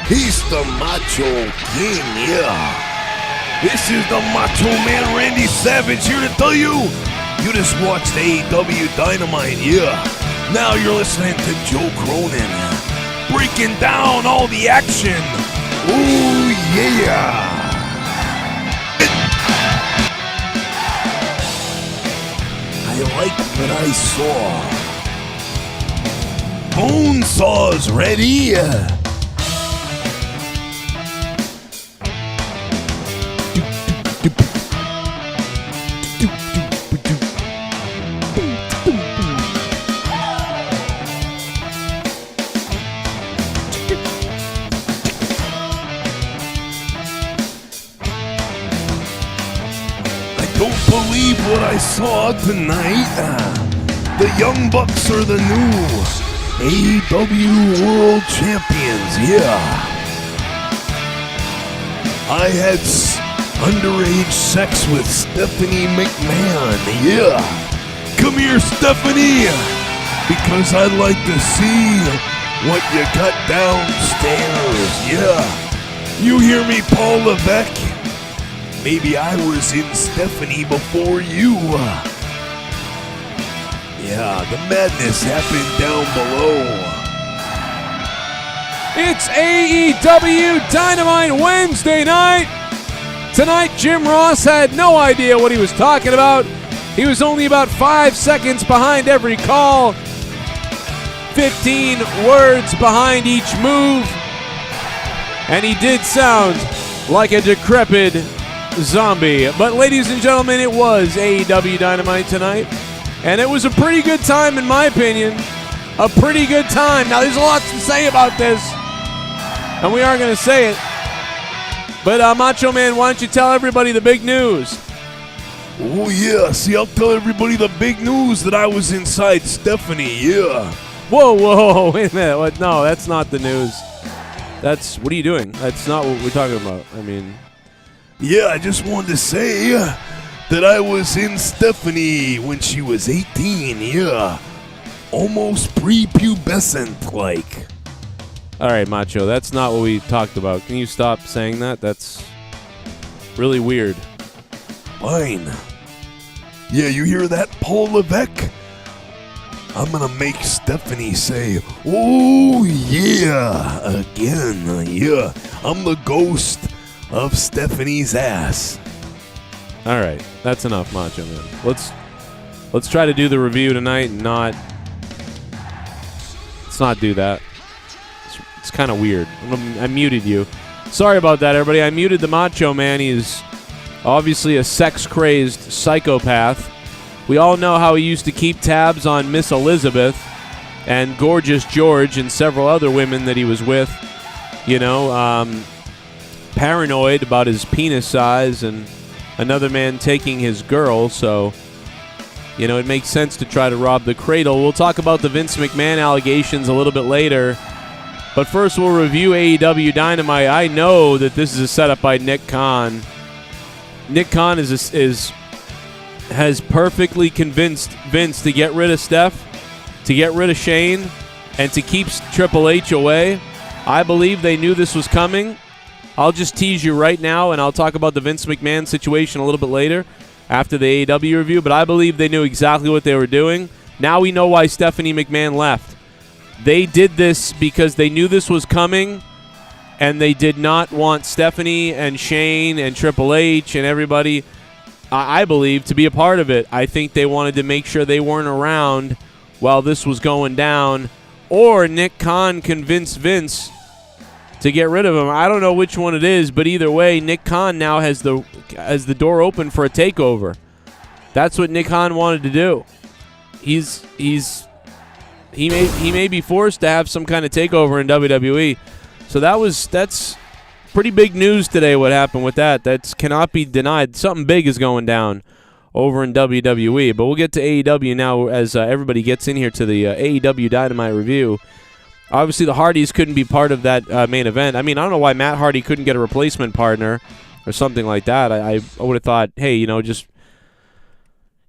He's the Macho King, yeah. This is the Macho Man Randy Savage here to tell you, you just watched AEW Dynamite, yeah. Now you're listening to Joe Cronin, breaking down all the action. Ooh, yeah. I like what I saw. Bone saws ready. Believe what I saw tonight. The Young Bucks are the new AEW World Champions, yeah. I had underage sex with Stephanie McMahon, yeah. Come here, Stephanie, because I'd like to see what you got downstairs, yeah. You hear me, Paul Levesque? Maybe I was in Stephanie before you. Yeah, the madness happened down below. It's AEW Dynamite Wednesday night. Tonight, Jim Ross had no idea what he was talking about. He was only about 5 seconds behind every call. 15 words behind each move. And he did sound like a decrepit zombie. But ladies and gentlemen, it was AEW Dynamite tonight, and it was a pretty good time in my opinion. A pretty good time. Now there's a lot to say about this, and we are going to say it, but Macho Man, why don't you tell everybody the big news? Oh yeah, see, I'll tell everybody the big news that I was inside Stephanie, yeah. Whoa, wait a minute. What? No, that's not the news. What are you doing? That's not what we're talking about. I mean, yeah, I just wanted to say that I was in Stephanie when she was 18, yeah. Almost prepubescent, like. All right, Macho, that's not what we talked about. Can you stop saying that? That's really weird. Fine. Yeah, you hear that, Paul Levesque? I'm gonna make Stephanie say, oh yeah, again, yeah. I'm the ghost of Stephanie's ass. All right, that's enough, Macho Man. Let's try to do the review tonight and let's not do that. It's kind of weird. I muted you. Sorry about that, everybody. I muted the Macho Man. He's obviously a sex-crazed psychopath. We all know how he used to keep tabs on Miss Elizabeth and Gorgeous George and several other women that he was with. You know, paranoid about his penis size and another man taking his girl, so, you know, it makes sense to try to rob the cradle. We'll talk about the Vince McMahon allegations a little bit later, but first we'll review AEW Dynamite. I know that this is a setup by Nick Khan. Nick Khan has perfectly convinced Vince to get rid of Steph, to get rid of Shane, and to keep Triple H away. I believe they knew this was coming. I'll just tease you right now, and I'll talk about the Vince McMahon situation a little bit later after the AEW review, but I believe they knew exactly what they were doing. Now we know why Stephanie McMahon left. They did this because they knew this was coming, and they did not want Stephanie and Shane and Triple H and everybody, I believe, to be a part of it. I think they wanted to make sure they weren't around while this was going down, or Nick Khan convinced Vince to get rid of him. I don't know which one it is, but either way, Nick Khan now has the door open for a takeover. That's what Nick Khan wanted to do. He may be forced to have some kind of takeover in WWE. So that's pretty big news today. What happened with that? That cannot be denied. Something big is going down over in WWE. But we'll get to AEW now as everybody gets in here to the AEW Dynamite review. Obviously, the Hardys couldn't be part of that main event. I mean, I don't know why Matt Hardy couldn't get a replacement partner or something like that. I would have thought, hey, just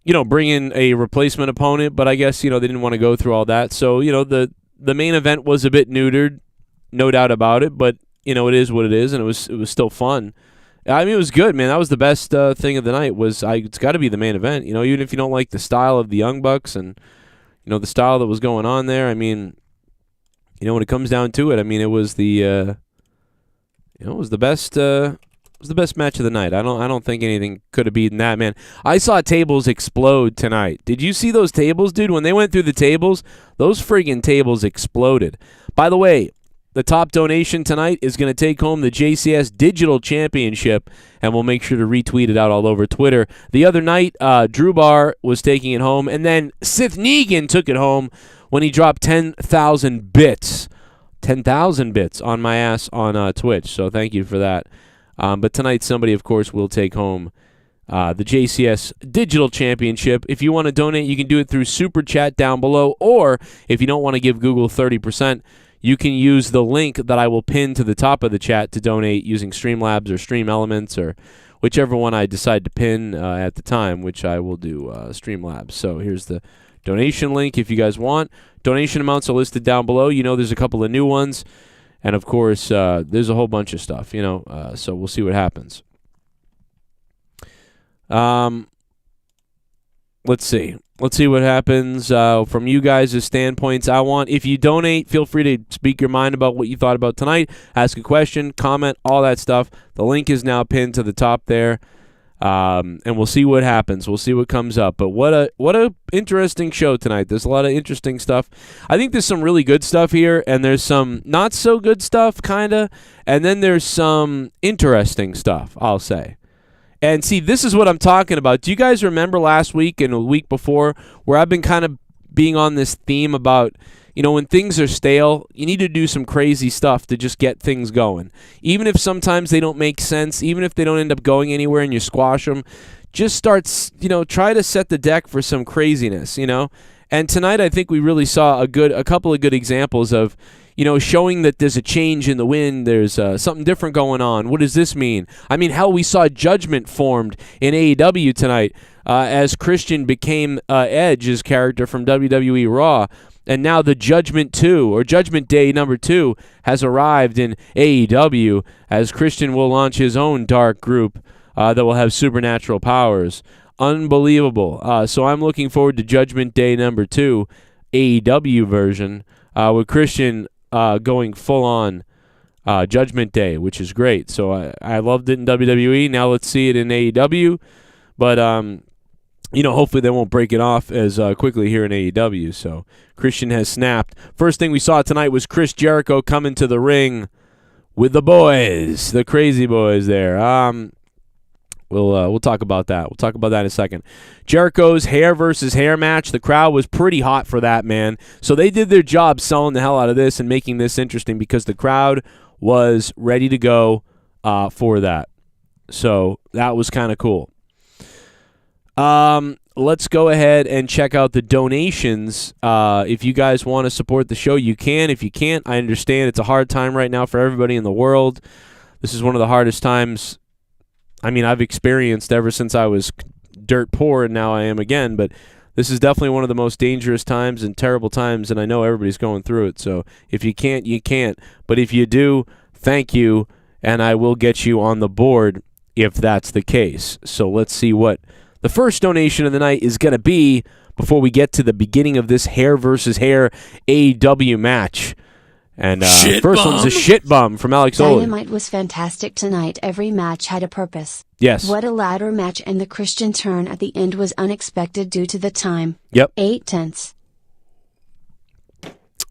bring in a replacement opponent. But I guess, they didn't want to go through all that. So, the main event was a bit neutered, no doubt about it. But it is what it is, and it was still fun. I mean, it was good, man. That was the best thing of the night. It's got to be the main event. Even if you don't like the style of the Young Bucks and the style that was going on there. I mean, when it comes down to it, I mean, it was it was the best. It was the best match of the night. I don't think anything could have beaten that, man. I saw tables explode tonight. Did you see those tables, dude? When they went through the tables, those friggin' tables exploded. By the way, the top donation tonight is going to take home the JCS Digital Championship, and we'll make sure to retweet it out all over Twitter. The other night, Drew Bar was taking it home, and then SITH NEGAN took it home when he dropped 10,000 bits. 10,000 bits on my ass on Twitch, so thank you for that. But tonight, somebody, of course, will take home the JCS Digital Championship. If you want to donate, you can do it through Super Chat down below, or if you don't want to give Google 30%, you can use the link that I will pin to the top of the chat to donate using Streamlabs or Stream Elements or whichever one I decide to pin at the time, which I will do Streamlabs. So here's the donation link if you guys want. Donation amounts are listed down below. There's a couple of new ones. And, of course, there's a whole bunch of stuff, so we'll see what happens. Let's see. Let's see what happens from you guys' standpoints. If you donate, feel free to speak your mind about what you thought about tonight. Ask a question, comment, all that stuff. The link is now pinned to the top there. And we'll see what happens. We'll see what comes up. But what a interesting show tonight. There's a lot of interesting stuff. I think there's some really good stuff here, and there's some not so good stuff, kind of, and then there's some interesting stuff, I'll say. And see, this is what I'm talking about. Do you guys remember last week and a week before where I've been kind of being on this theme about, when things are stale, you need to do some crazy stuff to just get things going. Even if sometimes they don't make sense, even if they don't end up going anywhere and you squash them, just start, try to set the deck for some craziness, And tonight I think we really saw a couple of good examples of, showing that there's a change in the wind, there's something different going on. What does this mean? I mean, hell, we saw Judgment formed in AEW tonight as Christian became Edge's character from WWE Raw. And now the Judgment 2, or Judgment Day number 2, has arrived in AEW as Christian will launch his own dark group that will have supernatural powers. Unbelievable. So I'm looking forward to Judgment Day number 2, AEW version, with Christian going full-on Judgment Day, which is great. So I loved it in WWE. Now let's see it in AEW. But, hopefully they won't break it off as quickly here in AEW. So Christian has snapped. First thing we saw tonight was Chris Jericho coming to the ring with the boys, the crazy boys there. We'll talk about that. We'll talk about that in a second. Jericho's hair versus hair match. The crowd was pretty hot for that, man. So they did their job selling the hell out of this and making this interesting because the crowd was ready to go for that. So that was kind of cool. Let's go ahead and check out the donations. If you guys want to support the show, you can. If you can't, I understand. It's a hard time right now for everybody in the world. This is one of the hardest times I've experienced ever since I was dirt poor, and now I am again. But this is definitely one of the most dangerous times and terrible times, and I know everybody's going through it. So if you can't, you can't. But if you do, thank you, and I will get you on the board if that's the case. So let's see what the first donation of the night is going to be before we get to the beginning of this hair versus hair AEW match. And first one's a shit bum from Alex Oli. Dynamite was fantastic tonight. Every match had a purpose. Yes. What a ladder match, and the Christian turn at the end was unexpected due to the time. Yep. 8 tenths.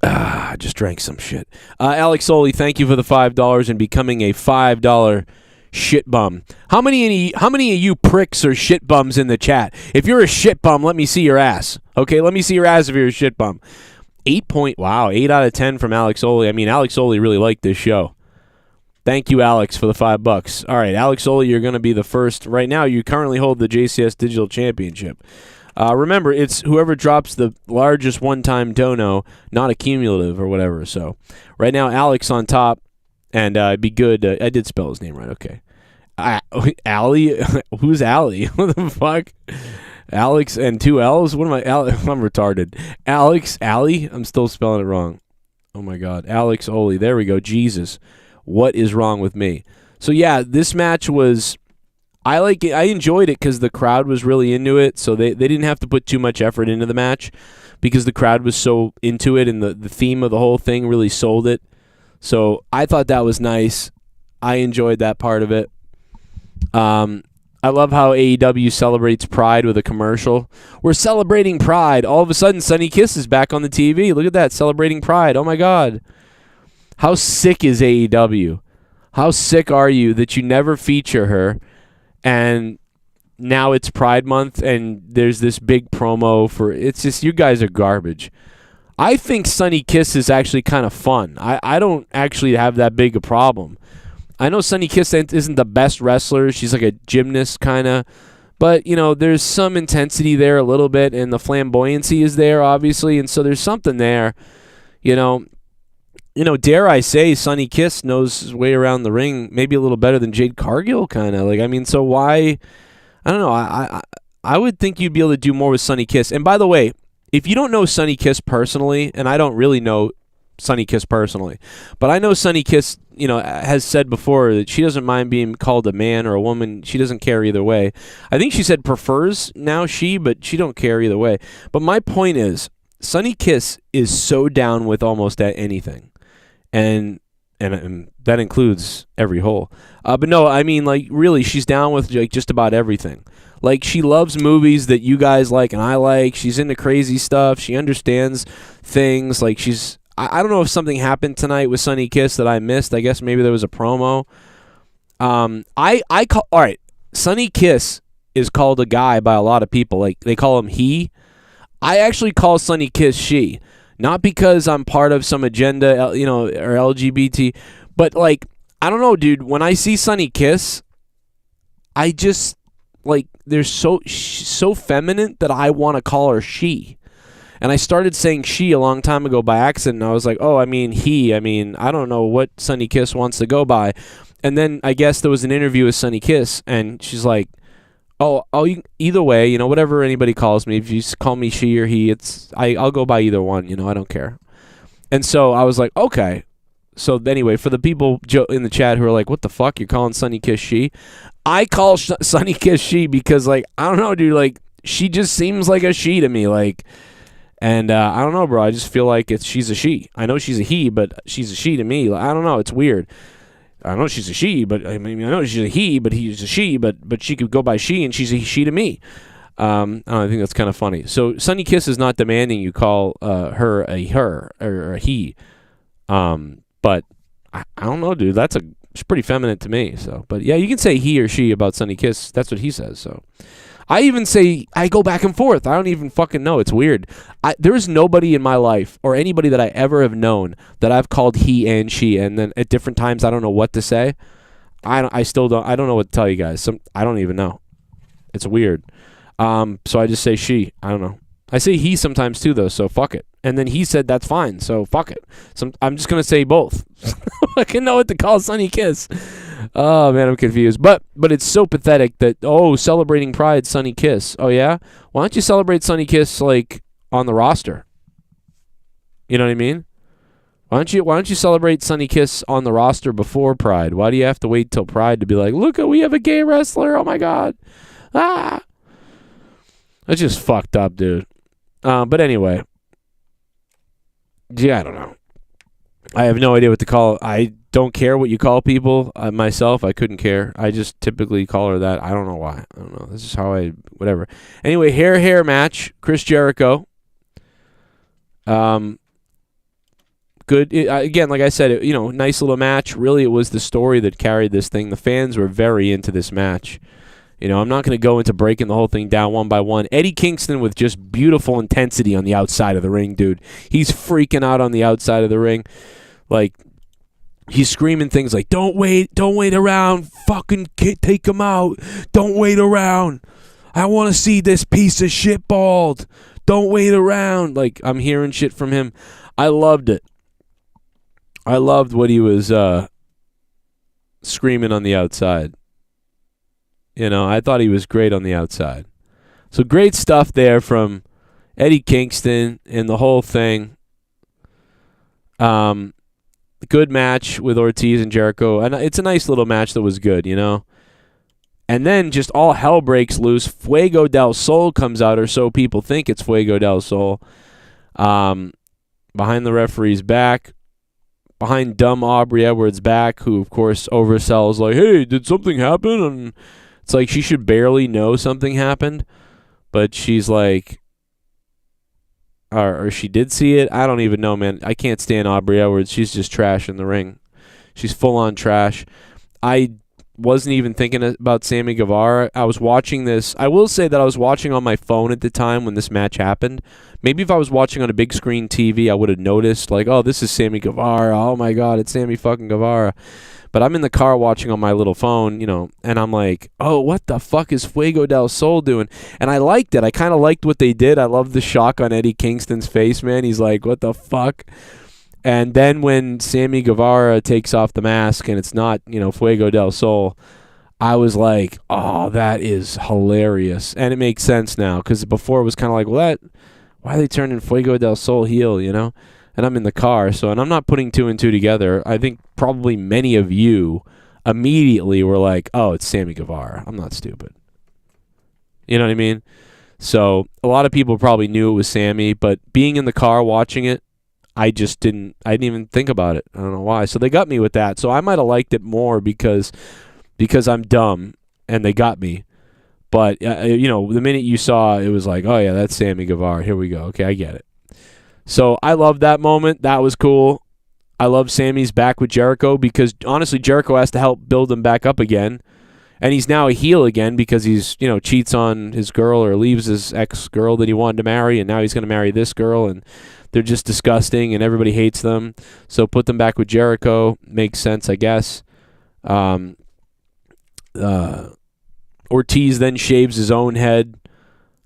I just drank some shit. Alex Oli, thank you for the $5 and becoming a $5 shit bum. How many of you pricks are shit bums in the chat? If you're a shit bum, let me see your ass. Okay, let me see your ass if you're a shit bum. 8 out of 10 from Alex Oli. Alex Oli really liked this show. Thank you, Alex, for the $5. All right, Alex Oli, you're going to be the first. Right now, you currently hold the JCS Digital Championship. Remember, it's whoever drops the largest one-time dono, not a cumulative or whatever. So right now, Alex on top, and it'd be good. I did spell his name right. Okay. Allie? Who's Allie? What the fuck? Alex and 2 L's? What am I? I'm retarded. Alex, Allie? I'm still spelling it wrong. Oh, my God. Alex Oli. There we go. Jesus. What is wrong with me? So yeah, this match was, I like it. I enjoyed it because the crowd was really into it, so they didn't have to put too much effort into the match because the crowd was so into it, and the theme of the whole thing really sold it. So I thought that was nice. I enjoyed that part of it. I love how AEW celebrates Pride with a commercial. We're celebrating Pride. All of a sudden, Sonny Kiss is back on the TV. Look at that, celebrating Pride. Oh, my God. How sick is AEW? How sick are you that you never feature her, and now it's Pride Month, and there's this big promo for... It's just, you guys are garbage. I think Sonny Kiss is actually kind of fun. I don't actually have that big a problem. I know Sonny Kiss isn't the best wrestler. She's like a gymnast kind of. But, you know, there's some intensity there a little bit, and the flamboyancy is there, obviously, and so there's something there. You know, dare I say, Sonny Kiss knows his way around the ring maybe a little better than Jade Cargill, kind of. Like, I mean, so why... I don't know. I would think you'd be able to do more with Sonny Kiss. And by the way, if you don't know Sonny Kiss personally, and I don't really know Sonny Kiss personally, but I know Sonny Kiss, you know, has said before that she doesn't mind being called a man or a woman. She doesn't care either way. I think she said prefers now she, but she don't care either way. But my point is, Sonny Kiss is so down with almost anything, and that includes every hole. But no, I mean, like, really, she's down with like just about everything. Like, she loves movies that you guys like and I like. She's into crazy stuff. She understands things. Like, she's... I don't know if something happened tonight with Sonny Kiss that I missed. I guess maybe there was a promo. I call... All right, Sonny Kiss is called a guy by a lot of people. Like, they call him he. I actually call Sonny Kiss she. Not because I'm part of some agenda, you know, or LGBT, but, like, I don't know, dude. When I see Sonny Kiss, I just... Like, they're so feminine that I want to call her she. And I started saying she a long time ago by accident, and I was like, oh, I mean he. I mean, I don't know what Sonny Kiss wants to go by. And then I guess there was an interview with Sonny Kiss, and she's like, either way, you know, whatever anybody calls me, if you call me she or he, I'll go by either one, you know, I don't care. And so I was like, okay. So anyway, for the people in the chat who are like, what the fuck, you're calling Sonny Kiss she? I call Sonny Kiss she because, like, I don't know, dude, like, she just seems like a she to me, like, and I don't know, bro, I just feel like she's a she. I know she's a he, but she's a she to me. Like, I don't know, it's weird. I know she's a she, but I mean, I know she's a he, but he's a she, but she could go by she, and she's a she to me. I don't know, I think that's kind of funny. So Sonny Kiss is not demanding you call her a her or a he, but I don't know, dude. It's pretty feminine to me. So, but yeah, you can say he or she about Sonny Kiss. That's what he says. So, I even say I go back and forth. I don't even fucking know. It's weird. There is nobody in my life or anybody that I ever have known that I've called he and she, and then at different times I don't know what to say. I still don't. I don't know what to tell you guys. I don't even know. It's weird. So I just say she. I don't know. I say he sometimes too, though. So fuck it. And then he said that's fine. So fuck it. I'm just gonna say both. I can know what to call Sonny Kiss. Oh man, I'm confused. But it's so pathetic that celebrating Pride, Sonny Kiss. Oh yeah, why don't you celebrate Sonny Kiss like on the roster? You know what I mean? Why don't you celebrate Sonny Kiss on the roster before Pride? Why do you have to wait till Pride to be like, look, we have a gay wrestler? Oh my god, ah, that's just fucked up, dude. But anyway, yeah, I don't know. I have no idea what to call. I don't care what you call people. Myself, I couldn't care. I just typically call her that. I don't know why. I don't know. This is how whatever. Anyway, hair match. Chris Jericho. Good. Again, like I said, nice little match. Really, it was the story that carried this thing. The fans were very into this match. I'm not going to go into breaking the whole thing down one by one. Eddie Kingston with just beautiful intensity on the outside of the ring, dude. He's freaking out on the outside of the ring. Like, he's screaming things like, don't wait around, fucking take him out. Don't wait around. I want to see this piece of shit bald. Don't wait around. Like, I'm hearing shit from him. I loved it. I loved what he was screaming on the outside. I thought he was great on the outside. So great stuff there from Eddie Kingston and the whole thing. good match with Ortiz and Jericho. And it's a nice little match that was good, you know. And then just all hell breaks loose. Fuego del Sol comes out, or so people think it's Fuego del Sol. Behind the referee's back. Behind dumb Aubrey Edwards' back, who, of course, oversells, like, hey, did something happen? And it's like she should barely know something happened. But she's like, or she did see it. I don't even know, man. I can't stand Aubrey Edwards. She's just trash in the ring. She's full-on trash. I wasn't even thinking about Sammy Guevara. I was watching this. I will say that I was watching on my phone at the time when this match happened. Maybe if I was watching on a big screen TV, I would have noticed, like, oh, this is Sammy Guevara. Oh, my God, it's Sammy fucking Guevara. But I'm in the car watching on my little phone, you know, and I'm like, oh, what the fuck is Fuego del Sol doing? And I liked it. I kind of liked what they did. I loved the shock on Eddie Kingston's face, man. He's like, what the fuck? And then when Sammy Guevara takes off the mask and it's not, you know, Fuego del Sol, I was like, oh, that is hilarious. And it makes sense now, because before it was kind of like, well, why are they turning Fuego del Sol heel, you know? And I'm in the car, and I'm not putting two and two together. I think probably many of you immediately were like, oh, it's Sammy Guevara. I'm not stupid. You know what I mean? So a lot of people probably knew it was Sammy, but being in the car watching it, I didn't even think about it. I don't know why. So they got me with that. So I might have liked it more because I'm dumb and they got me. But, you know, the minute you saw it was like, oh, yeah, that's Sammy Guevara. Here we go. Okay, I get it. So I love that moment. That was cool. I love Sammy's back with Jericho because, honestly, Jericho has to help build him back up again. And he's now a heel again because he's, you know, cheats on his girl or leaves his ex-girl that he wanted to marry, and now he's going to marry this girl, and they're just disgusting, and everybody hates them. So put them back with Jericho. Makes sense, I guess. Ortiz then shaves his own head.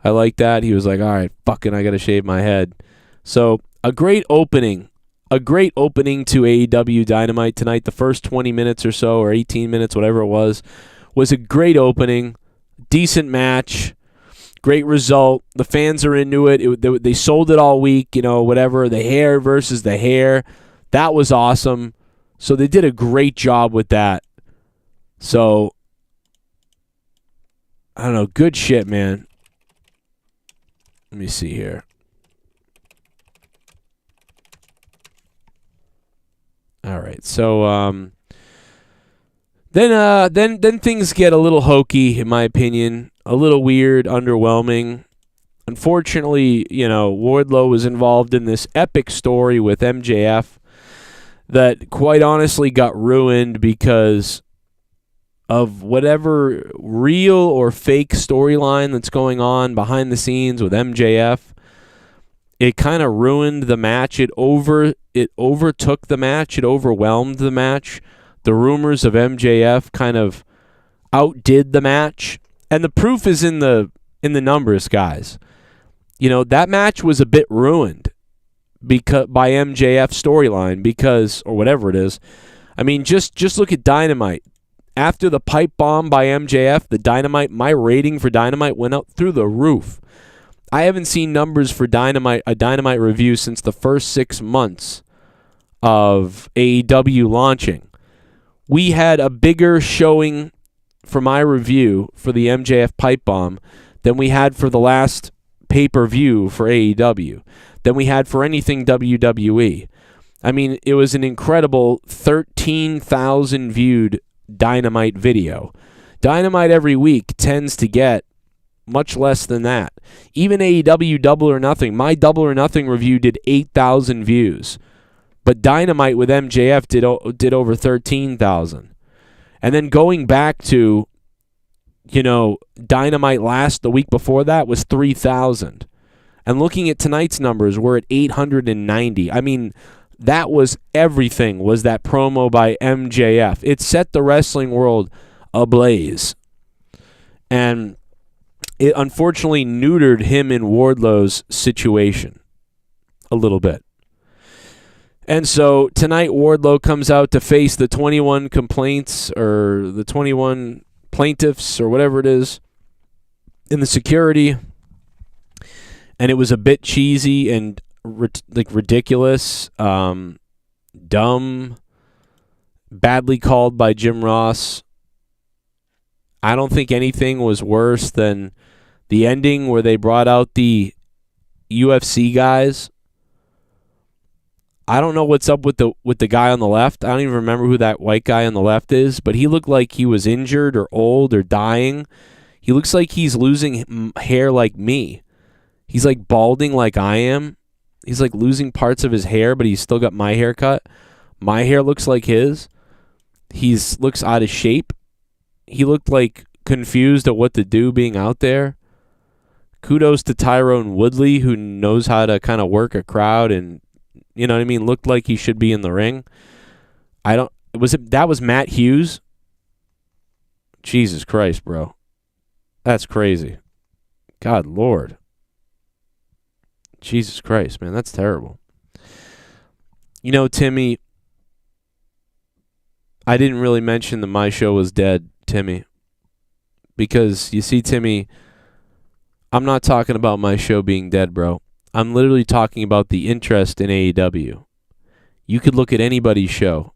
I like that. He was like, all right, fucking, I got to shave my head. So a great opening. A great opening to AEW Dynamite tonight. The first 20 minutes or so, or 18 minutes, whatever it was a great opening. Decent match. Great result. The fans are into it. They sold it all week, you know, whatever. The hair versus the hair. That was awesome. So they did a great job with that. So, I don't know. Good shit, man. Let me see here. All right. So, then things get a little hokey, in my opinion. A little weird, underwhelming. Unfortunately, you know, Wardlow was involved in this epic story with MJF that quite honestly got ruined because of whatever real or fake storyline that's going on behind the scenes with MJF. It kind of ruined the match. It overtook the match. It overwhelmed the match. The rumors of MJF kind of outdid the match. And the proof is in the numbers, guys. You know, that match was a bit ruined by MJF's storyline because, or whatever it is. I mean, just look at Dynamite. After the pipe bomb by MJF, my rating for Dynamite went up through the roof. I haven't seen numbers for a Dynamite review since the first 6 months of AEW launching. We had a bigger showing for my review for the MJF pipe bomb than we had for the last pay-per-view for AEW, than we had for anything WWE. I mean, it was an incredible 13,000 viewed Dynamite video. Dynamite every week tends to get much less than that. Even AEW Double or Nothing, my Double or Nothing review did 8,000 views. But Dynamite with MJF did over 13,000. And then going back to, you know, Dynamite the week before that was 3,000. And looking at tonight's numbers, we're at 890. I mean, that was everything, was that promo by MJF. It set the wrestling world ablaze. And it unfortunately neutered him and Wardlow's situation a little bit. And so tonight Wardlow comes out to face the 21 complaints or the 21 plaintiffs or whatever it is in the security. And it was a bit cheesy and ridiculous, dumb. badly called by Jim Ross. I don't think anything was worse than the ending where they brought out the UFC guys. I don't know what's up with the guy on the left. I don't even remember who that white guy on the left is, but he looked like he was injured or old or dying. He looks like he's losing hair like me. He's like balding like I am. He's like losing parts of his hair, but he's still got my haircut. My hair looks like his. Looks out of shape. He looked like confused at what to do being out there. Kudos to Tyrone Woodley, who knows how to kind of work a crowd and, you know what I mean, looked like he should be in the ring. That was Matt Hughes? Jesus Christ, bro. That's crazy. God Lord. Jesus Christ, man, that's terrible. You know, Timmy, I didn't really mention that my show was dead, Timmy. Because, you see, Timmy, I'm not talking about my show being dead, bro. I'm literally talking about the interest in AEW. You could look at anybody's show,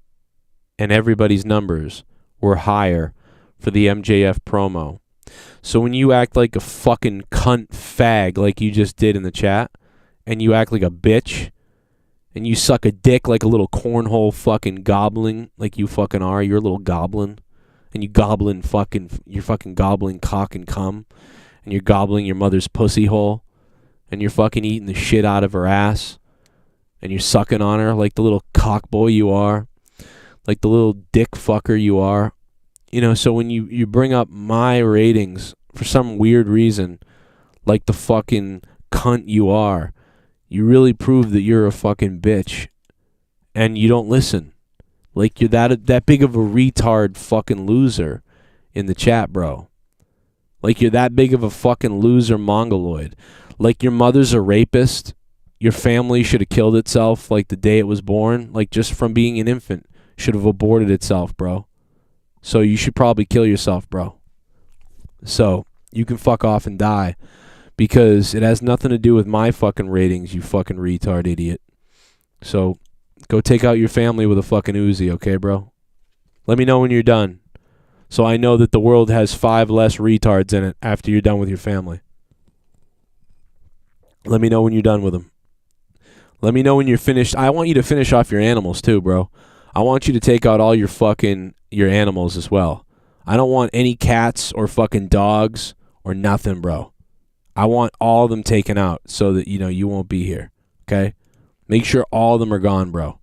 and everybody's numbers were higher for the MJF promo. So when you act like a fucking cunt fag like you just did in the chat, and you act like a bitch, and you suck a dick like a little cornhole fucking goblin like you fucking are, you're a little goblin, and you're fucking gobbling cock and cum, and you're gobbling your mother's pussy hole, and you're fucking eating the shit out of her ass, and you're sucking on her like the little cock boy you are, like the little dick fucker you are. You know, so when you bring up my ratings for some weird reason, like the fucking cunt you are, you really prove that you're a fucking bitch, and you don't listen. Like you're that big of a retard fucking loser in the chat, bro. Like you're that big of a fucking loser mongoloid. Like your mother's a rapist. Your family should have killed itself like the day it was born. Like just from being an infant. Should have aborted itself, bro. So you should probably kill yourself, bro. So you can fuck off and die. Because it has nothing to do with my fucking ratings, you fucking retard idiot. So go take out your family with a fucking Uzi, okay, bro? Let me know when you're done. So I know that the world has 5 less retards in it after you're done with your family. Let me know when you're done with them. Let me know when you're finished. I want you to finish off your animals too, bro. I want you to take out all your animals as well. I don't want any cats or fucking dogs or nothing, bro. I want all of them taken out so that, you know, you won't be here, okay? Make sure all of them are gone, bro.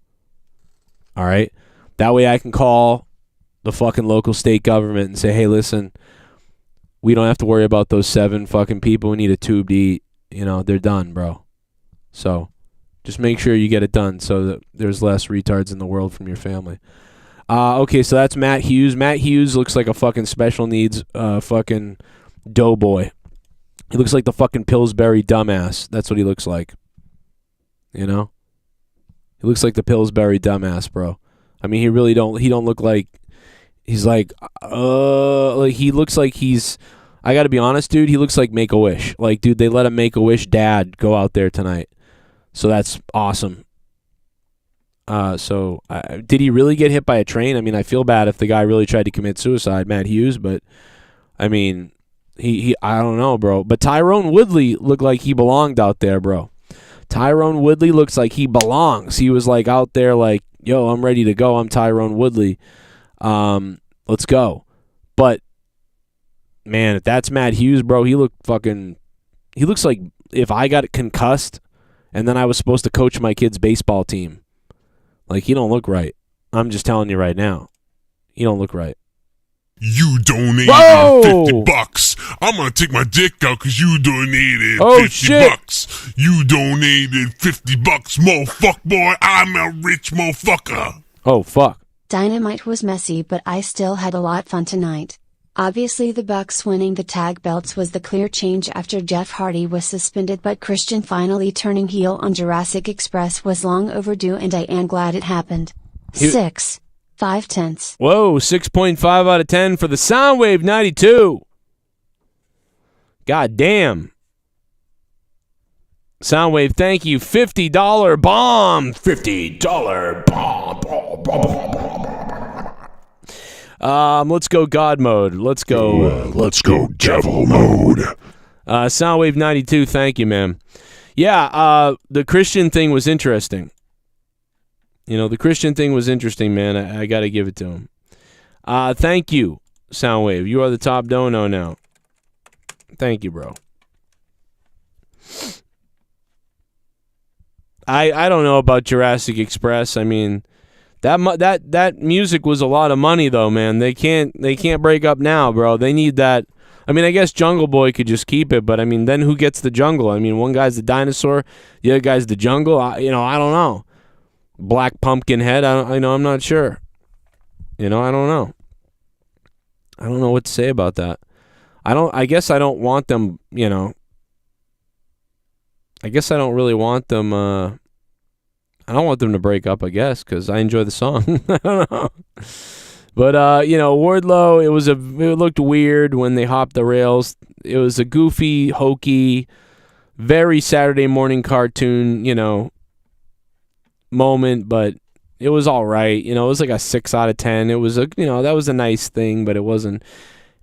All right? That way I can call the fucking local state government and say, hey, listen, we don't have to worry about those 7 fucking people. We need a tube to eat. You know, they're done, bro. So just make sure you get it done so that there's less retards in the world from your family. Okay, so that's Matt Hughes. Matt Hughes looks like a fucking special needs fucking doughboy. He looks like the fucking Pillsbury dumbass. That's what he looks like. You know? He looks like the Pillsbury dumbass, bro. I mean, he don't look like, he's like he looks like he's, I gotta be honest, dude, he looks like Make-A-Wish. Like, dude, they let a Make-A-Wish dad go out there tonight. So that's awesome. Did he really get hit by a train? I mean, I feel bad if the guy really tried to commit suicide, Matt Hughes, but, I mean, I don't know, bro. But Tyrone Woodley looked like he belonged out there, bro. Tyrone Woodley looks like he belongs. He was like out there like, yo, I'm ready to go. I'm Tyrone Woodley. Let's go. But, man, if that's Matt Hughes, bro, he looks like if I got concussed and then I was supposed to coach my kid's baseball team. Like, he don't look right. I'm just telling you right now. He don't look right. You donated $50. I'm gonna take my dick out because you donated $50. You donated $50, motherfucker, boy. I'm a rich motherfucker. Oh, fuck. Dynamite was messy, but I still had a lot fun tonight. Obviously the Bucks winning the tag belts was the clear change after Jeff Hardy was suspended, but Christian finally turning heel on Jurassic Express was long overdue, and I am glad it happened. 6. 5/10. Whoa, 6.5 out of 10 for the Soundwave 92. God damn. Soundwave, thank you. $50 bomb. $50 bomb. Let's go God mode. Let's go. Let's go devil mode. Soundwave 92, thank you, man. Yeah, the Christian thing was interesting. The Christian thing was interesting, man. I got to give it to him. Thank you, Soundwave. You are the top dono now. Thank you, bro. I don't know about Jurassic Express. I mean, that music was a lot of money, though, man. They can't break up now, bro. They need that. I mean, I guess Jungle Boy could just keep it, but I mean, then who gets the jungle? I mean, one guy's the dinosaur, the other guy's the jungle. I don't know. Black Pumpkin Head. I'm not sure. I don't know. I don't know what to say about that. I guess I don't want them. I guess I don't really want them. I don't want them to break up, I guess, because I enjoy the song. I don't know. But, Wardlow, it looked weird when they hopped the rails. It was a goofy, hokey, very Saturday morning cartoon, moment, but it was all right. It was like a 6 out of 10. It was that was a nice thing, but it wasn't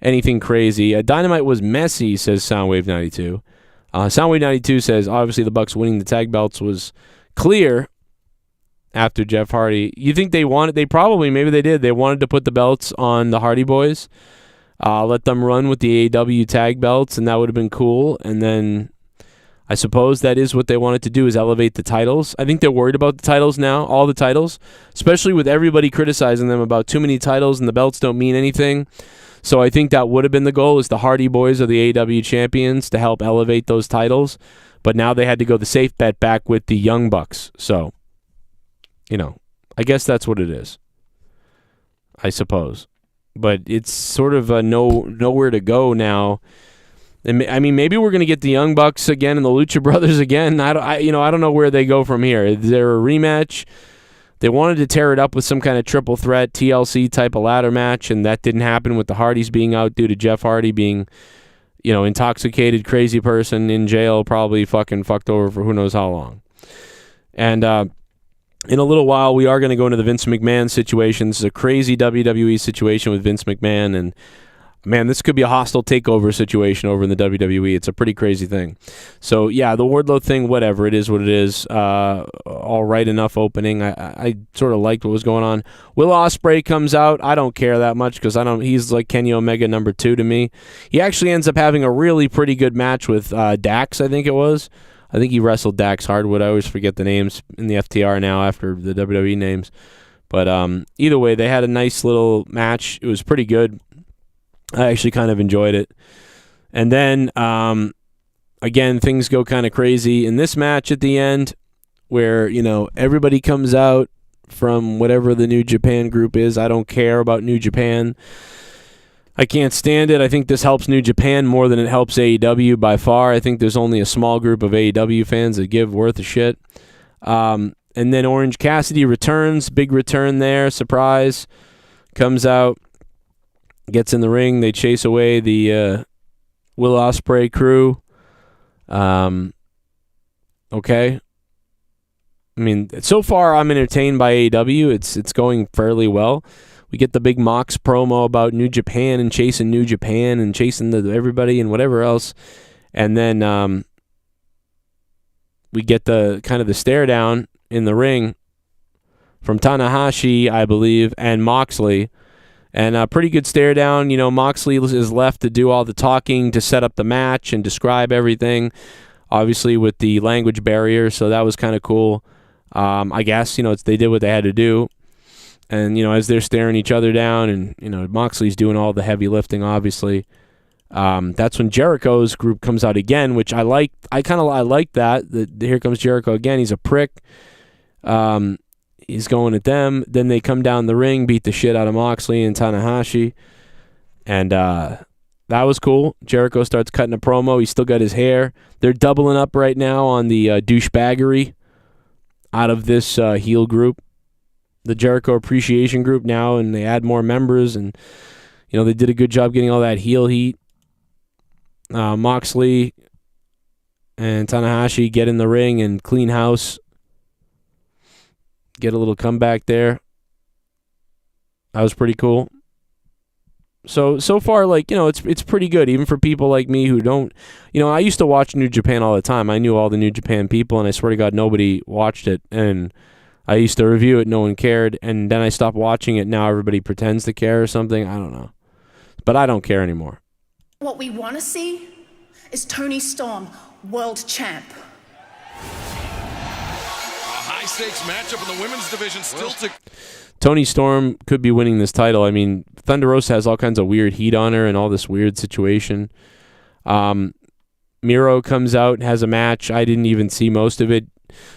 anything crazy. Dynamite was messy, says Soundwave 92. Soundwave 92 says, obviously the Bucks winning the tag belts was clear after Jeff Hardy. You think maybe they did. They wanted to put the belts on the Hardy Boys, let them run with the AEW tag belts, and that would have been cool. And then I suppose that is what they wanted to do, is elevate the titles. I think they're worried about the titles now, all the titles, especially with everybody criticizing them about too many titles and the belts don't mean anything. So I think that would have been the goal, is the Hardy Boys are the AEW champions to help elevate those titles. But now they had to go the safe bet back with the Young Bucks. So, I guess that's what it is, I suppose. But it's sort of nowhere to go now. I mean, maybe we're going to get the Young Bucks again and the Lucha Brothers again. I don't know where they go from here. Is there a rematch? They wanted to tear it up with some kind of triple threat TLC type of ladder match, and that didn't happen with the Hardys being out due to Jeff Hardy being, intoxicated, crazy person in jail, probably fucking fucked over for who knows how long. And in a little while, we are going to go into the Vince McMahon situation. This is a crazy WWE situation with Vince McMahon, and man, this could be a hostile takeover situation over in the WWE. It's a pretty crazy thing. So, yeah, the Wardlow thing, whatever. It is what it is. All right enough opening. I sort of liked what was going on. Will Ospreay comes out. I don't care that much because he's like Kenny Omega number 2 to me. He actually ends up having a really pretty good match with Dax, I think it was. I think he wrestled Dax Hardwood. I always forget the names in the FTR now after the WWE names. But either way, they had a nice little match. It was pretty good. I actually kind of enjoyed it. And then, again, things go kind of crazy in this match at the end where, everybody comes out from whatever the New Japan group is. I don't care about New Japan. I can't stand it. I think this helps New Japan more than it helps AEW by far. I think there's only a small group of AEW fans that give worth a shit. And then Orange Cassidy returns. Big return there. Surprise. Comes out. Gets in the ring. They chase away the Will Ospreay crew. Okay. I mean, so far I'm entertained by AEW. It's going fairly well. We get the big Mox promo about New Japan and chasing New Japan and chasing everybody and whatever else. And then we get the kind of the stare down in the ring from Tanahashi, I believe, and Moxley. And a pretty good stare down. Moxley is left to do all the talking to set up the match and describe everything, obviously with the language barrier, so that was kind of cool. I guess, they did what they had to do. And, as they're staring each other down and, Moxley's doing all the heavy lifting, obviously, that's when Jericho's group comes out again, which I like. I like that. Here comes Jericho again. He's a prick. He's going at them. Then they come down the ring, beat the shit out of Moxley and Tanahashi. And that was cool. Jericho starts cutting a promo. He's still got his hair. They're doubling up right now on the douchebaggery out of this heel group, the Jericho Appreciation Group now, and they add more members. And, they did a good job getting all that heel heat. Moxley and Tanahashi get in the ring and clean house. Get a little comeback there. That was pretty cool. So far, like, it's pretty good, even for people like me who don't, I used to watch New Japan all the time. I knew all the New Japan people, and I swear to God, nobody watched it. And I used to review it, no one cared, and then I stopped watching it. Now everybody pretends to care or something. I don't know. But I don't care anymore. What we want to see is Toni Storm, world champ. A high-stakes matchup in the women's division still to... Toni Storm could be winning this title. I mean, Thunder Rosa has all kinds of weird heat on her and all this weird situation. Miro comes out and has a match. I didn't even see most of it.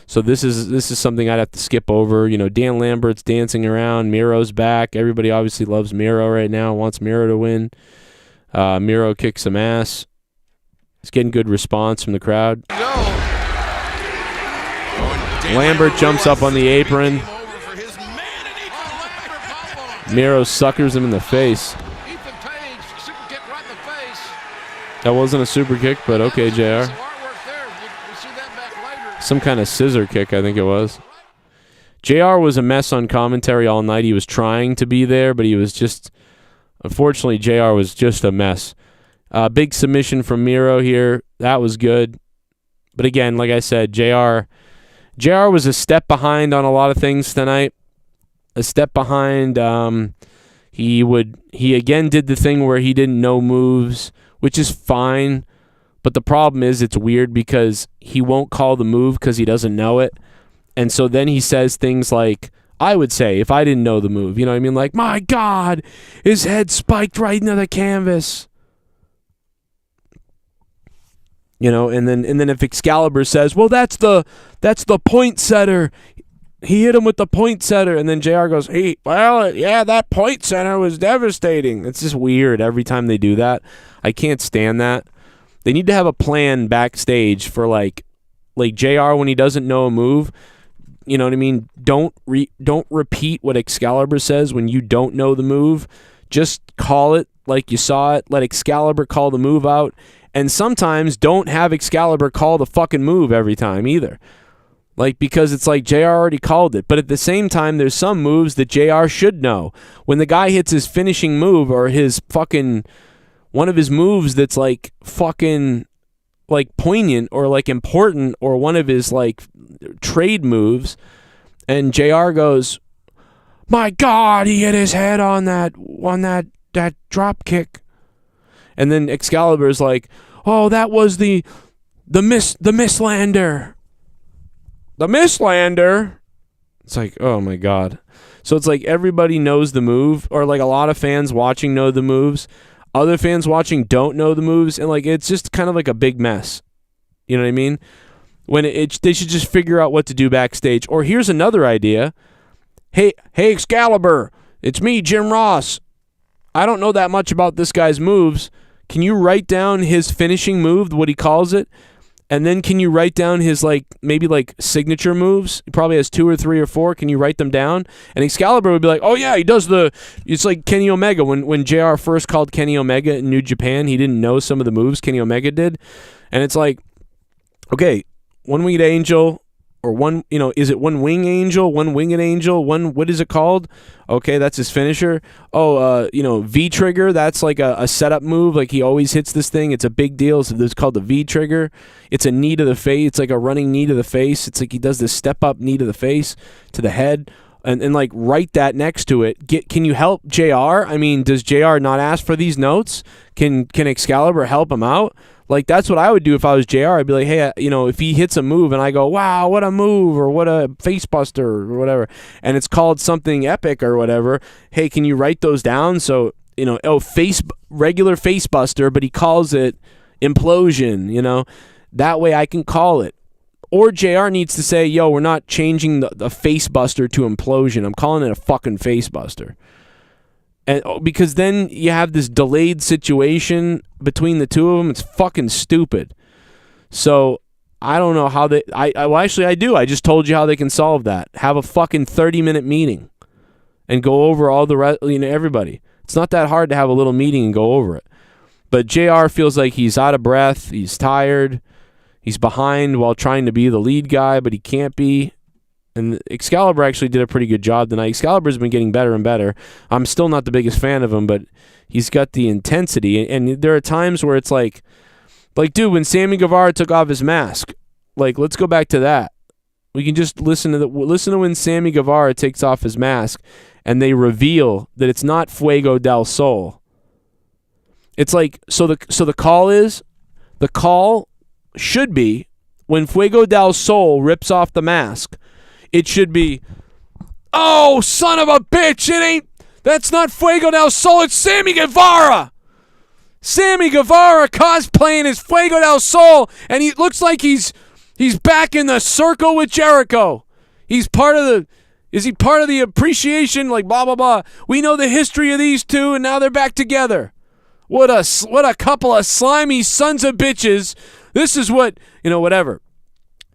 So this is something I'd have to skip over. Dan Lambert's dancing around. Miro's back. Everybody obviously loves Miro right now, wants Miro to win. Miro kicks some ass. He's getting good response from the crowd. Lambert jumps up on the apron. Miro suckers him in the face. That wasn't a super kick, but okay, JR. Some kind of scissor kick, I think it was. JR was a mess on commentary all night. He was trying to be there, but he was just... Unfortunately, JR was just a mess. Big submission from Miro here. That was good. But again, like I said, JR was a step behind on a lot of things tonight. A step behind. He again did the thing where he didn't know moves, which is fine. But the problem is it's weird because he won't call the move because he doesn't know it. And so then he says things like, I would say, if I didn't know the move, you know what I mean? Like, my God, his head spiked right into the canvas. And then if Excalibur says, well, that's the point setter. He hit him with the point setter. And then JR goes, that point setter was devastating. It's just weird every time they do that. I can't stand that. They need to have a plan backstage for like JR when he doesn't know a move. You know what I mean? Don't repeat what Excalibur says when you don't know the move. Just call it like you saw it. Let Excalibur call the move out. And sometimes don't have Excalibur call the fucking move every time either. Because it's like JR already called it. But at the same time, there's some moves that JR should know. When the guy hits his finishing move or his fucking... one of his moves that's like fucking like poignant or like important or one of his like trade moves, and JR goes, my God, he hit his head on that drop kick. And then Excalibur's like, oh, that was the mislander. The mislander? It's like, oh my God. So it's like everybody knows the move, or like a lot of fans watching know the moves. Other fans watching don't know the moves, and like it's just kind of like a big mess. You know what I mean? When they should just figure out what to do backstage. Or here's another idea. Hey Excalibur, it's me, Jim Ross. I don't know that much about this guy's moves. Can you write down his finishing move, what he calls it? And then can you write down his maybe signature moves? He probably has 2 or 3 or 4. Can you write them down? And Excalibur would be like, oh yeah, he does it's like Kenny Omega. When JR first called Kenny Omega in New Japan, he didn't know some of the moves Kenny Omega did. And it's like, okay, one-winged angel, or is it one-wing angel, one-winged angel, what is it called? Okay, that's his finisher. Oh, V-trigger, that's like a setup move. Like he always hits this thing. It's a big deal. So it's called the V-trigger. It's a knee to the face. It's like a running knee to the face. It's like he does this step-up knee to the face, to the head, and like write that next to it. Can you help JR? I mean, does JR not ask for these notes? Can Excalibur help him out? Like, that's what I would do if I was JR. I'd be like, hey, if he hits a move and I go, wow, what a move, or what a face buster, or whatever, and it's called something epic or whatever, hey, can you write those down? So, regular face buster, but he calls it implosion, that way I can call it. Or JR needs to say, yo, we're not changing the face buster to implosion. I'm calling it a fucking face buster. And because then you have this delayed situation between the two of them. It's fucking stupid. So I don't know how they... actually, I do. I just told you how they can solve that. Have a fucking 30-minute meeting and go over all the everybody. It's not that hard to have a little meeting and go over it. But JR feels like he's out of breath. He's tired. He's behind while trying to be the lead guy, but he can't be. And Excalibur actually did a pretty good job tonight. Excalibur's been getting better and better. I'm still not the biggest fan of him, but he's got the intensity. And there are times where it's like, dude, when Sammy Guevara took off his mask, like, let's go back to that. We can just listen to when Sammy Guevara takes off his mask and they reveal that it's not Fuego del Sol. It's like, so the call should be when Fuego del Sol rips off the mask, it should be, oh, son of a bitch, that's not Fuego del Sol, it's Sammy Guevara. Sammy Guevara cosplaying as Fuego del Sol, and he looks like he's back in the circle with Jericho. Is he part of the appreciation, like blah, blah, blah. We know the history of these two, and now they're back together. What a couple of slimy sons of bitches. This is what, whatever.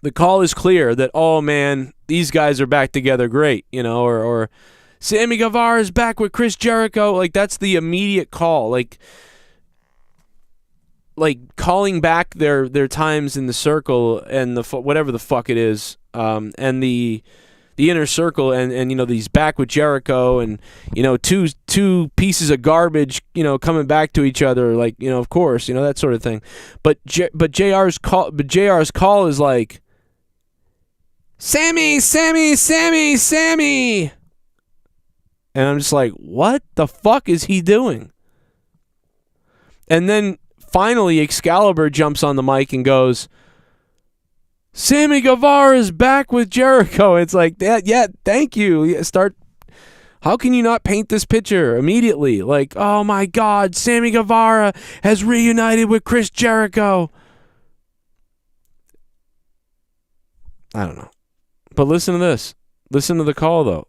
The call is clear that, oh, man, these guys are back together great, or Sammy Guevara is back with Chris Jericho. Like, that's the immediate call. Like calling back their times in the circle and whatever the fuck it is, and the inner circle, and these back with Jericho, and two pieces of garbage, coming back to each other, like, of course, that sort of thing. But JR's call is like, Sammy, Sammy, Sammy, Sammy, and I'm just like, what the fuck is he doing? And then finally, Excalibur jumps on the mic and goes, Sammy Guevara is back with Jericho. It's like, yeah, thank you. How can you not paint this picture immediately? Like, oh my God, Sammy Guevara has reunited with Chris Jericho. I don't know. But listen to this. Listen to the call, though.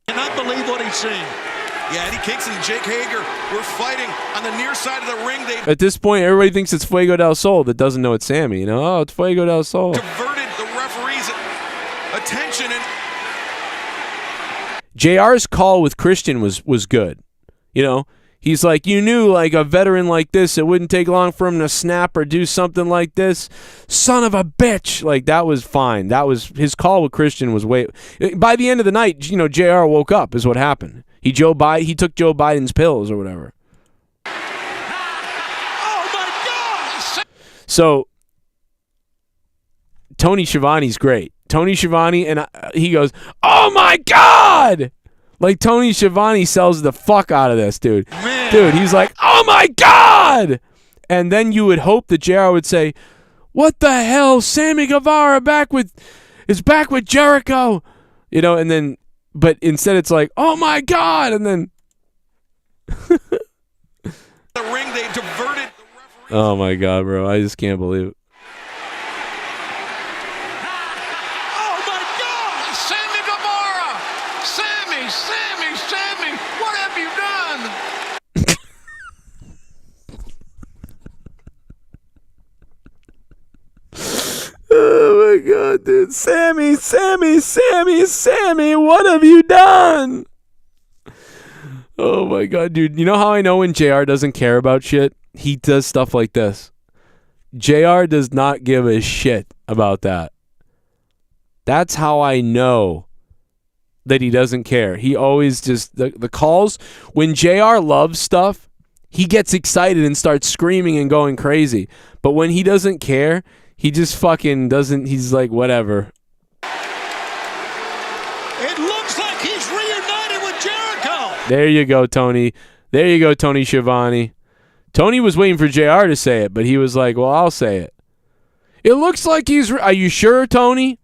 I cannot believe what he's seeing. Yeah, Eddie Kingston and Jake Hager were fighting on the near side of the ring. They At this point, everybody thinks it's Fuego del Sol that doesn't know it's Sammy. Oh, it's Fuego del Sol. diverted the referee's attention. And JR's call with Christian was good. He's like, you knew, like, a veteran like this, it wouldn't take long for him to snap or do something like this. Son of a bitch. Like, that was fine. That was his call with Christian was way. By the end of the night, JR woke up is what happened. He took Joe Biden's pills or whatever. oh my God! So Tony Schiavone's great. Tony Schiavone, and he goes, oh my God! Like, Tony Schiavone sells the fuck out of this, dude. Man. Dude, he's like, oh my God! And then you would hope that JR would say, what the hell? Sammy Guevara is back with Jericho. And then, but instead it's like, oh my God! And then The ring, they diverted the referee. oh my God, bro. I just can't believe it. Oh my God! Sammy Guevara! Sammy, what have you done? Oh my God, dude. Sammy, what have you done? Oh my God, dude. You know how I know when JR doesn't care about shit? He does stuff like this. JR does not give a shit about that. That's how I know that he doesn't care. He always just, the calls, when JR loves stuff, he gets excited and starts screaming and going crazy. But when he doesn't care, he just fucking doesn't, he's like, whatever. It looks like he's reunited with Jericho. There you go, Tony. There you go, Tony Schiavone. Tony was waiting for JR to say it, but he was like, well, I'll say it. It looks like are you sure, Tony?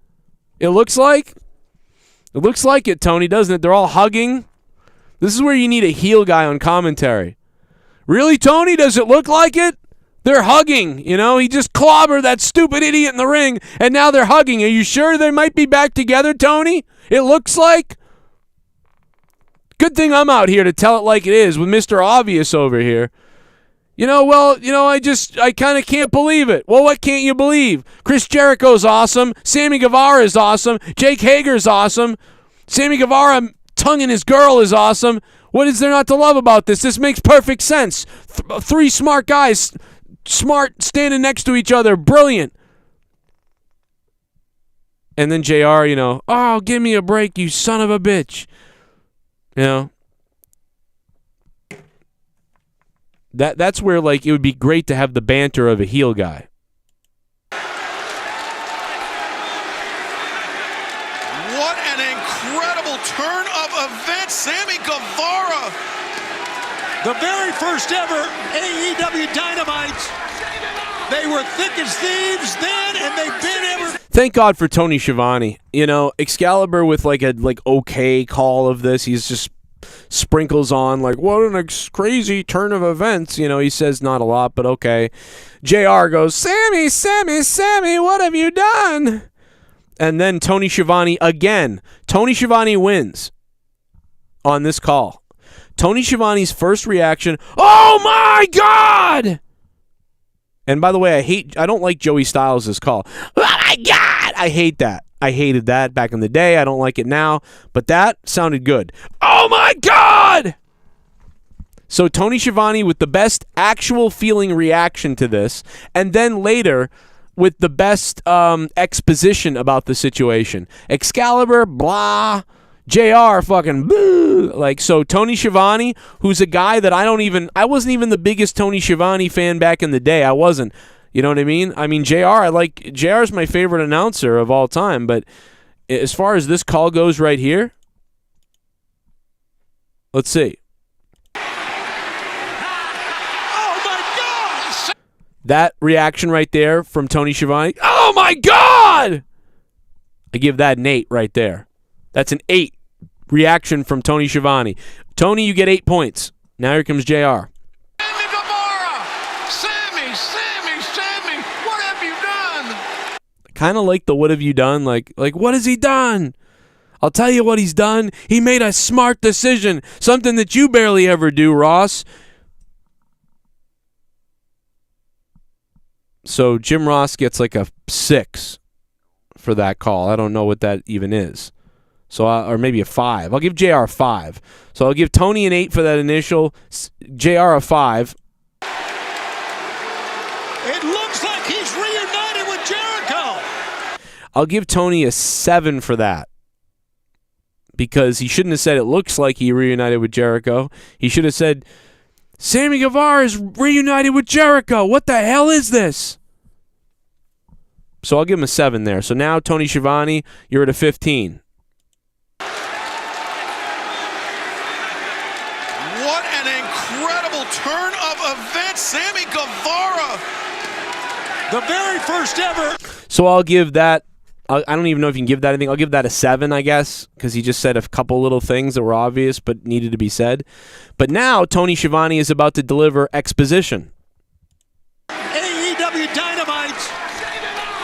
It looks like it, Tony, doesn't it? They're all hugging. This is where you need a heel guy on commentary. Really, Tony? Does it look like it? They're hugging, He just clobbered that stupid idiot in the ring, and now they're hugging. Are you sure they might be back together, Tony? It looks like. Good thing I'm out here to tell it like it is with Mr. Obvious over here. I kind of can't believe it. Well, what can't you believe? Chris Jericho's awesome. Sammy Guevara is awesome. Jake Hager's awesome. Sammy Guevara tonguing his girl is awesome. What is there not to love about this? This makes perfect sense. Three smart guys, smart, standing next to each other. Brilliant. And then JR, you know, oh, give me a break, you son of a bitch. You know? That's where, like, it would be great to have the banter of a heel guy. What an incredible turn of events. Sammy Guevara. The very first ever AEW Dynamite. They were thick as thieves then, and they've been ever. Thank God for Tony Schiavone. You know, Excalibur with like a okay call of this. He's just sprinkles on like, what an crazy turn of events. You know, he says not a lot, but okay. JR goes, Sammy, what have you done? And then Tony Schiavone again. Tony Schiavone wins on this call. Tony Schiavone's first reaction, oh my God! And by the way, I don't like Joey Styles' call. Oh my God! I hate that. I hated that back in the day. I don't like it now. But that sounded good. Oh my God! So Tony Schiavone with the best actual feeling reaction to this. And then later with the best exposition about the situation. Excalibur, blah. JR fucking boo. Like, so Tony Schiavone, who's a guy that I wasn't even the biggest Tony Schiavone fan back in the day. I wasn't. You know what I mean? I mean, JR's my favorite announcer of all time, but as far as this call goes right here, let's see. Oh my God! That reaction right there from Tony Schiavone. Oh my God! I give that an 8 right there. That's an 8 reaction from Tony Schiavone. Tony, you get 8 points. Now here comes JR. Sammy Guevara! Sammy, what have you done? Kind of like the what have you done? Like what has he done? I'll tell you what he's done. He made a smart decision. Something that you barely ever do, Ross. So Jim Ross gets like a 6 for that call. I don't know what that even is. So, or maybe a 5. I'll give JR a 5. So I'll give Tony an 8 for that initial, JR a 5. It looks like he's reunited with Jericho. I'll give Tony a 7 for that. Because he shouldn't have said it looks like he reunited with Jericho. He should have said, Sammy Guevara is reunited with Jericho. What the hell is this? So I'll give him a 7 there. So now, Tony Schiavone, you're at a 15. What an incredible turn of events. Sammy Guevara. The very first ever. So I'll give that, I don't even know if you can give that anything. I'll give that a 7, I guess, because he just said a couple little things that were obvious but needed to be said. But now Tony Schiavone is about to deliver exposition. AEW Dynamite.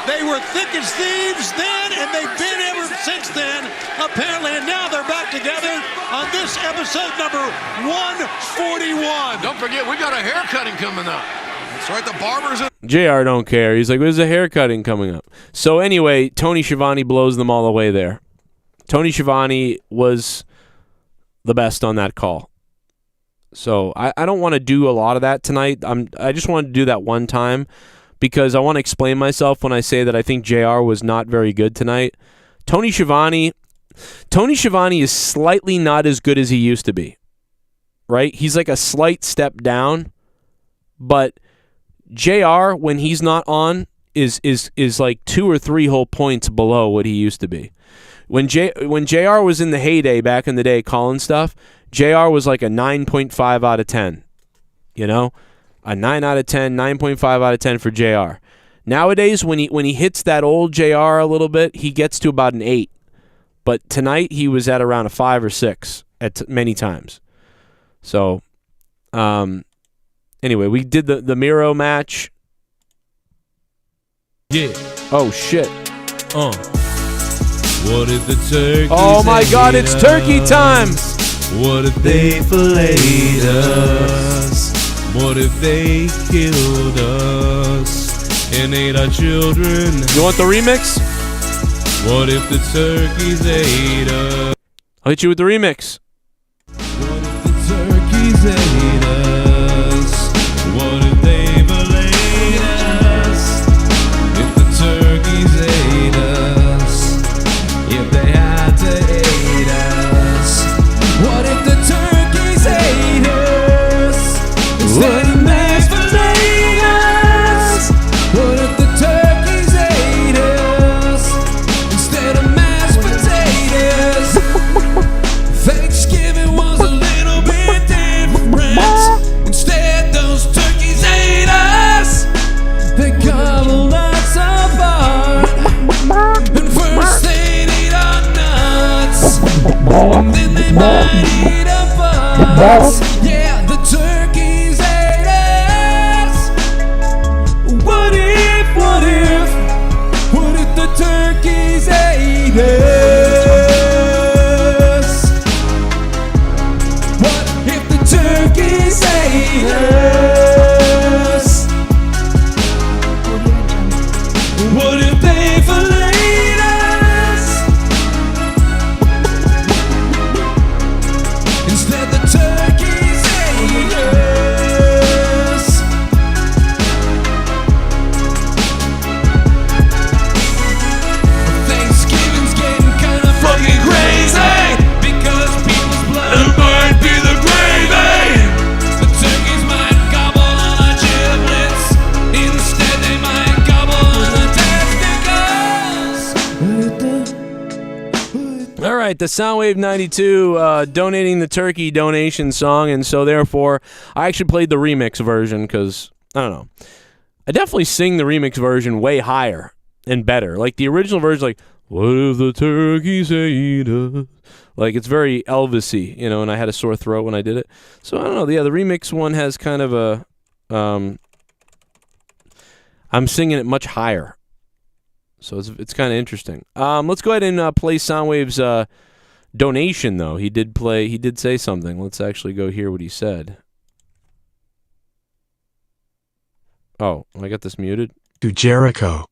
They were thick as thieves then, and they've been ever since then, apparently, and now they're back together on this episode number 141. Don't forget, we got a haircutting coming up. That's right, the barber's in. JR don't care. He's like, there's a haircutting coming up. So anyway, Tony Schiavone blows them all away there. Tony Schiavone was the best on that call. So I don't want to do a lot of that tonight. I just wanted to do that one time because I want to explain myself when I say that I think JR was not very good tonight. Tony Schiavone is slightly not as good as he used to be. Right? He's like a slight step down, but JR, when he's not on, is like 2 or 3 whole points below what he used to be. When JR was in the heyday back in the day calling stuff, JR was like a 9.5 out of 10. You know? A 9 out of 10, 9.5 out of 10 for JR. Nowadays, when he hits that old JR a little bit, he gets to about an 8. But tonight, he was at around a 5 or 6 at many times. So, anyway, we did the Miro match. Yeah. Oh, shit. What if the turkeys Oh, my God, it's turkey time! What if they filleted us? What if they killed us and ate our children? You want the remix? What if the turkeys ate us? I'll hit you with the remix. What if the turkeys ate us? What if they filleted us? If the turkeys ate us balls. Yeah, the turkeys ate us. What if the turkeys ate us? What if the turkeys ate us? What if they fillet us? Instead the turkeys ate us. Thanksgiving's getting kinda fucking crazy, because people's blood might be the gravy. The turkeys might gobble on our giblets, instead they might gobble on the testicles. All right, the Soundwave 92 donating the turkey donation song, and so therefore I actually played the remix version because, I don't know, I definitely sing the remix version way higher and better. Like the original version, like, what if the turkeys ate us? Like, it's very Elvis-y, you know, and I had a sore throat when I did it. So, I don't know, yeah, the remix one has kind of a, I'm singing it much higher. So it's kind of interesting. Let's go ahead and play Soundwave's donation, though. He did say something. Let's actually go hear what he said. Oh, I got this muted. To Jericho.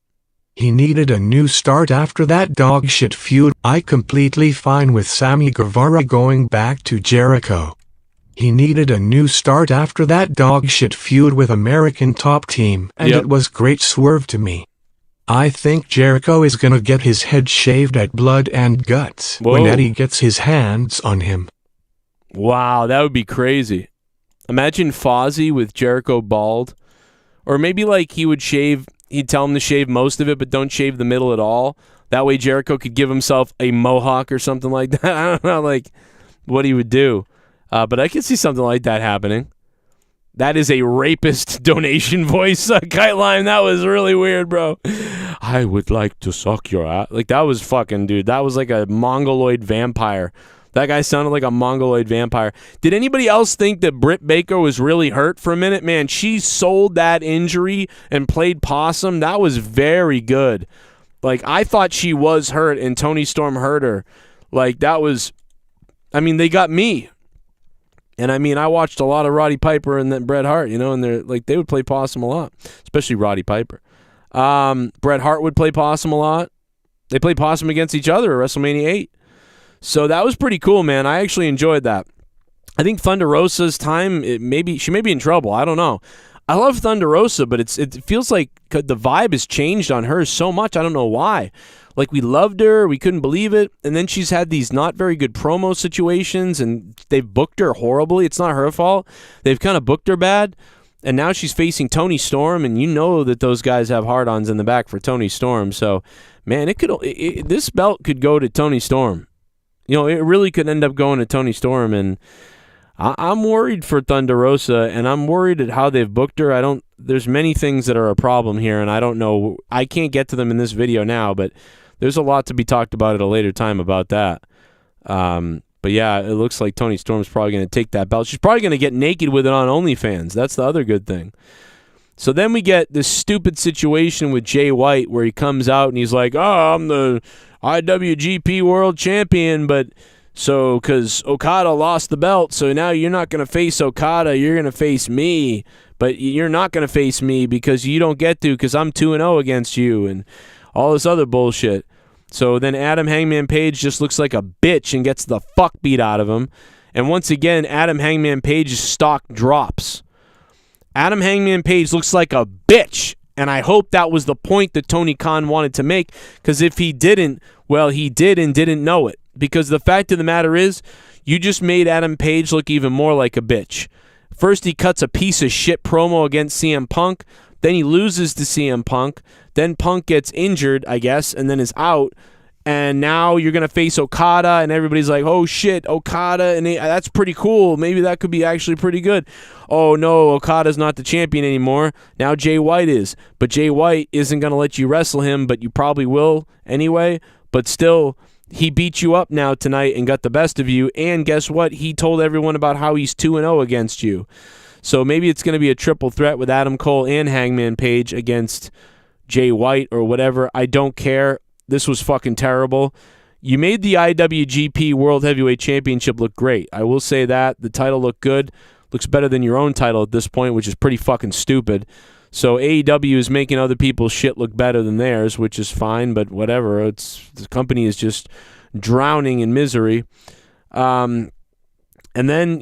He needed a new start after that dogshit feud. I completely fine with Sammy Guevara going back to Jericho. He needed a new start after that dogshit feud with American Top Team, and Yep. it was great swerve to me. I think Jericho is gonna get his head shaved at Blood and Guts when Whoa. Eddie gets his hands on him. Wow, that would be crazy. Imagine Fozzy with Jericho bald. Or maybe like he'd tell him to shave most of it, but don't shave the middle at all. That way Jericho could give himself a mohawk or something like that. I don't know, like, what he would do. But I could see something like that happening. That is a rapist donation voice, Kite Lime. That was really weird, bro. I would like to suck your ass. Like, that was fucking, dude. That was like a mongoloid vampire. That guy sounded like a mongoloid vampire. Did anybody else think that Britt Baker was really hurt for a minute? Man, she sold that injury and played possum. That was very good. Like, I thought she was hurt and Tony Storm hurt her. Like, that was, I mean, they got me. And I mean, I watched a lot of Roddy Piper and then Bret Hart, you know, and they would play possum a lot, especially Roddy Piper. Bret Hart would play possum a lot. They played possum against each other at WrestleMania 8. So that was pretty cool, man. I actually enjoyed that. I think Thunder Rosa's time, she may be in trouble. I don't know. I love Thunder Rosa, but it feels like the vibe has changed on her so much. I don't know why. Like, we loved her, we couldn't believe it, and then she's had these not very good promo situations, and they've booked her horribly. It's not her fault. They've kind of booked her bad, and now she's facing Tony Storm, and you know that those guys have hard-ons in the back for Tony Storm. So, man, this belt could go to Tony Storm. You know, it really could end up going to Tony Storm, and I'm worried for Thunder Rosa, and I'm worried at how they've booked her. There's many things that are a problem here, and I don't know. I can't get to them in this video now, but there's a lot to be talked about at a later time about that. But yeah, it looks like Tony Storm's probably going to take that belt. She's probably going to get naked with it on OnlyFans. That's the other good thing. So then we get this stupid situation with Jay White where he comes out and he's like, oh, I'm the IWGP World Champion, but so because Okada lost the belt, so now you're not going to face Okada, you're going to face me, but you're not going to face me because you don't get to because I'm 2-0 against you and all this other bullshit. So then Adam Hangman Page just looks like a bitch and gets the fuck beat out of him. And once again, Adam Hangman Page's stock drops. Adam Hangman Page looks like a bitch, and I hope that was the point that Tony Khan wanted to make, because if he didn't, well, he did and didn't know it. Because the fact of the matter is, you just made Adam Page look even more like a bitch. First, he cuts a piece of shit promo against CM Punk, then he loses to CM Punk, then Punk gets injured, I guess, and then is out. And now you're going to face Okada, and everybody's like, oh, shit, Okada, and that's pretty cool. Maybe that could be actually pretty good. Oh, no, Okada's not the champion anymore. Now Jay White is. But Jay White isn't going to let you wrestle him, but you probably will anyway. But still, he beat you up now tonight and got the best of you, and guess what? He told everyone about how he's 2-0 against you. So maybe it's going to be a triple threat with Adam Cole and Hangman Page against Jay White or whatever. I don't care. This was fucking terrible. You made the IWGP World Heavyweight Championship look great. I will say that. The title looked good. Looks better than your own title at this point, which is pretty fucking stupid. So AEW is making other people's shit look better than theirs, which is fine, but whatever. The company is just drowning in misery. And then,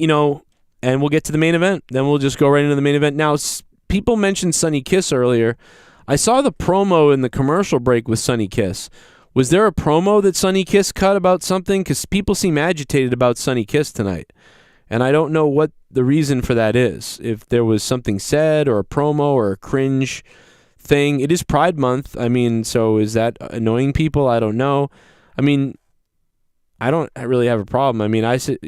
and we'll get to the main event. Then we'll just go right into the main event. Now, people mentioned Sonny Kiss earlier. I saw the promo in the commercial break with Sonny Kiss. Was there a promo that Sonny Kiss cut about something? Because people seem agitated about Sonny Kiss tonight. And I don't know what the reason for that is. If there was something said or a promo or a cringe thing. It is Pride Month. I mean, so is that annoying people? I don't know. I mean, I don't really have a problem. I mean, I think,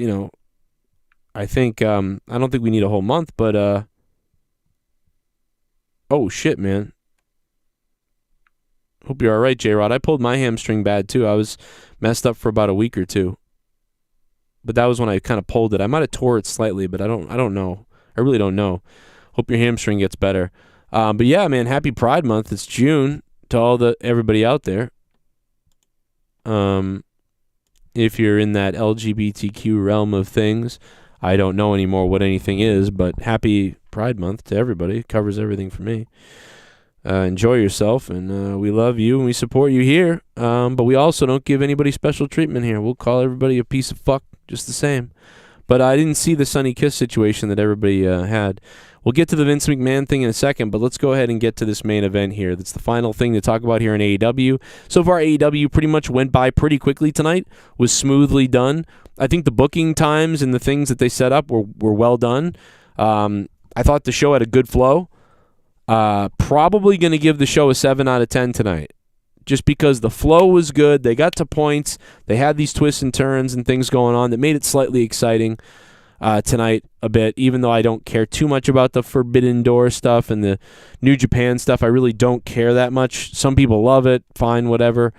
I don't think we need a whole month, but, oh shit, man. Hope you're all right, J-Rod. I pulled my hamstring bad, too. I was messed up for about a week or two. But that was when I kind of pulled it. I might have tore it slightly, but I don't know. I really don't know. Hope your hamstring gets better. But yeah, man, happy Pride Month. It's June to everybody out there. If you're in that LGBTQ realm of things, I don't know anymore what anything is, but happy Pride Month to everybody. It covers everything for me. Enjoy yourself, and we love you, and we support you here. But we also don't give anybody special treatment here. We'll call everybody a piece of fuck just the same. But I didn't see the Sonny Kiss situation that everybody had. We'll get to the Vince McMahon thing in a second, but let's go ahead and get to this main event here. That's the final thing to talk about here in AEW. So far, AEW pretty much went by pretty quickly tonight, was smoothly done. I think the booking times and the things that they set up were well done. I thought the show had a good flow. Probably going to give the show a 7 out of 10 tonight. Just because the flow was good. They got to points. They had these twists and turns and things going on that made it slightly exciting tonight a bit, even though I don't care too much about the Forbidden Door stuff and the New Japan stuff. I really don't care that much. Some people love it. Fine, whatever.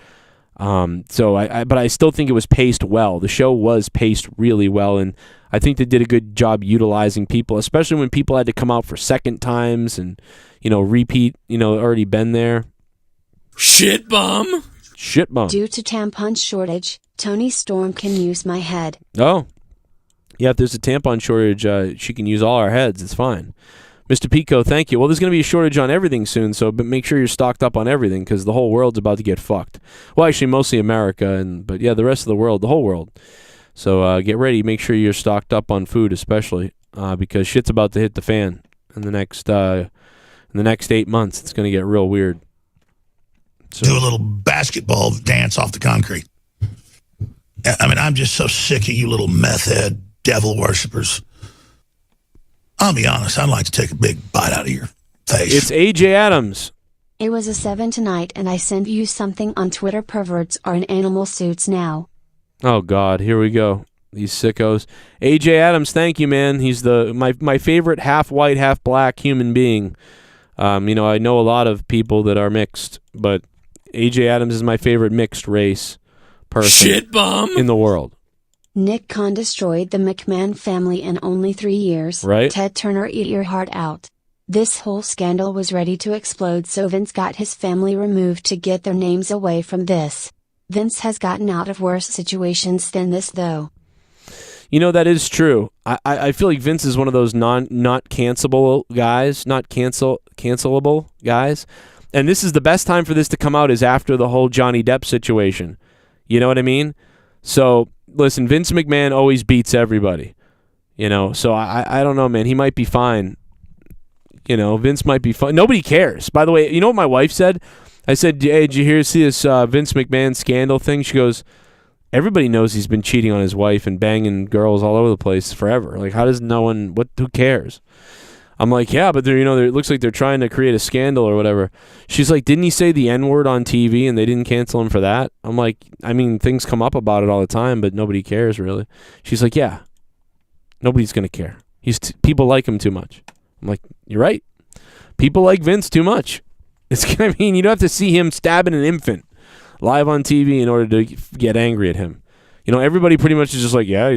But I still think it was paced well. The show was paced really well, and I think they did a good job utilizing people, especially when people had to come out for second times and, repeat, already been there. Shit bum. Due to tampon shortage, Tony Storm can use my head. Oh. Yeah, if there's a tampon shortage, she can use all our heads. It's fine. Mr. Pico, thank you. Well, there's going to be a shortage on everything soon, so make sure you're stocked up on everything because the whole world's about to get fucked. Well, actually, mostly America, but yeah, the rest of the world, the whole world. So get ready. Make sure you're stocked up on food, especially because shit's about to hit the fan in the next 8 months. It's going to get real weird. So, do a little basketball dance off the concrete. I mean, I'm just so sick of you little meth head devil worshippers. I'll be honest, I'd like to take a big bite out of your face. It's AJ Adams. It was a 7 tonight, and I sent you something on Twitter. Perverts are in animal suits now. Oh, God, here we go. These sickos. AJ Adams, thank you, man. He's my favorite half-white, half-black human being. I know a lot of people that are mixed, but AJ Adams is my favorite mixed race person Shit bum. in the world. Nick Khan destroyed the McMahon family in only 3 years. Right. Ted Turner, eat your heart out. This whole scandal was ready to explode, so Vince got his family removed to get their names away from this. Vince has gotten out of worse situations than this, though. That is true. I feel like Vince is one of those not cancelable guys, not cancelable guys. And this is the best time for this to come out is after the whole Johnny Depp situation. You know what I mean? So, listen, Vince McMahon always beats everybody. So I don't know, man. He might be fine. Vince might be fine. Nobody cares. By the way, you know what my wife said? I said, hey, did you see this Vince McMahon scandal thing? She goes, everybody knows he's been cheating on his wife and banging girls all over the place forever. Like, how does no one, who cares? I'm like, yeah, but it looks like they're trying to create a scandal or whatever. She's like, didn't he say the N-word on TV and they didn't cancel him for that? I'm like, I mean, things come up about it all the time, but nobody cares really. She's like, yeah, nobody's going to care. People like him too much. I'm like, you're right. People like Vince too much. You don't have to see him stabbing an infant. live on TV in order to get angry at him. You know, everybody pretty much is just like, yeah,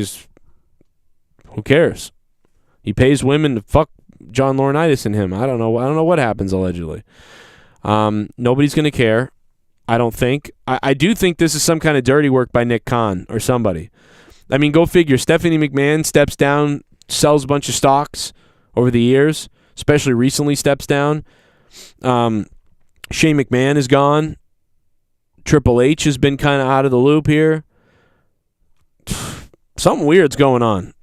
who cares? He pays women to fuck John Laurinaitis and him. I don't know what happens allegedly. Nobody's going to care, I don't think. I do think this is some kind of dirty work by Nick Khan or somebody. I mean, go figure. Stephanie McMahon steps down, sells a bunch of stocks over the years, especially recently steps down. Shane McMahon is gone. Triple H has been kind of out of the loop here. Something weird's going on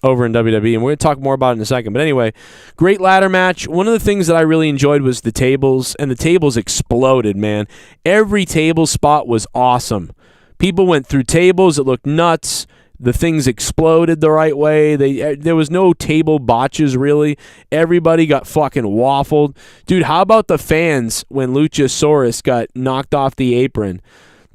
over in WWE, and we're going to talk more about it in a second. But anyway, great ladder match. One of the things that I really enjoyed was the tables, and the tables exploded, man. Every table spot was awesome. People went through tables. It looked nuts. The things exploded the right way. There was no table botches, really. Everybody got fucking waffled. Dude, how about the fans when Luchasaurus got knocked off the apron?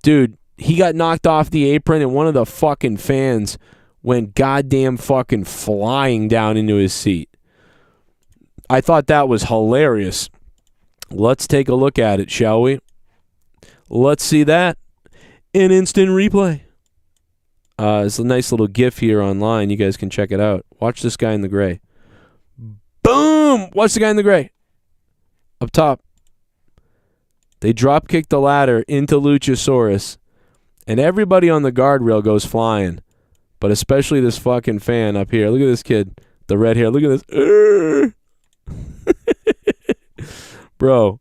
Dude, he got knocked off the apron, and one of the fucking fans went goddamn fucking flying down into his seat. I thought that was hilarious. Let's take a look at it, shall we? Let's see that. An instant replay. It's a nice little GIF here online. You guys can check it out. Watch this guy in the gray. Boom! Watch the guy in the gray. Up top. They drop kick the ladder into Luchasaurus, and everybody on the guardrail goes flying. But especially this fucking fan up here. Look at this kid. The red hair. Look at this. Bro.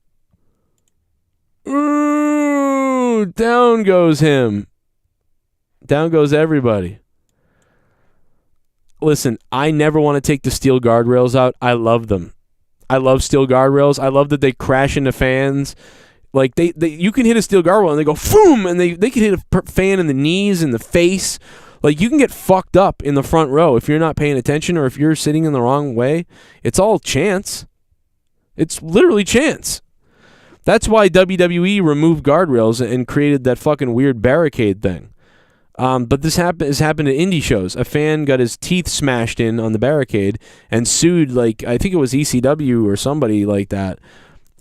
Ooh, down goes him. Down goes everybody. Listen, I never want to take the steel guardrails out. I love them. I love steel guardrails. I love that they crash into fans. Like, you can hit a steel guardrail and they go, boom, and they can hit a fan in the knees, in the face. Like, you can get fucked up in the front row if you're not paying attention or if you're sitting in the wrong way. It's all chance. It's literally chance. That's why WWE removed guardrails and created that fucking weird barricade thing. But this has happened at indie shows. A fan got his teeth smashed in on the barricade and sued, like, I think it was ECW or somebody like that,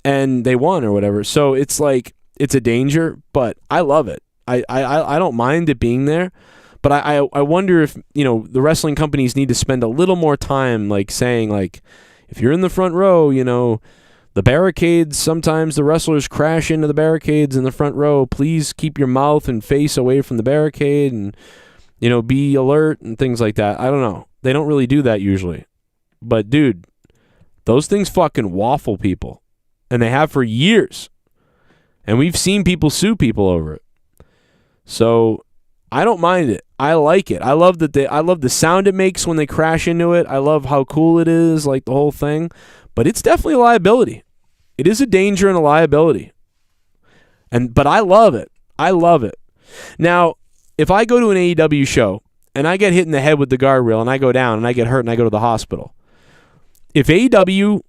and they won or whatever. So it's like, it's a danger, but I love it. I don't mind it being there. But I wonder if, you know, the wrestling companies need to spend a little more time, like, saying, like, if you're in the front row, you know, the barricades, sometimes the wrestlers crash into the barricades in the front row. Please keep your mouth and face away from the barricade and, you know, be alert and things like that. I don't know. They don't really do that usually. But, dude, those things fucking waffle people. And they have for years. And we've seen people sue people over it. So I don't mind it. I like it. I love the sound it makes when they crash into it. I love how cool it is, like the whole thing. But it's definitely a liability. It is a danger and a liability. But I love it. I love it. Now, if I go to an AEW show and I get hit in the head with the guardrail and I go down and I get hurt and I go to the hospital, if AEW,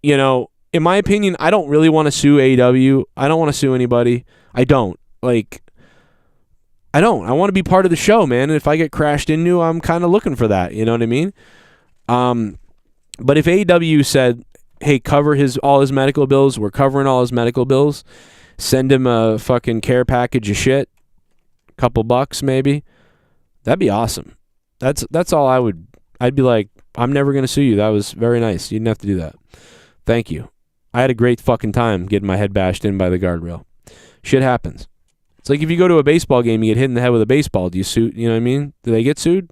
you know, in my opinion, I don't really want to sue AEW. I don't want to sue anybody. I don't. Like, I don't. I want to be part of the show, man. And if I get crashed into, I'm kind of looking for that. You know what I mean? But if AEW said, hey, cover all his medical bills, we're covering all his medical bills, send him a fucking care package of shit, couple bucks maybe, that'd be awesome. That's all I'd be like, I'm never going to sue you. That was very nice. You didn't have to do that. Thank you. I had a great fucking time getting my head bashed in by the guardrail. Shit happens. It's like if you go to a baseball game, you get hit in the head with a baseball. Do you sue? You know what I mean? Do they get sued?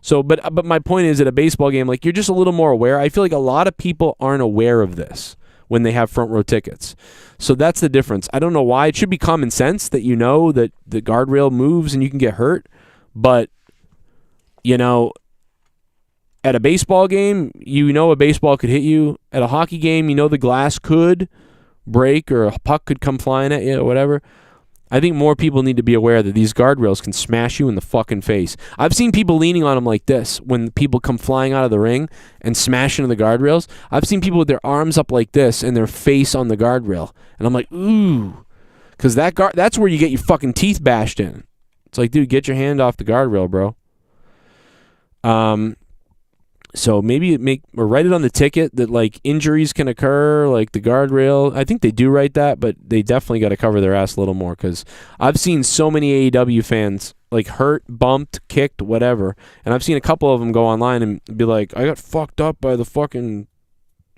So, but my point is, at a baseball game, like, you're just a little more aware. I feel like a lot of people aren't aware of this when they have front row tickets. So that's the difference. I don't know why. It should be common sense that you know that the guardrail moves and you can get hurt. But, you know, at a baseball game, you know a baseball could hit you. At a hockey game, you know the glass could break or a puck could come flying at you or whatever. I think more people need to be aware that these guardrails can smash you in the fucking face. I've seen people leaning on them like this when people come flying out of the ring and smash into the guardrails. I've seen people with their arms up like this and their face on the guardrail. And I'm like, ooh. Because that's where you get your fucking teeth bashed in. It's like, dude, get your hand off the guardrail, bro. So maybe or write it on the ticket that like injuries can occur, like the guardrail. I think they do write that, but they definitely got to cover their ass a little more, because I've seen so many AEW fans like hurt, bumped, kicked, whatever, and I've seen a couple of them go online and be like, I got fucked up by the fucking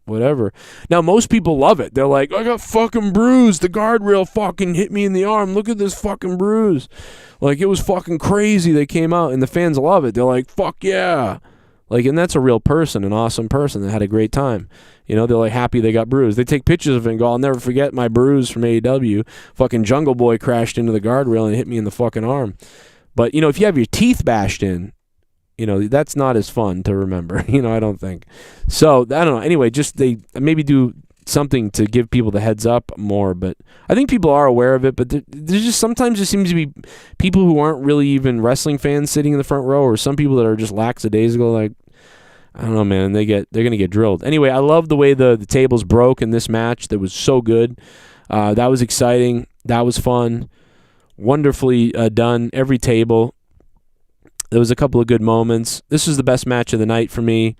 whatever. Now most people love it. They're like, I got fucking bruised. The guardrail fucking hit me in the arm. Look at this fucking bruise. Like, it was fucking crazy. They came out and the fans love it. They're like, fuck yeah. Like, and that's a real person, an awesome person that had a great time. You know, they're like happy they got bruised. They take pictures of it and go, I'll never forget my bruise from AEW. Fucking Jungle Boy crashed into the guardrail and hit me in the fucking arm. But, you know, if you have your teeth bashed in, you know, that's not as fun to remember. You know, I don't think. So, I don't know. Anyway, just they maybe do something to give people the heads up more. But I think people are aware of it. But there's just sometimes there seems to be people who aren't really even wrestling fans sitting in the front row, or some people that are just lackadaisical, like, I don't know, man. They're going to get drilled. Anyway, I love the way the tables broke in this match. That was so good. That was exciting. That was fun. Wonderfully done. Every table. There was a couple of good moments. This was the best match of the night for me.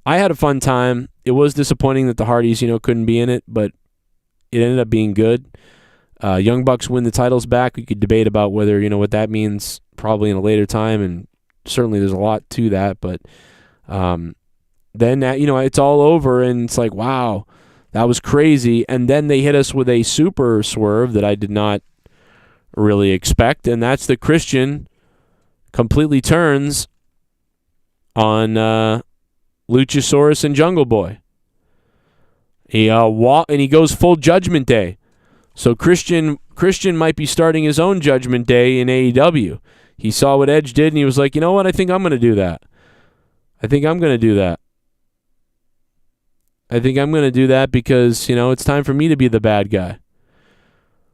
I had a fun time. It was disappointing that the Hardys, you know, couldn't be in it, but it ended up being good. Young Bucks win the titles back. We could debate about whether, you know, what that means probably in a later time, and certainly there's a lot to that, but then, you know, it's all over, and it's like, wow, that was crazy. And then they hit us with a super swerve that I did not really expect, and that's the Christian completely turns on Luchasaurus and Jungle Boy. And he goes full Judgment Day. So Christian might be starting his own Judgment Day in AEW. He saw what Edge did, and he was like, you know what, I think I'm going to do that. I think I'm going to do that because, you know, it's time for me to be the bad guy.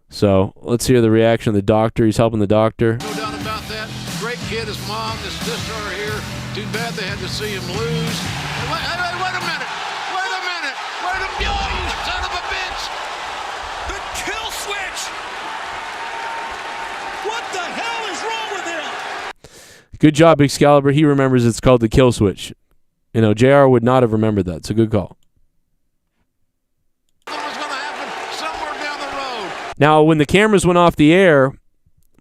So let's hear the reaction of the doctor. He's helping the doctor. No doubt about that. Great kid. His mom, his sister are here. Too bad they had to see him lose. Wait a minute. Oh, you son of a bitch. The kill switch. What the hell is wrong with him? Good job, Excalibur. He remembers it's called the kill switch. You know, JR would not have remembered that. It's a good call. Now, when the cameras went off the air,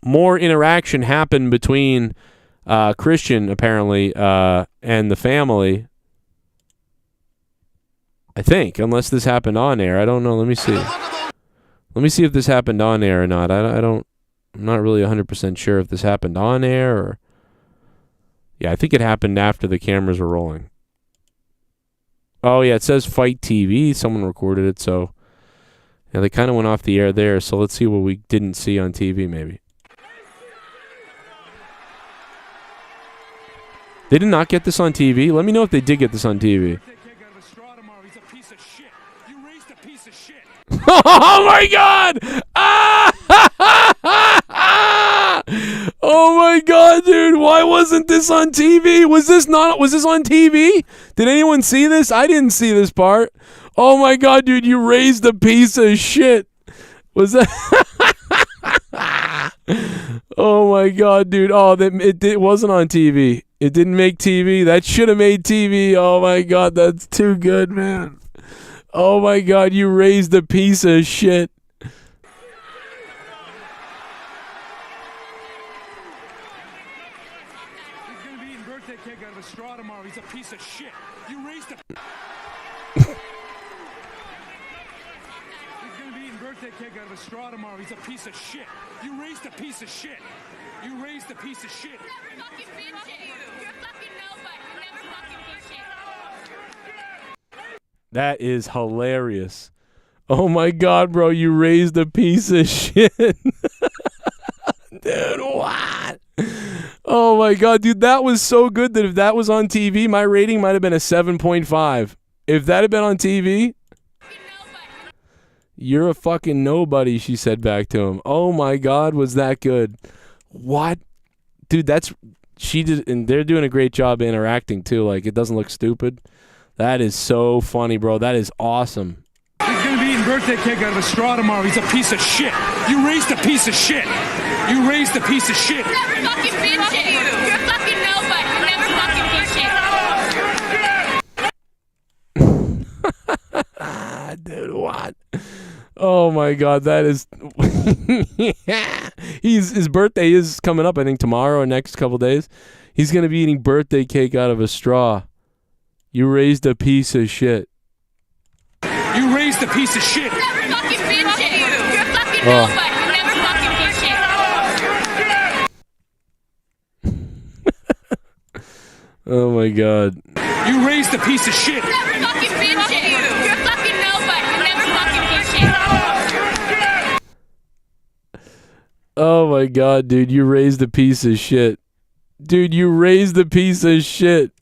more interaction happened between Christian, apparently, and the family. I think, unless this happened on air. I don't know. Let me see. Let me see if this happened on air or not. I'm not really 100% sure if this happened on air or... Yeah, I think it happened after the cameras were rolling. Oh, yeah, it says Fight TV. Someone recorded it, so... Yeah, they kind of went off the air there, so let's see what we didn't see on TV, maybe. They did not get this on TV? Let me know if they did get this on TV. Oh, my God! Oh, my God, dude. Why wasn't this on TV? Was this on TV? Did anyone see this? I didn't see this part. Oh, my God, dude, you raised a piece of shit. Was that... Oh, my God, dude. Oh, it wasn't on TV. It didn't make TV. That should have made TV. Oh, my God, that's too good, man. Oh, my God, you raised a piece of shit. He's going to be eating birthday cake out of a straw tomorrow. He's a piece of shit. You raised a... Birthday cake out of a straw tomorrow. He's a piece of shit. You raised a piece of shit. You raised a piece of shit. You're fucking bitch. You're fucking nobody. You never fucking be shit. That is hilarious. Oh my God, bro, you raised a piece of shit. Dude, what? Oh my God, dude, that was so good that if that was on TV, my rating might have been a 7.5. If that had been on TV... You're a fucking nobody, she said back to him. Oh my God, was that good? What? Dude, she did, and they're doing a great job interacting too. Like, it doesn't look stupid. That is so funny, bro. That is awesome. He's going to be eating birthday cake out of a straw tomorrow. He's a piece of shit. You raised a piece of shit. You raised a piece of shit. You're fucking bitch. You're fucking nobody. You never fucking be shit. Oh my God, that is. His birthday is coming up. I think tomorrow or next couple days. He's gonna be eating birthday cake out of a straw. You raised a piece of shit. You raised a piece of shit. Never fucking been shit. You're fucking nobody. You never fucking been shit. Oh my God. You raised a piece of shit. Never fucking been shit. You're fucking nobody. You never fucking been shit. Oh my God, dude, you raised a piece of shit. Dude, you raised a piece of shit.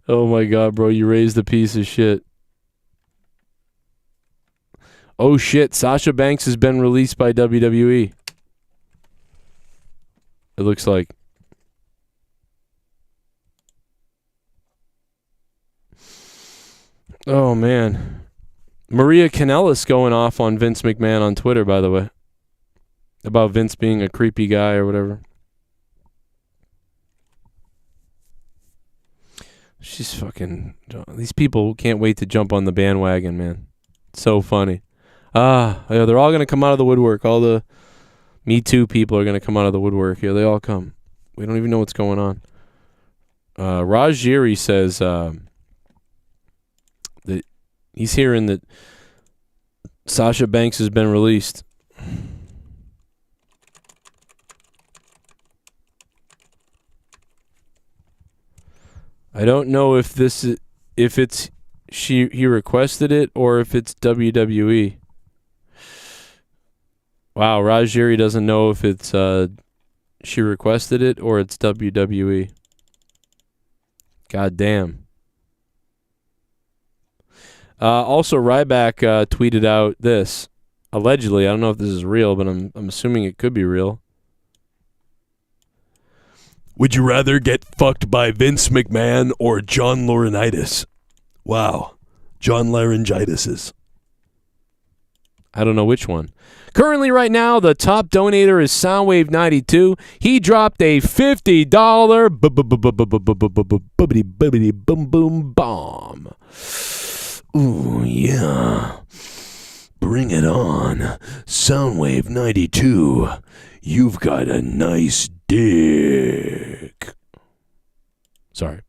Oh my God, bro, you raised a piece of shit. Oh shit, Sasha Banks has been released by WWE. It looks like. Oh man. Maria Kanellis going off on Vince McMahon on Twitter, by the way. About Vince being a creepy guy or whatever. She's fucking... These people can't wait to jump on the bandwagon, man. It's so funny. Yeah, they're all going to come out of the woodwork. All the Me Too people are going to come out of the woodwork. Here, they all come. We don't even know what's going on. Raj Giri says that he's hearing that Sasha Banks has been released. I don't know if he requested it or if it's WWE. Wow, Rajiri doesn't know if it's she requested it or it's WWE. God damn. Also, Ryback tweeted out this. Allegedly, I don't know if this is real, but I'm assuming it could be real. Would you rather get fucked by Vince McMahon or John Laurinaitis? Wow. John Laryngitis. I don't know which one. Currently, right now, the top donator is Soundwave92. He dropped a $50 boom boom bomb. Ooh, yeah. Bring it on. Soundwave92. You've got a nice dick. Sorry.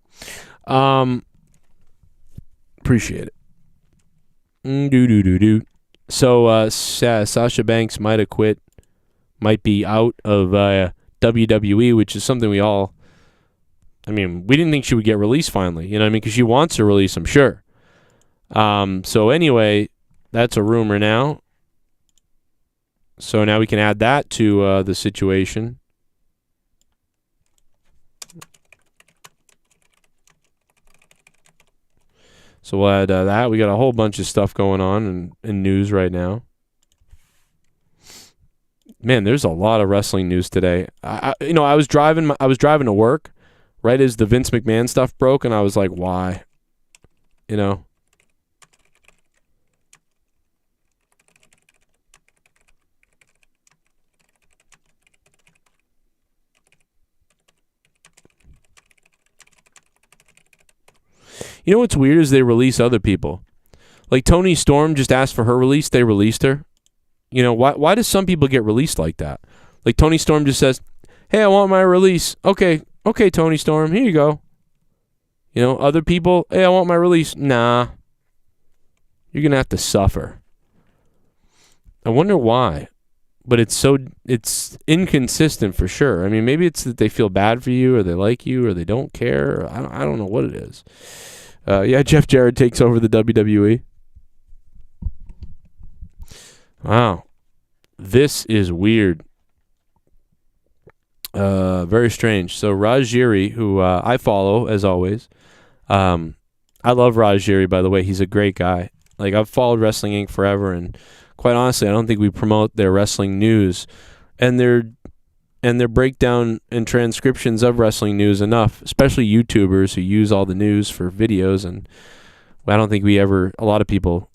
Appreciate it. So Sasha Banks might have quit, might be out of WWE, which is something we all, I mean, we didn't think she would get released finally, you know what I mean, because she wants to release, I'm sure. So anyway, that's a rumor now. So now we can add that to the situation. So we'll add that. We got a whole bunch of stuff going on in news right now. Man, there's a lot of wrestling news today. I was driving to work right as the Vince McMahon stuff broke, and I was like, why? You know. You know what's weird is they release other people. Like Toni Storm just asked for her release, they released her. You know, why do some people get released like that? Like Toni Storm just says, hey, I want my release. Okay, Toni Storm, here you go. You know, other people, hey, I want my release. Nah. You're going to have to suffer. I wonder why. But it's inconsistent for sure. I mean, maybe it's that they feel bad for you or they like you or they don't care. I don't know what it is. Yeah, Jeff Jarrett takes over the WWE. Wow. This is weird. Very strange. So Raj Giri, who I follow, as always. I love Raj Giri, by the way. He's a great guy. Like, I've followed Wrestling Inc. forever, and quite honestly, I don't think we promote their wrestling news and their breakdown and transcriptions of wrestling news enough, especially YouTubers who use all the news for videos. And I don't think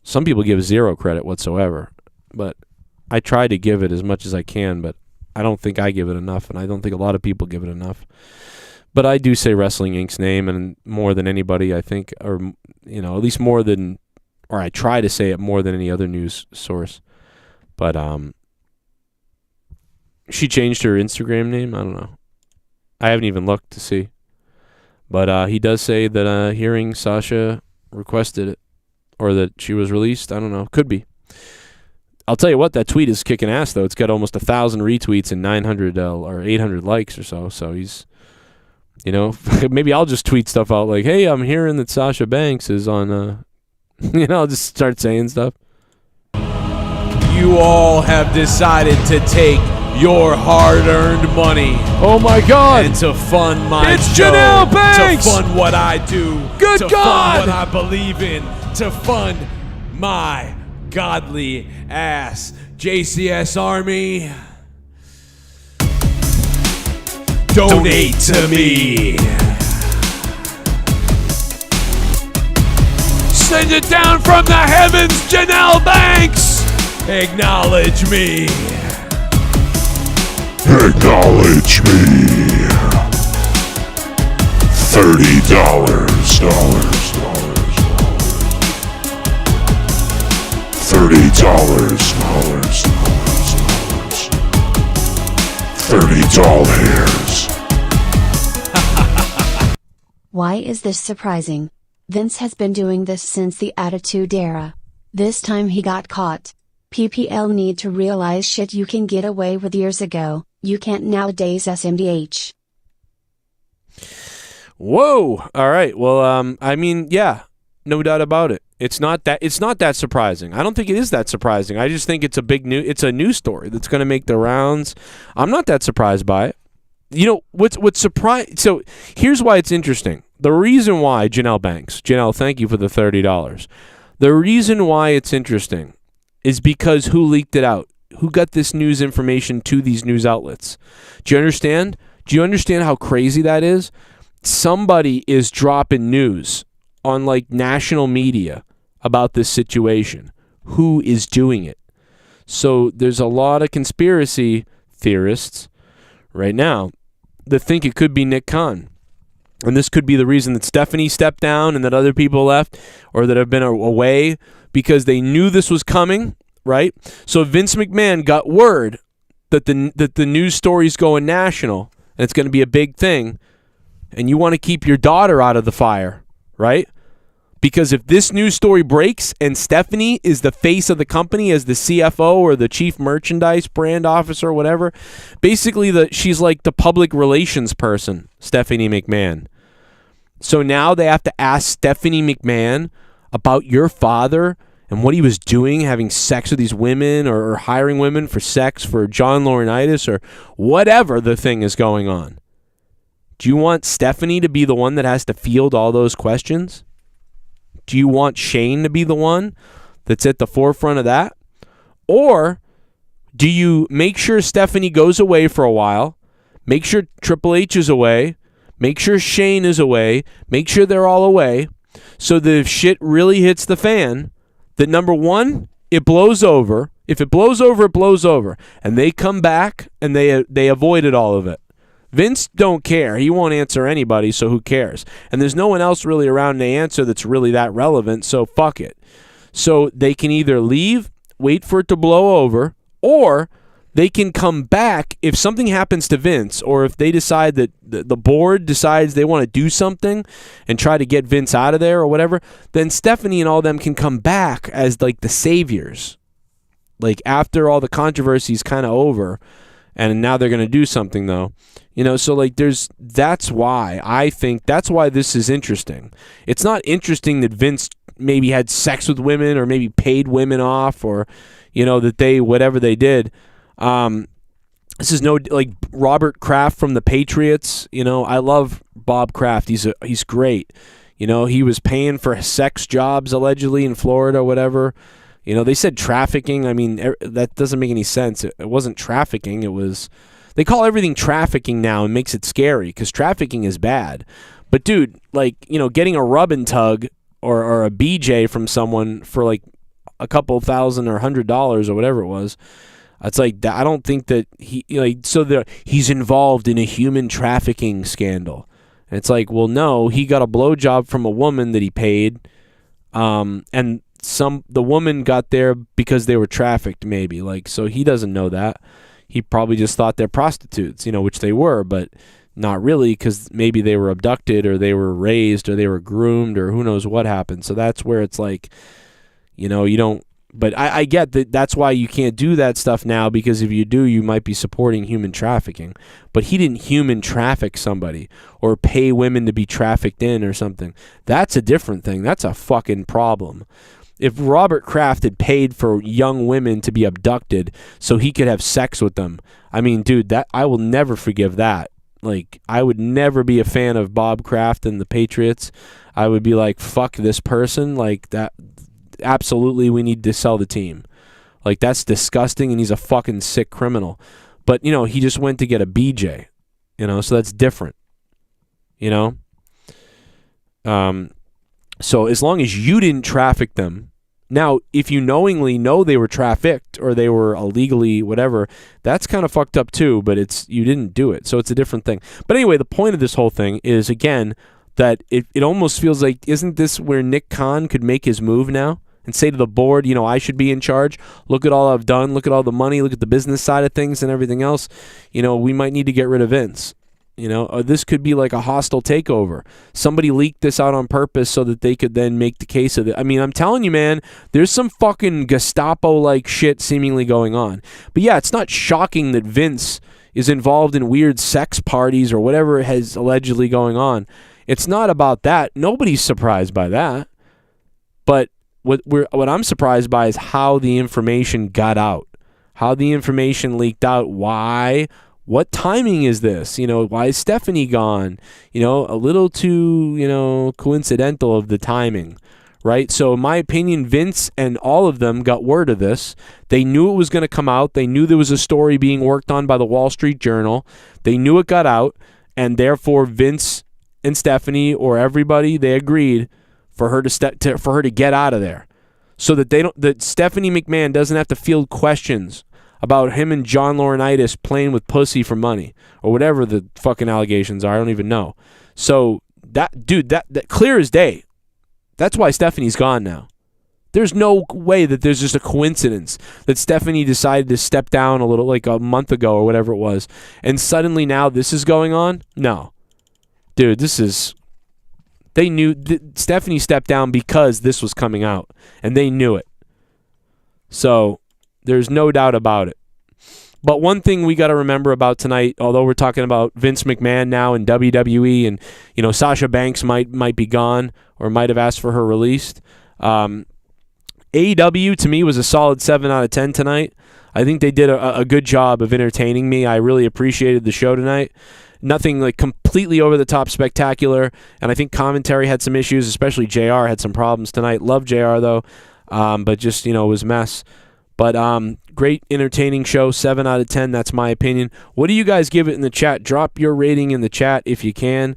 some people give zero credit whatsoever, but I try to give it as much as I can, but I don't think I give it enough, and I don't think a lot of people give it enough. But I do say Wrestling Inc.'s name, and more than anybody, I think, or, you know, at least more than, or I try to say it more than any other news source. But she changed her Instagram name. I don't know. I haven't even looked to see. But he does say that hearing Sasha requested it, or that she was released. I don't know. Could be. I'll tell you what, that tweet is kicking ass, though. It's got almost 1,000 retweets and 900 or 800 likes or so. So he's, you know, maybe I'll just tweet stuff out like, hey, I'm hearing that Sasha Banks is on, you know, I'll just start saying stuff. You all have decided to take your hard-earned money. Oh my God! And to fund my it's show. Janelle Banks! To fund what I do. Good to God! fund what I believe in. To fund my godly ass. JCS Army. Donate to me. Send it down from the heavens, Janelle Banks! Acknowledge me. Acknowledge me. $30. $30. $30. Why is this surprising? Vince has been doing this since the Attitude Era. This time he got caught. PPL need to realize shit you can get away with years ago, you can't nowadays SMDH. Whoa! All right. Well, I mean, yeah, no doubt about it. It's not that surprising. I don't think it is that surprising. I just think it's a news story that's going to make the rounds. I'm not that surprised by it. You know, what's surprising? So here's why it's interesting. The reason why Janelle, thank you for the $30. The reason why it's interesting is because who leaked it out? Who got this news information to these news outlets? Do you understand? Do you understand how crazy that is? Somebody is dropping news on like national media about this situation. Who is doing it? So there's a lot of conspiracy theorists right now that think it could be Nick Khan. And this could be the reason that Stephanie stepped down and that other people left or that have been away because they knew this was coming, right? So Vince McMahon got word that the news story's going national and it's going to be a big thing, and you want to keep your daughter out of the fire, right? Because if this news story breaks and Stephanie is the face of the company as the CFO or the chief merchandise brand officer or whatever, basically she's like the public relations person, Stephanie McMahon. So now they have to ask Stephanie McMahon about your father and what he was doing, having sex with these women or hiring women for sex for John Laurinaitis or whatever the thing is going on. Do you want Stephanie to be the one that has to field all those questions? Do you want Shane to be the one that's at the forefront of that? Or do you make sure Stephanie goes away for a while, make sure Triple H is away, make sure Shane is away, make sure they're all away, so that if shit really hits the fan, that number one, it blows over. If it blows over, it blows over. And they come back and they avoided all of it. Vince don't care. He won't answer anybody, so who cares? And there's no one else really around to answer that's really that relevant, so fuck it. So they can either leave, wait for it to blow over, or they can come back if something happens to Vince, or if they decide that the board decides they want to do something and try to get Vince out of there or whatever, then Stephanie and all them can come back as like the saviors. Like after all the controversy's kind of over, and now they're going to do something though. You know, so like that's why I think that's why this is interesting. It's not interesting that Vince maybe had sex with women or maybe paid women off or, you know, that they, whatever they did. This is no, like Robert Kraft from the Patriots. You know, I love Bob Kraft. He's great. You know, he was paying for sex jobs allegedly in Florida or whatever. You know, they said trafficking. I mean, that doesn't make any sense. It wasn't trafficking. It was, they call everything trafficking now and makes it scary because trafficking is bad. But dude, like, you know, getting a rub and tug or a BJ from someone for like a couple $1,000 or $100 or whatever it was, it's like, I don't think that he's involved in a human trafficking scandal. And it's like, well, no, he got a blowjob from a woman that he paid, and the woman got there because they were trafficked, maybe. Like, so he doesn't know that. He probably just thought they're prostitutes, which they were, but not really, because maybe they were abducted or they were raised or they were groomed or who knows what happened. So that's where it's like, you don't. But I get that that's why you can't do that stuff now, because if you do, you might be supporting human trafficking. But he didn't human traffic somebody or pay women to be trafficked in or something. That's a different thing. That's a fucking problem. If Robert Kraft had paid for young women to be abducted so he could have sex with them, I mean, dude, that I will never forgive that. Like, I would never be a fan of Bob Kraft and the Patriots. I would be like, fuck this person. Like, that, absolutely, we need to sell the team. Like, that's disgusting, and he's a fucking sick criminal. But, he just went to get a BJ, so that's different, So as long as you didn't traffic them. Now, if you knowingly know they were trafficked or they were illegally whatever, that's kind of fucked up too, but you didn't do it. So it's a different thing. But anyway, the point of this whole thing is, again, that it almost feels like, isn't this where Nick Khan could make his move now and say to the board, I should be in charge. Look at all I've done. Look at all the money. Look at the business side of things and everything else. We might need to get rid of Vince. This could be like a hostile takeover. Somebody leaked this out on purpose so that they could then make the case of it. I mean, I'm telling you, man, there's some fucking Gestapo-like shit seemingly going on. But yeah, it's not shocking that Vince is involved in weird sex parties or whatever has allegedly going on. It's not about that. Nobody's surprised by that. But what I'm surprised by is how the information got out. How the information leaked out. Why? What timing is this? Why is Stephanie gone? A little too, coincidental of the timing, right? So in my opinion, Vince and all of them got word of this. They knew it was going to come out. They knew there was a story being worked on by the Wall Street Journal. They knew it got out, and therefore Vince and Stephanie or everybody, they agreed for her to get out of there, so that that Stephanie McMahon doesn't have to field questions about him and John Laurinaitis playing with pussy for money or whatever the fucking allegations are. I don't even know. So that clear as day. That's why Stephanie's gone now. There's no way that there's just a coincidence that Stephanie decided to step down a little, like a month ago or whatever it was, and suddenly now this is going on. No, dude, they knew Stephanie stepped down because this was coming out, and they knew it. So there's no doubt about it. But one thing we got to remember about tonight, although we're talking about Vince McMahon now in WWE, and Sasha Banks might be gone or might have asked for her released. AEW to me was a solid 7 out of 10 tonight. I think they did a good job of entertaining me. I really appreciated the show tonight. Nothing like completely over the top spectacular, and I think commentary had some issues, especially JR had some problems tonight. Love JR though, but just it was a mess. But great entertaining show, 7 out of 10. That's my opinion. What do you guys give it in the chat? Drop your rating in the chat if you can,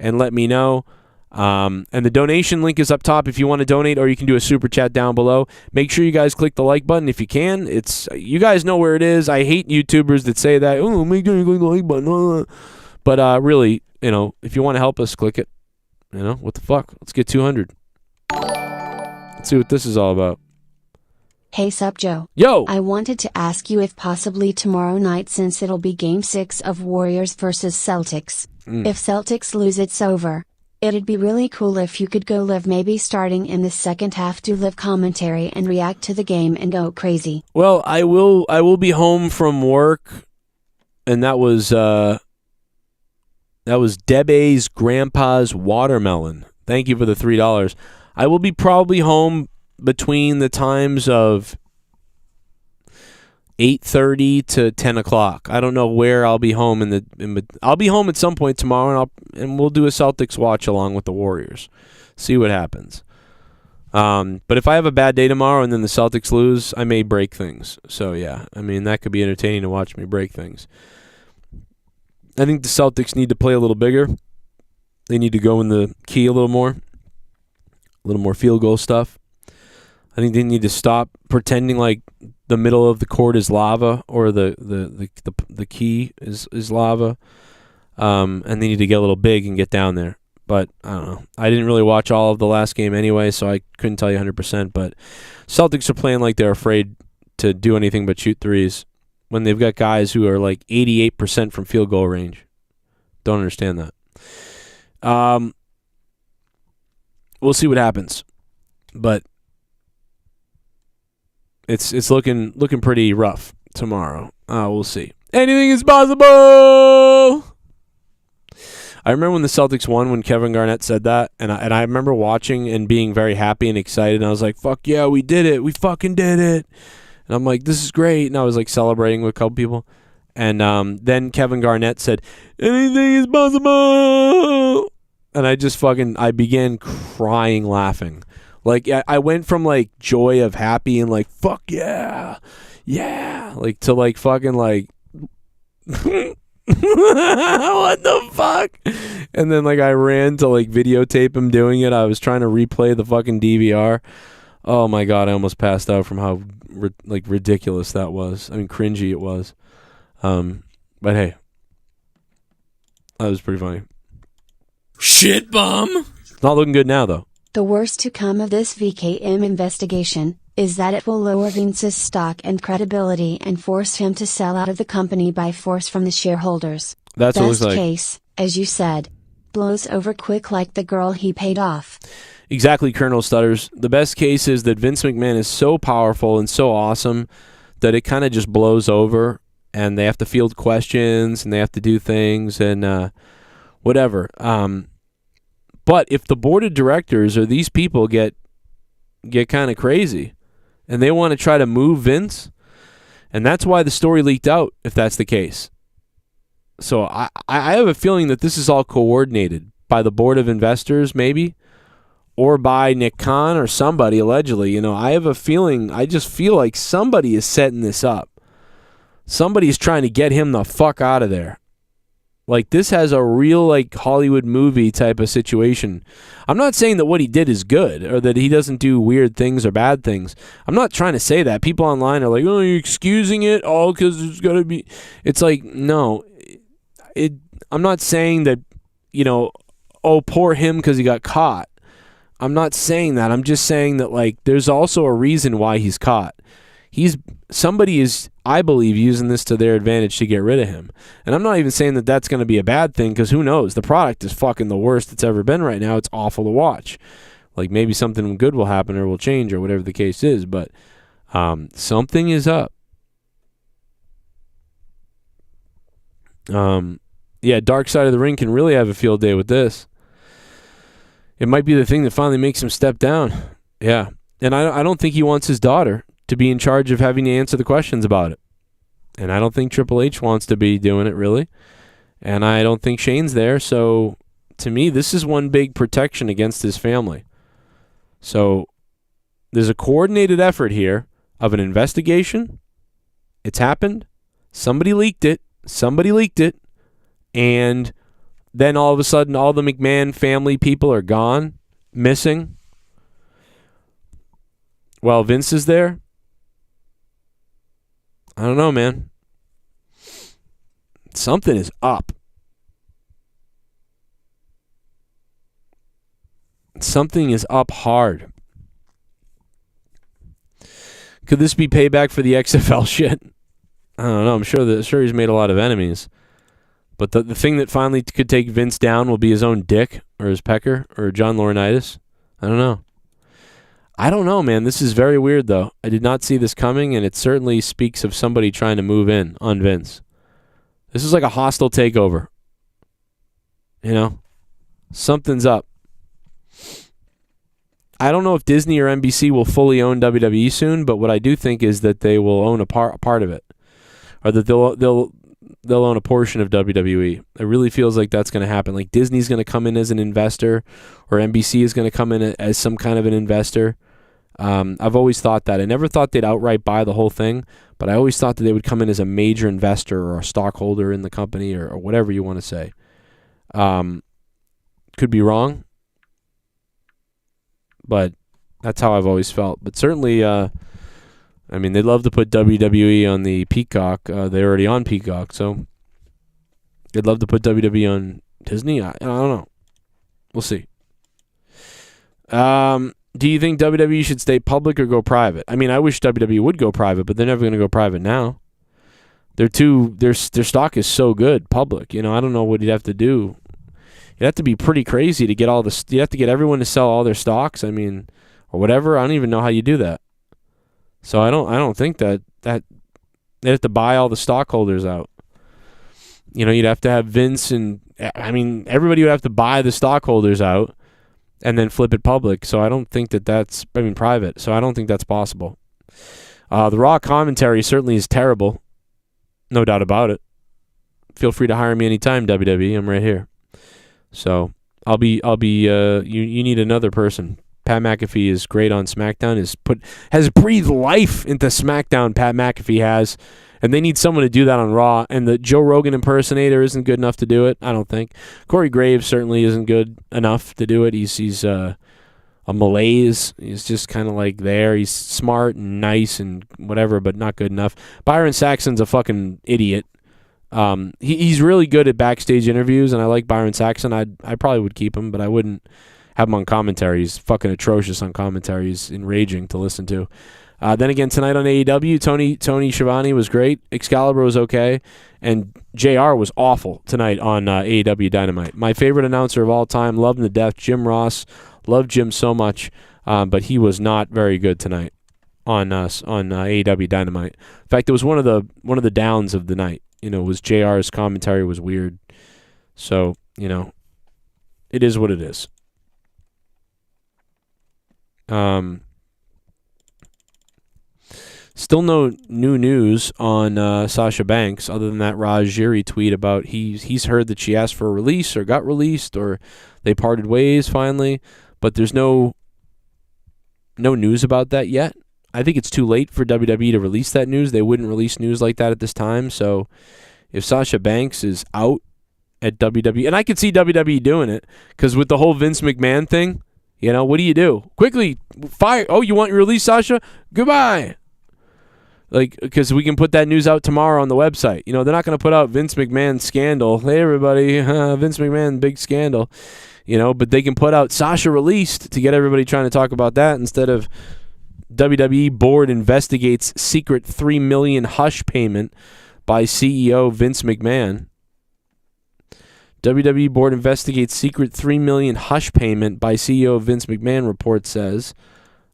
and let me know. And the donation link is up top if you want to donate, or you can do a super chat down below. Make sure you guys click the like button if you can. You guys know where it is. I hate YouTubers that say that. Oh, make sure you click the like button. But really, if you want to help us, click it. What the fuck? Let's get 200. Let's see what this is all about. Hey Sup Joe. Yo! I wanted to ask you if possibly tomorrow night, since it'll be Game 6 of Warriors versus Celtics. If Celtics lose, it's over. It'd be really cool if you could go live, maybe starting in the second half, to live commentary and react to the game and go crazy. Well, I will be home from work, and that was Debe's grandpa's watermelon. Thank you for the $3. I will be probably home between the times of 8:30 to 10 o'clock. I don't know where I'll be home I'll be home at some point tomorrow, and we'll do a Celtics watch along with the Warriors. See what happens. But if I have a bad day tomorrow and then the Celtics lose, I may break things. So yeah, I mean, that could be entertaining to watch me break things. I think the Celtics need to play a little bigger. They need to go in the key a little more field goal stuff. I think they need to stop pretending like the middle of the court is lava, or the key is lava. and they need to get a little big and get down there. But I don't know. I didn't really watch all of the last game anyway, so I couldn't tell you 100%. But Celtics are playing like they're afraid to do anything but shoot threes when they've got guys who are like 88% from field goal range. Don't understand that. We'll see what happens, but it's looking pretty rough tomorrow. We'll see. Anything is possible. I remember when the Celtics won when Kevin Garnett said that, and I remember watching and being very happy and excited, and I was like, fuck yeah, we did it. We fucking did it. And I'm like, this is great. And I was like celebrating with a couple people. And then Kevin Garnett said, anything is possible. And I began crying laughing. Like, I went from like joy of happy and like, fuck yeah, yeah, like to like fucking like, what the fuck? And then like I ran to like videotape him doing it. I was trying to replay the fucking DVR. Oh my god, I almost passed out from how ridiculous that was. I mean, cringy it was. But hey, that was pretty funny. Shit bum. It's not looking good now though. The worst to come of this VKM investigation is that it will lower Vince's stock and credibility and force him to sell out of the company by force from the shareholders. That's what it looks Best like. case, as you said, blows over quick like the girl he paid off. Exactly, Colonel Stutters. The best case is that Vince McMahon is so powerful and so awesome that it kind of just blows over, and they have to field questions and they have to do things and whatever. But if the board of directors or these people get kind of crazy and they want to try to move Vince, and that's why the story leaked out, if that's the case. So I have a feeling that this is all coordinated by the board of investors, maybe, or by Nick Khan or somebody, allegedly. You know, I have a feeling, I just feel like somebody is setting this up. Somebody's trying to get him the fuck out of there. Like, this has a real, like, Hollywood movie type of situation. I'm not saying that what he did is good or that he doesn't do weird things or bad things. I'm not trying to say that. People online are like, oh, you're excusing it all because there's got to be... It's like, no. I'm not saying that, you know, oh, poor him because he got caught. I'm not saying that. I'm just saying that, like, there's also a reason why he's caught. Somebody is, I believe, using this to their advantage to get rid of him. And I'm not even saying that that's going to be a bad thing, because who knows? The product is fucking the worst it's ever been right now. It's awful to watch. Like, maybe something good will happen or will change or whatever the case is, but something is up. Yeah, Dark Side of the Ring can really have a field day with this. It might be the thing that finally makes him step down. Yeah. And I don't think he wants his daughter to be in charge of having to answer the questions about it. And I don't think Triple H wants to be doing it, really. And I don't think Shane's there. So, to me, this is one big protection against his family. So, there's a coordinated effort here of an investigation. It's happened. Somebody leaked it. And then all of a sudden, all the McMahon family people are gone, missing. While Vince is there. I don't know, man. Something is up. Something is up hard. Could this be payback for the XFL shit? I don't know. I'm sure he's made a lot of enemies. But the thing that finally could take Vince down will be his own dick or his pecker or John Laurinaitis. I don't know, man. This is very weird, though. I did not see this coming, and it certainly speaks of somebody trying to move in on Vince. This is like a hostile takeover. You know? Something's up. I don't know if Disney or NBC will fully own WWE soon, but what I do think is that they will own a part of it. Or that they'll own a portion of WWE. It really feels like that's going to happen. Like, Disney's going to come in as an investor, or NBC is going to come in as some kind of an investor. I've always thought that. I never thought they'd outright buy the whole thing, but I always thought that they would come in as a major investor or a stockholder in the company or whatever you want to say. Could be wrong, but that's how I've always felt. But certainly, I mean, they'd love to put WWE on the Peacock. They're already on Peacock, so They'd love to put WWE on Disney. I don't know. We'll see. Do you think WWE should stay public or go private? I mean, I wish WWE would go private, but they're never going to go private now. Their stock is so good public. I don't know what you'd have to do. You'd have to be pretty crazy to get you have to get everyone to sell all their stocks. I mean, or whatever. I don't even know how you do that. So I don't think that they'd have to buy all the stockholders out. You'd have to have Vince and, I mean, everybody would have to buy the stockholders out and then flip it public. So I don't think that's private. So I don't think that's possible. The Raw commentary certainly is terrible. No doubt about it. Feel free to hire me anytime, WWE. I'm right here. So I'll be, you need another person. Pat McAfee is great on SmackDown, has breathed life into SmackDown, Pat McAfee has. And they need someone to do that on Raw. And the Joe Rogan impersonator isn't good enough to do it, I don't think. Corey Graves certainly isn't good enough to do it. He's a malaise. He's just kind of like there. He's smart and nice and whatever, but not good enough. Byron Saxton's a fucking idiot. He's really good at backstage interviews, and I like Byron Saxton. I probably would keep him, but I wouldn't have him on commentary. He's fucking atrocious on commentary. He's enraging to listen to. Then again, tonight on AEW, Tony Schiavone was great. Excalibur was okay. And JR was awful tonight on AEW Dynamite. My favorite announcer of all time, loved him to death, Jim Ross. Loved Jim so much, but he was not very good tonight on AEW Dynamite. In fact, it was one of the downs of the night. Was JR's commentary was weird. So, it is what it is. Still no new news on Sasha Banks other than that Raj Giri tweet about he's heard that she asked for a release or got released or they parted ways finally, but there's no news about that yet. I think it's too late for WWE to release that news. They wouldn't release news like that at this time. So if Sasha Banks is out at WWE, and I could see WWE doing it because with the whole Vince McMahon thing, what do you do? Quickly fire. Oh, you want your release, Sasha? Goodbye. Because we can put that news out tomorrow on the website. They're not going to put out Vince McMahon scandal. Hey, everybody, Vince McMahon, big scandal. But they can put out Sasha released to get everybody trying to talk about that instead of WWE board investigates secret $3 million hush payment by CEO Vince McMahon. WWE board investigates secret $3 million hush payment by CEO Vince McMahon, report says.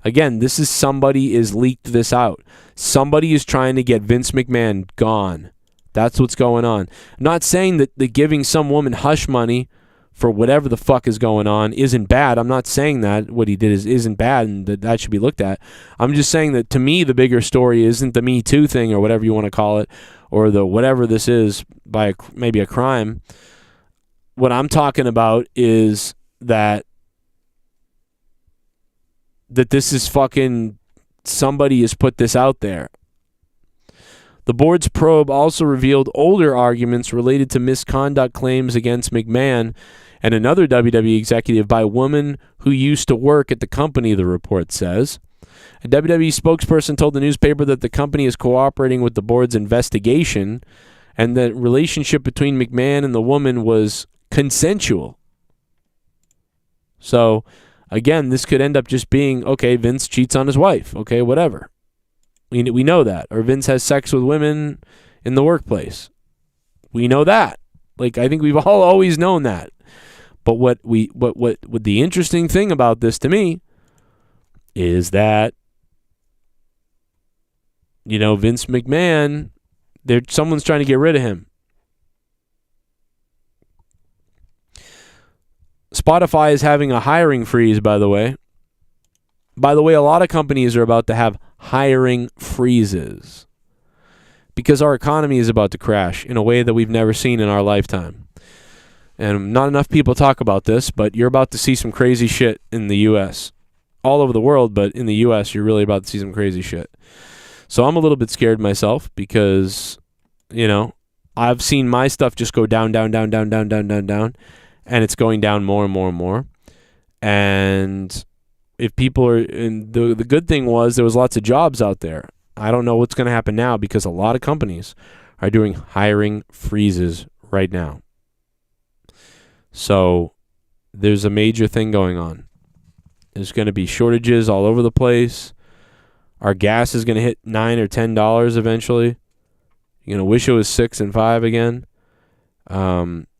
Again, this is somebody is leaked this out. Somebody is trying to get Vince McMahon gone. That's what's going on. I'm not saying that the giving some woman hush money for whatever the fuck is going on isn't bad. I'm not saying that what he did isn't bad and that should be looked at. I'm just saying that to me the bigger story isn't the Me Too thing or whatever you want to call it or the whatever this is by maybe a crime. What I'm talking about is that this is fucking somebody has put this out there. The board's probe also revealed older arguments related to misconduct claims against McMahon and another WWE executive by a woman who used to work at the company, the report says. A WWE spokesperson told the newspaper that the company is cooperating with the board's investigation and the relationship between McMahon and the woman was consensual. So, again, this could end up just being, okay, Vince cheats on his wife. Okay, whatever. We know that. Or Vince has sex with women in the workplace. We know that. I think we've all always known that. But what the interesting thing about this to me is that, Vince McMahon, someone's trying to get rid of him. Spotify is having a hiring freeze, by the way. By the way, a lot of companies are about to have hiring freezes because our economy is about to crash in a way that we've never seen in our lifetime. And not enough people talk about this, but you're about to see some crazy shit in the U.S. All over the world, but in the U.S., you're really about to see some crazy shit. So I'm a little bit scared myself because, I've seen my stuff just go down, down, down, down, down, down, down, down. And it's going down more and more and more. And if people are, and the good thing was there was lots of jobs out there. I don't know what's going to happen now because a lot of companies are doing hiring freezes right now. So there's a major thing going on. There's going to be shortages all over the place. Our gas is going to hit $9 or $10 eventually. You're going to wish it was $6 and $5 again.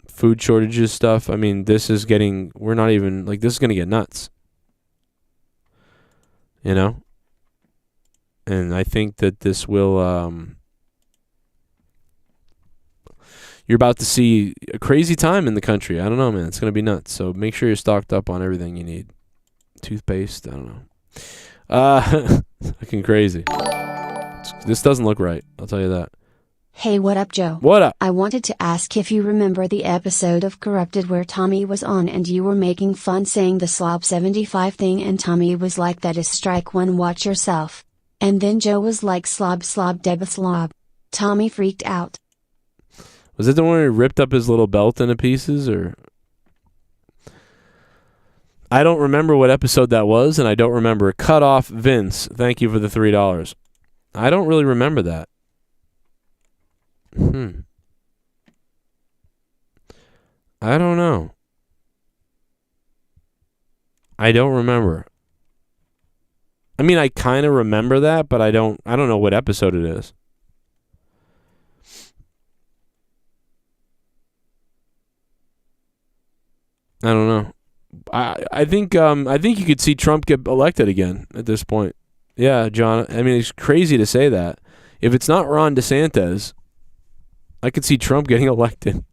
Food shortages stuff. I mean, this is getting, we're not even, like, this is going to get nuts. You know? And I think that this will, you're about to see a crazy time in the country. I don't know, man. It's going to be nuts. So make sure you're stocked up on everything you need. Toothpaste, I don't know. Looking crazy. This doesn't look right. I'll tell you that. Hey, what up, Joe? What up? I wanted to ask if you remember the episode of Corrupted where Tommy was on and you were making fun saying the Slob 75 thing and Tommy was like, that is strike one, watch yourself. And then Joe was like, slob deba slob. Tommy freaked out. Was it the one where he ripped up his little belt into pieces, or? I don't remember what episode that was, and I don't remember. Cut off Vince, thank you for the $3. I don't really remember that. I don't know. I don't remember. I mean, I kind of remember that, but I don't know what episode it is. I don't know. I think you could see Trump get elected again at this point. Yeah, John. I mean, it's crazy to say that. If it's not Ron DeSantis, I could see Trump getting elected.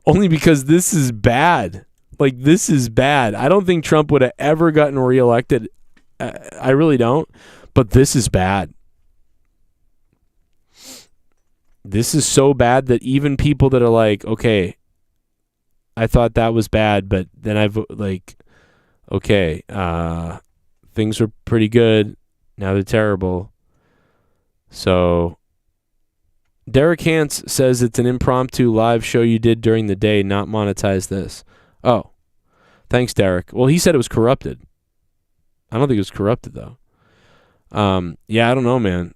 Only because this is bad. Like, this is bad. I don't think Trump would have ever gotten reelected. I really don't. But this is bad. This is so bad that even people that are like, okay, I thought that was bad, but then okay, things were pretty good. Now they're terrible. So, Derek Hance says it's an impromptu live show you did during the day, not monetize this. Oh, thanks, Derek. Well, he said it was corrupted. I don't think it was corrupted, though. Yeah, I don't know, man.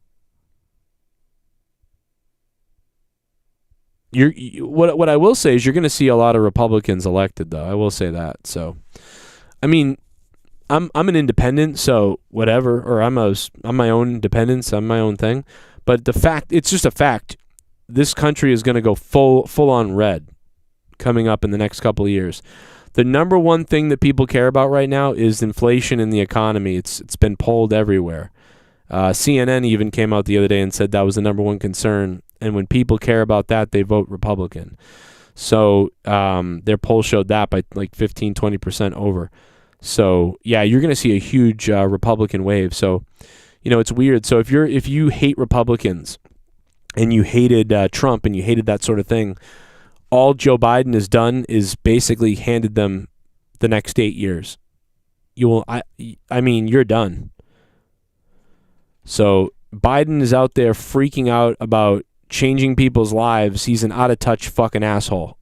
What I will say is you're going to see a lot of Republicans elected, though. I will say that. So, I mean, I'm an independent, so whatever. Or I'm my own independence. I'm my own thing. But it's just a fact. This country is going to go full on red coming up in the next couple of years. The number one thing that people care about right now is inflation in the economy. It's been polled everywhere. CNN even came out the other day and said that was the number one concern. And when people care about that, they vote Republican. So their poll showed that by like 15-20% over. So yeah, you're going to see a huge Republican wave. So it's weird. So if you hate Republicans and you hated Trump and you hated that sort of thing, all Joe Biden has done is basically handed them the next 8 years. I mean, you're done. So Biden is out there freaking out about changing people's lives. He's an out-of-touch fucking asshole.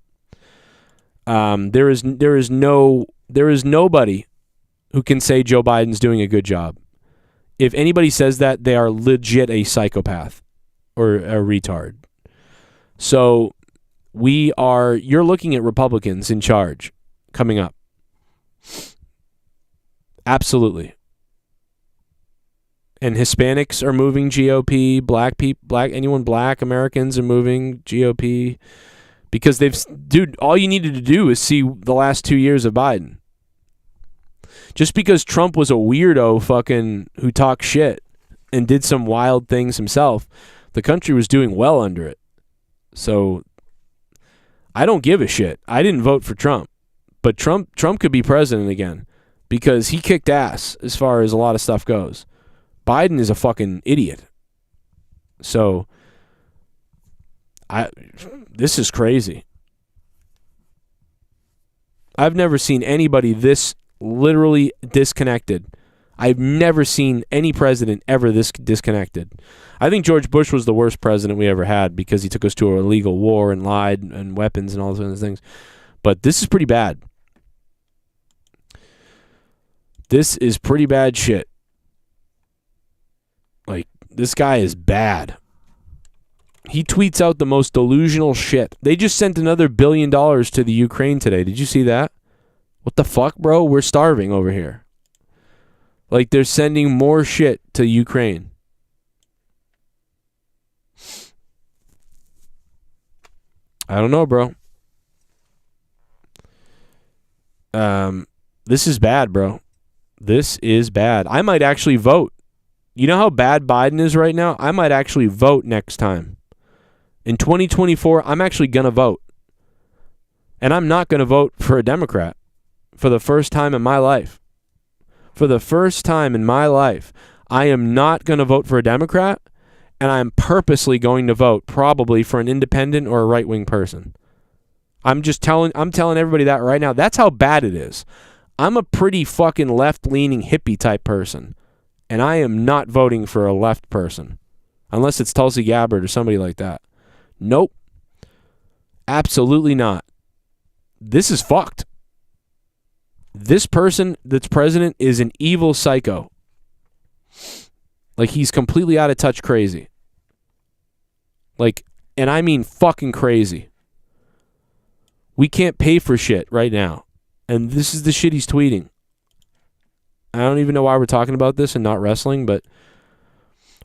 There is nobody who can say Joe Biden's doing a good job. If anybody says that, they are legit a psychopath or a retard. So you're looking at Republicans in charge coming up. Absolutely. And Hispanics are moving GOP, anyone black Americans are moving GOP because all you needed to do is see the last 2 years of Biden. Just because Trump was a weirdo fucking who talked shit and did some wild things himself, the country was doing well under it. So I don't give a shit. I didn't vote for Trump, but Trump could be president again because he kicked ass as far as a lot of stuff goes. Biden is a fucking idiot. So this is crazy. I've never seen anybody this literally disconnected. I've never seen any president ever this disconnected. I think George Bush was the worst president we ever had because he took us to a illegal war and lied and weapons and all those kinds of things. But this is pretty bad. This is pretty bad shit. Like, this guy is bad. He tweets out the most delusional shit. They just sent another $1 billion to the Ukraine today. Did you see that? What the fuck, bro? We're starving over here. Like, they're sending more shit to Ukraine. I don't know, bro. This is bad, bro. This is bad. I might actually vote. You know how bad Biden is right now? I might actually vote next time. In 2024, I'm actually going to vote. And I'm not going to vote for a Democrat for the first time in my life. For the first time in my life, I am not going to vote for a Democrat, and I'm purposely going to vote probably for an independent or a right-wing person. I'm telling everybody that right now. That's how bad it is. I'm a pretty fucking left-leaning hippie type person, and I am not voting for a left person unless it's Tulsi Gabbard or somebody like that. Nope. Absolutely not. This is fucked. This person that's president is an evil psycho. Like, he's completely out of touch crazy. Like, and I mean fucking crazy. We can't pay for shit right now. And this is the shit he's tweeting. I don't even know why we're talking about this and not wrestling, but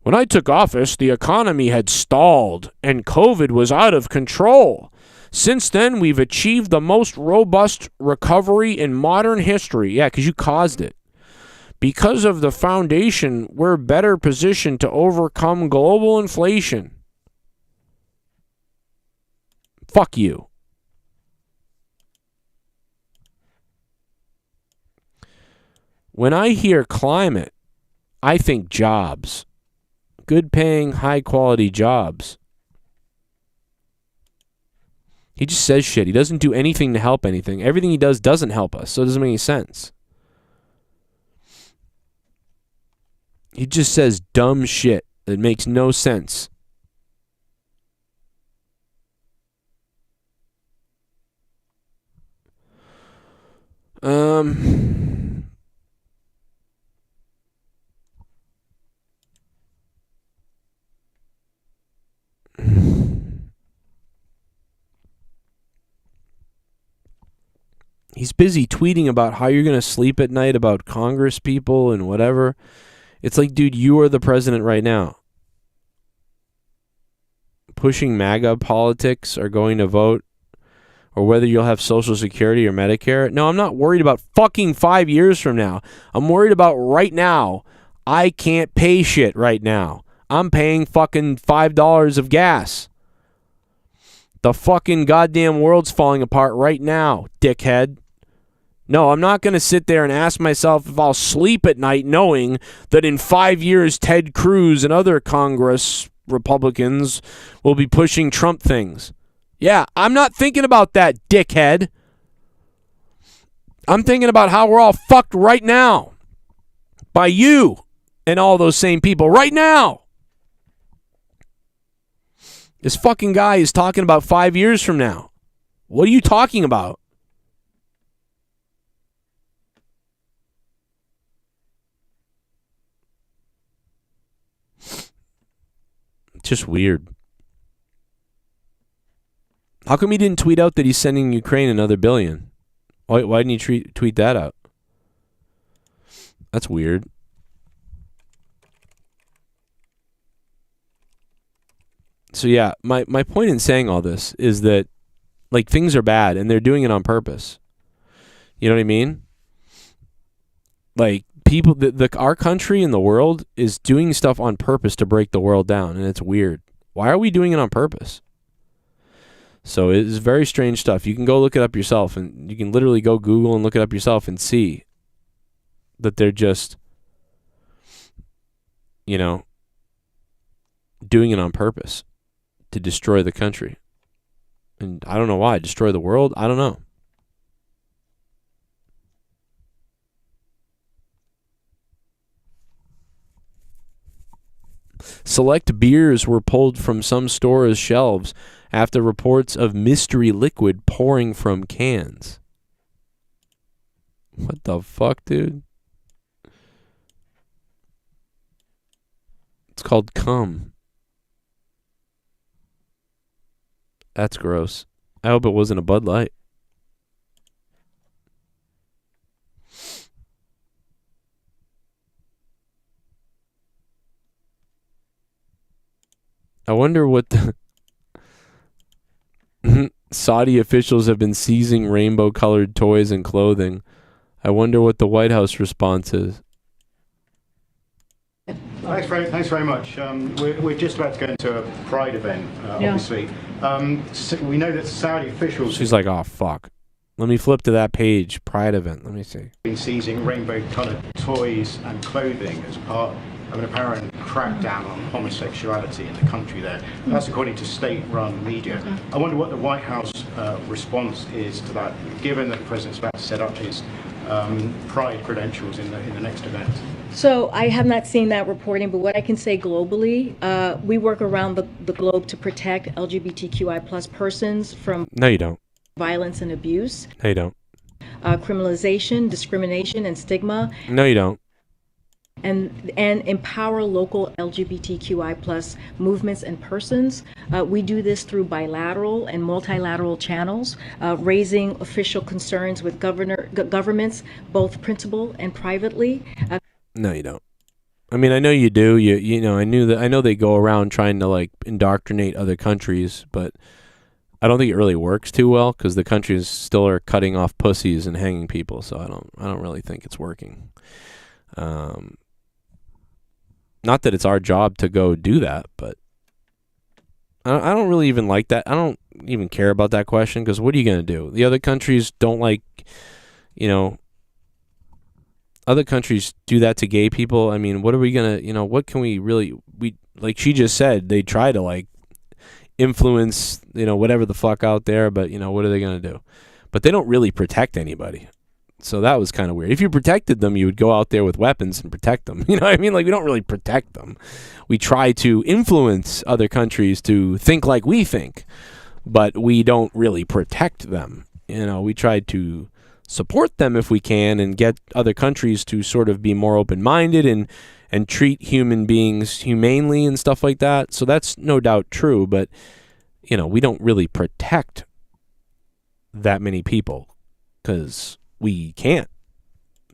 when I took office, the economy had stalled and COVID was out of control. Since then, we've achieved the most robust recovery in modern history. Yeah, because you caused it. Because of the foundation, we're better positioned to overcome global inflation. Fuck you. When I hear climate, I think jobs. Good paying, high quality jobs. He just says shit. He doesn't do anything to help anything. Everything he does doesn't help us, so it doesn't make any sense. He just says dumb shit that makes no sense. He's busy tweeting about how you're going to sleep at night about Congress people and whatever. It's like, dude, you are the president right now. Pushing MAGA politics or going to vote or whether you'll have Social Security or Medicare. No, I'm not worried about fucking 5 years from now. I'm worried about right now. I can't pay shit right now. I'm paying fucking $5 of gas. The fucking goddamn world's falling apart right now, dickhead. No, I'm not going to sit there and ask myself if I'll sleep at night knowing that in 5 years Ted Cruz and other Congress Republicans will be pushing Trump things. Yeah, I'm not thinking about that, dickhead. I'm thinking about how we're all fucked right now by you and all those same people right now. This fucking guy is talking about 5 years from now. What are you talking about? Just weird. How come he didn't tweet out that he's sending Ukraine another $1 billion? Why didn't he tweet that out? That's weird. So yeah, my point in saying all this is that, like, things are bad and they're doing it on purpose. You know what I mean? Like, people, our country and the world is doing stuff on purpose to break the world down, and it's weird. Why are we doing it on purpose? So it's very strange stuff. You can go look it up yourself, and you can literally go Google and look it up yourself and see that they're just, you know, doing it on purpose to destroy the country. And I don't know why. Destroy the world? I don't know. Select beers were pulled from some stores' shelves after reports of mystery liquid pouring from cans. What the fuck, dude? It's called cum. That's gross. I hope it wasn't a Bud Light. I wonder what the Saudi officials have been seizing rainbow-colored toys and clothing. I wonder what the White House response is. Thanks very much. We're just about to go into a Pride event, obviously. So we know that Saudi officials... She's like, oh, fuck. Let me flip to that page. Pride event. Let me see. ...been seizing rainbow-coloured toys and clothing as part of an apparent crackdown on homosexuality in the country there. That's according to state-run media. I wonder what the White House response is to that, given that the president's about to set up his Pride credentials in the next event. So I have not seen that reporting, but what I can say globally, we work around the globe to protect LGBTQI plus persons from No, you don't. violence and abuse, No, you don't. criminalization, discrimination, and stigma. No, you don't. And empower local LGBTQI plus movements and persons. We do this through bilateral and multilateral channels, raising official concerns with governments, both principal and privately. No, you don't. I mean, I know you do. You know, I know they go around trying to like indoctrinate other countries, but I don't think it really works too well because the countries still are cutting off pussies and hanging people. So I don't really think it's working. Not that it's our job to go do that, but I don't really even like that. I don't even care about that question because what are you going to do? The other countries don't like, other countries do that to gay people. I mean, what are we going to, what can we really, like she just said, they try to like influence, whatever the fuck out there, but what are they going to do? But they don't really protect anybody. So that was kind of weird. If you protected them, you would go out there with weapons and protect them. You know what I mean? Like, we don't really protect them. We try to influence other countries to think like we think, but we don't really protect them. We try to support them if we can and get other countries to sort of be more open-minded and treat human beings humanely and stuff like that. So that's no doubt true, but, we don't really protect that many people because we can't.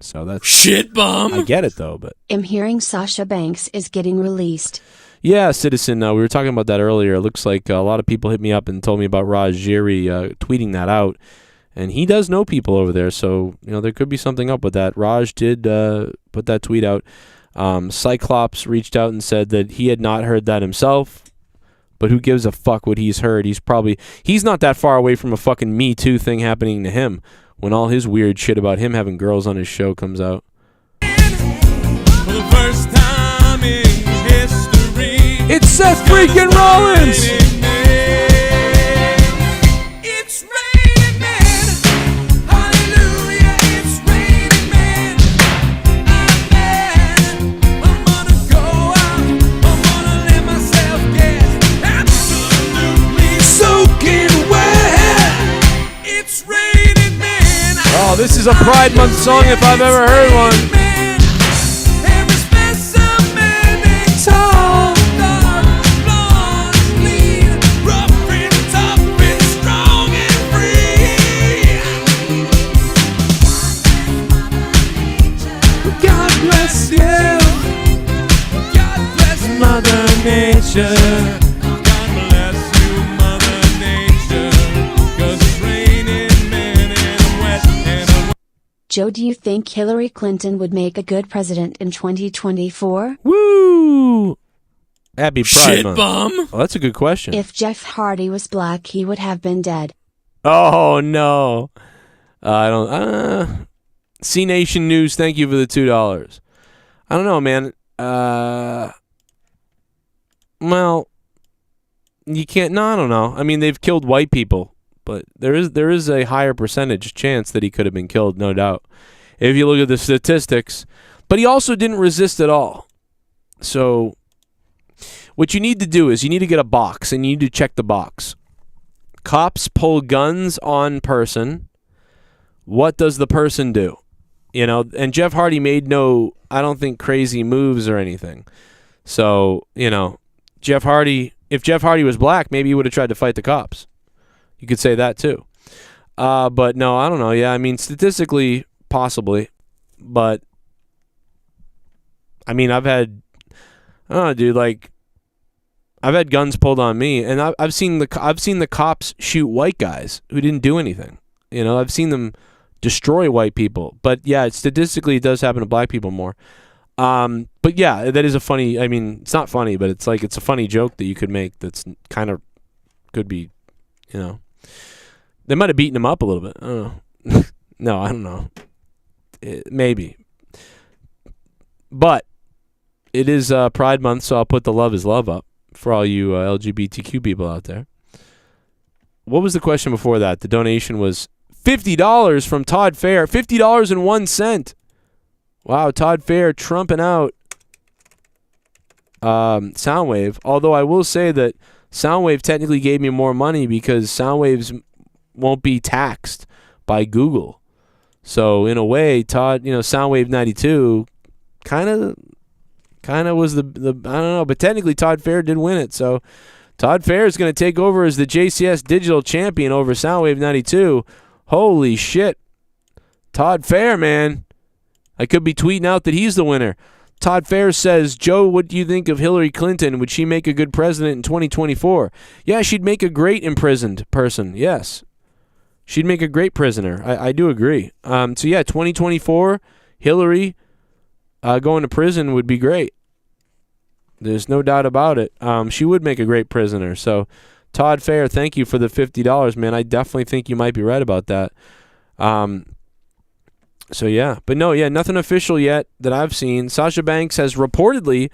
So that's shit bomb. I get it though, but I'm hearing Sasha Banks is getting released. Yeah, Citizen, we were talking about that earlier. It looks like a lot of people hit me up and told me about Raj Giri tweeting that out, and he does know people over there, so there could be something up with that. Raj did put that tweet out. Cyclops reached out and said that he had not heard that himself, but who gives a fuck what he's heard? He's not that far away from a fucking Me Too thing happening to him when all his weird shit about him having girls on his show comes out. For the first time in history, it's Seth freaking Rollins! It's raining men. Hallelujah, it's raining men. I'm mad. I'm gonna go out. I'm gonna let myself get absolutely soaking wet. It's raining men. Oh, this is a Pride Month song if I've ever heard one. God bless you. God bless Mother Nature. God bless you, Mother Nature. 'Cause it's raining men and wet and Joe, do you think Hillary Clinton would make a good president in 2024? Woo! Happy Pride Shit Month. bomb. Oh, that's a good question. If Jeff Hardy was black, he would have been dead. Oh, no. I don't... C Nation News, thank you for the $2. I don't know, man. Well, you can't... No, I don't know. I mean, they've killed white people, but there is a higher percentage chance that he could have been killed, no doubt, if you look at the statistics. But he also didn't resist at all. So what you need to do is you need to get a box, and you need to check the box. Cops pull guns on person. What does the person do? And Jeff Hardy made no, I don't think, crazy moves or anything. So, if Jeff Hardy was black, maybe he would have tried to fight the cops. You could say that too. But no, I don't know. Yeah, I mean, statistically, possibly. But, I mean, I've had, I don't know, dude, like, I've had guns pulled on me, and I've seen the cops shoot white guys who didn't do anything. You know, I've seen them destroy white people. But, yeah, statistically, it does happen to black people more. But, yeah, that is a funny, I mean, it's not funny, but it's like, it's a funny joke that you could make that's kind of, could be, you know. They might have beaten him up a little bit. I don't know. No, I don't know. Maybe. But it is Pride Month, so I'll put the love is love up for all you LGBTQ people out there. What was the question before that? The donation was $50 from Todd Fair. $50.01. Wow, Todd Fair trumping out Soundwave. Although I will say that Soundwave technically gave me more money because Soundwave's won't be taxed by Google. So in a way, Todd, Soundwave 92 kind of was the I don't know, but technically Todd Fair did win it. So Todd Fair is going to take over as the JCS digital champion over Soundwave 92. Holy shit. Todd Fair, man. I could be tweeting out that he's the winner. Todd Fair says, Joe, what do you think of Hillary Clinton? Would she make a good president in 2024? Yeah, she'd make a great imprisoned person. Yes. She'd make a great prisoner. I do agree. So, yeah, 2024, Hillary going to prison would be great. There's no doubt about it. She would make a great prisoner. So, Todd Fair, thank you for the $50, man. I definitely think you might be right about that. So, yeah. But, no, yeah, nothing official yet that I've seen. Sasha Banks has reportedly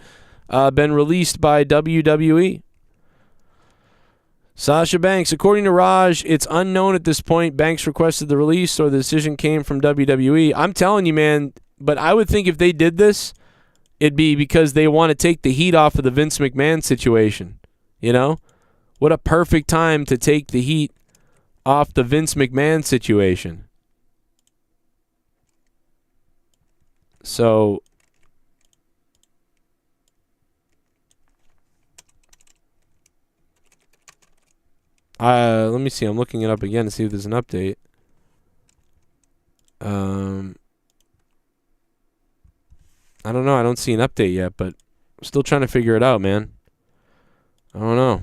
been released by WWE. Sasha Banks, according to Raj, it's unknown at this point. Banks requested the release or the decision came from WWE. I'm telling you, man, but I would think if they did this, it'd be because they want to take the heat off of the Vince McMahon situation. You know? What a perfect time to take the heat off the Vince McMahon situation. So let me see. I'm looking it up again to see if there's an update. I don't know. I don't see an update yet, but I'm still trying to figure it out, man. I don't know.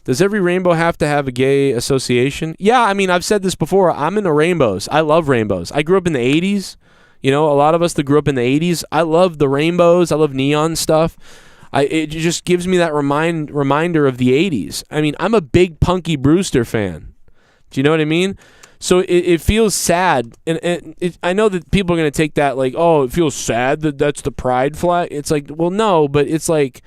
Does every rainbow have to have a gay association? Yeah, I mean, I've said this before. I'm into rainbows. I love rainbows. I grew up in the 80s. You know, a lot of us that grew up in the 80s, I love the rainbows. I love neon stuff. It just gives me that reminder of the 80s. I mean, I'm a big Punky Brewster fan. Do you know what I mean? So it feels sad. And I know that people are going to take that like, oh, it feels sad that that's the pride flag. It's like, well, no, but it's like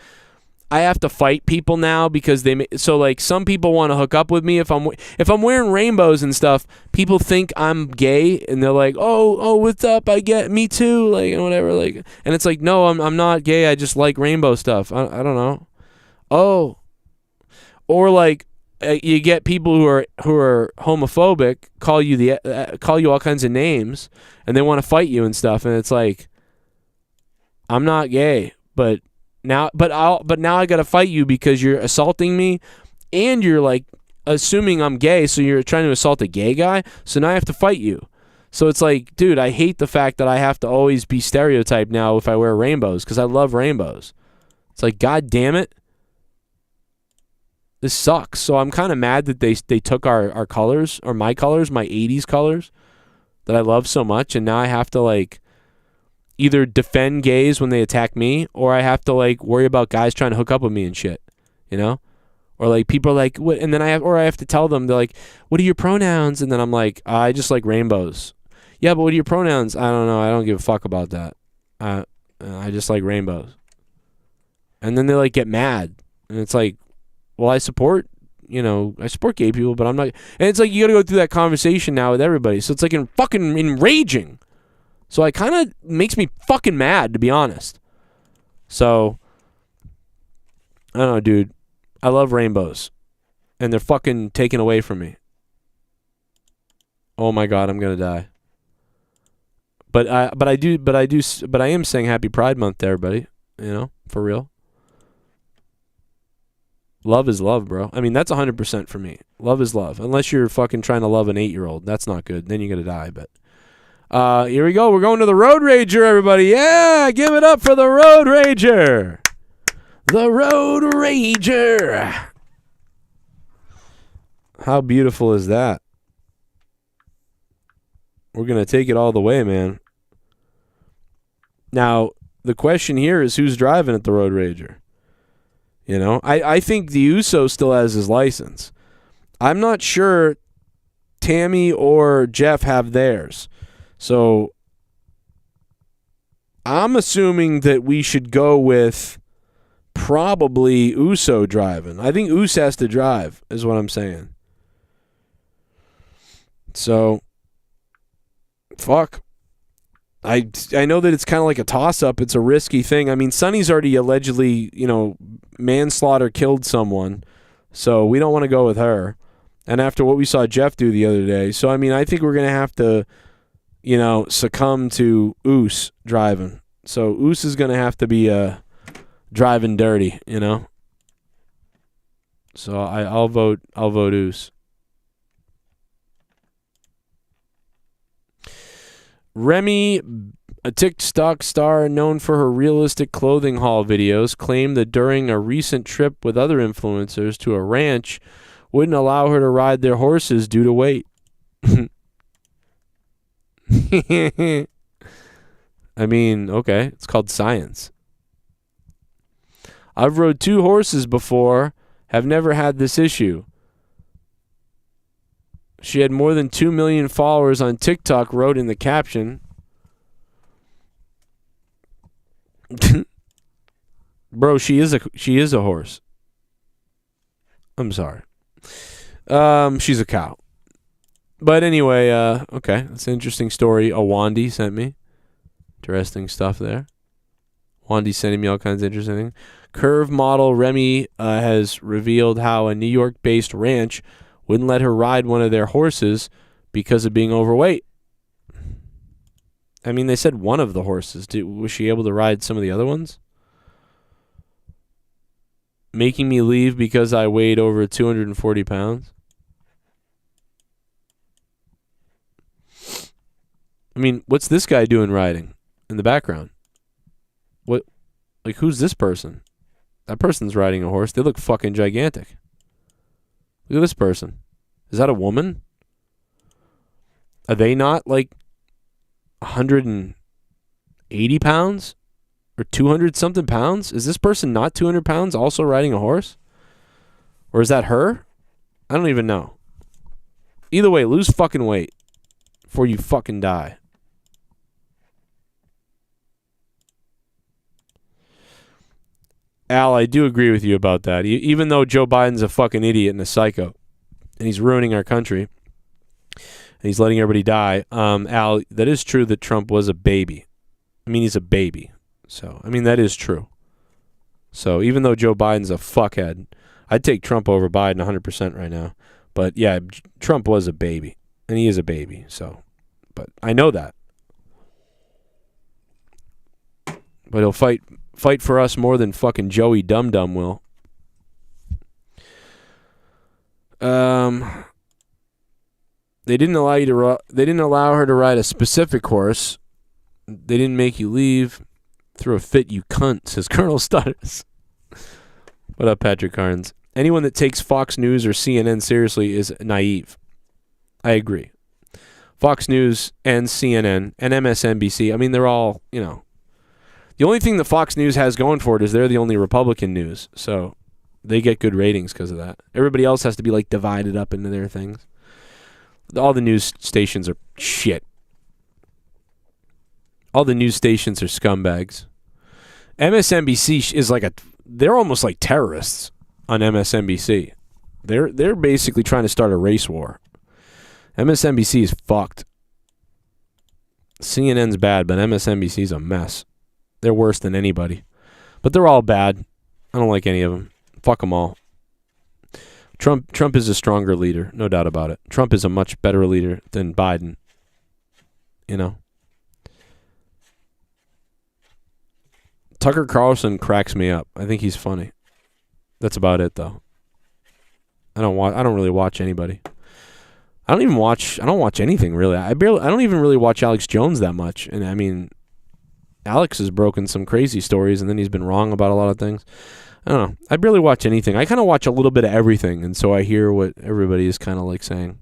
I have to fight people now because so like some people want to hook up with me if I'm wearing rainbows and stuff. People think I'm gay and they're like, oh, what's up? I get me too, like and whatever, like. And it's like, no, I'm not gay. I just like rainbow stuff. I don't know. Oh, or like you get people who are homophobic call you all kinds of names and they want to fight you and stuff. And it's like, I'm not gay, but. Now I gotta fight you because you're assaulting me, and you're like assuming I'm gay, so you're trying to assault a gay guy. So now I have to fight you. So it's like, dude, I hate the fact that I have to always be stereotyped now if I wear rainbows because I love rainbows. It's like, god damn it, this sucks. So I'm kind of mad that they took our colors or my colors, my '80s colors that I love so much, and now I have to like. Either defend gays when they attack me, or I have to like worry about guys trying to hook up with me and shit, you know, or like people are like, what? And then I have to tell them, they're like, what are your pronouns? And then I'm like, I just like rainbows. Yeah, but what are your pronouns? I don't know. I don't give a fuck about that. I just like rainbows. And then they like get mad, and it's like, well, I support gay people, but I'm not. And it's like you got to go through that conversation now with everybody. So it's like fucking enraging. So it kind of makes me fucking mad, to be honest. So, I don't know, dude. I love rainbows. And they're fucking taken away from me. Oh my god, I'm going to die. But I am saying happy Pride Month to everybody. You know, for real. Love is love, bro. I mean, that's 100% for me. Love is love. Unless you're fucking trying to love an 8-year-old. That's not good. Then you're going to die, but... here we go. We're going to the Road Rager, everybody. Yeah, give it up for the Road Rager. The Road Rager. How beautiful is that? We're going to take it all the way, man. Now, the question here is who's driving at the Road Rager? You know, I think the Uso still has his license. I'm not sure Tammy or Jeff have theirs. So I'm assuming that we should go with probably Uso driving. I think Uso has to drive, is what I'm saying. So, fuck. I know that it's kind of like a toss-up. It's a risky thing. I mean, Sonny's already allegedly, manslaughter killed someone. So we don't want to go with her. And after what we saw Jeff do the other day. So, I mean, I think we're going to have to, succumb to Oos driving. So Oos is going to have to be driving dirty, So I'll vote Oos. Remy, a TikTok star known for her realistic clothing haul videos, claimed that during a recent trip with other influencers to a ranch, wouldn't allow her to ride their horses due to weight. I mean, okay, it's called science. I've rode 2 horses before, have never had this issue. She had more than 2 million followers on TikTok, wrote in the caption. Bro, she is a horse. I'm sorry. She's a cow. But anyway, okay, that's an interesting story. Awandi sent me. Interesting stuff there. Wandy's sending me all kinds of interesting things. Curve model Remy has revealed how a New York-based ranch wouldn't let her ride one of their horses because of being overweight. I mean, they said one of the horses. Was she able to ride some of the other ones? Making me leave because I weighed over 240 pounds. I mean, what's this guy doing riding in the background? Who's this person? That person's riding a horse. They look fucking gigantic. Look at this person. Is that a woman? Are they not 180 pounds? Or 200 something pounds? Is this person not 200 pounds also riding a horse? Or is that her? I don't even know. Either way, lose fucking weight before you fucking die. Al, I do agree with you about that. Even though Joe Biden's a fucking idiot and a psycho, and he's ruining our country, and he's letting everybody die, Al, that is true that Trump was a baby. I mean, he's a baby. So, I mean, that is true. So, even though Joe Biden's a fuckhead, I'd take Trump over Biden 100% right now. But, yeah, Trump was a baby, and he is a baby. So, but I know that. But he'll fight for us more than fucking Joey Dum Dum will. They didn't allow her to ride a specific horse. They didn't make you leave. Throw a fit, you cunt, says Colonel Stutters. What up, Patrick Carnes? Anyone that takes Fox News or CNN seriously is naive. I agree. Fox News and CNN and MSNBC, I mean, they're all, The only thing that Fox News has going for it is they're the only Republican news. So they get good ratings because of that. Everybody else has to be divided up into their things. All the news stations are shit. All the news stations are scumbags. MSNBC is they're almost like terrorists on MSNBC. They're basically trying to start a race war. MSNBC is fucked. CNN's bad, but MSNBC's a mess. They're worse than anybody. But they're all bad. I don't like any of them. Fuck them all. Trump is a stronger leader, no doubt about it. Trump is a much better leader than Biden. Tucker Carlson cracks me up. I think he's funny. That's about it, though. I don't really watch anybody. I don't watch anything really. I don't even really watch Alex Jones that much. And I mean, Alex has broken some crazy stories, and then he's been wrong about a lot of things. I don't know. I barely watch anything. I kind of watch a little bit of everything, and so I hear what everybody is kind of like saying.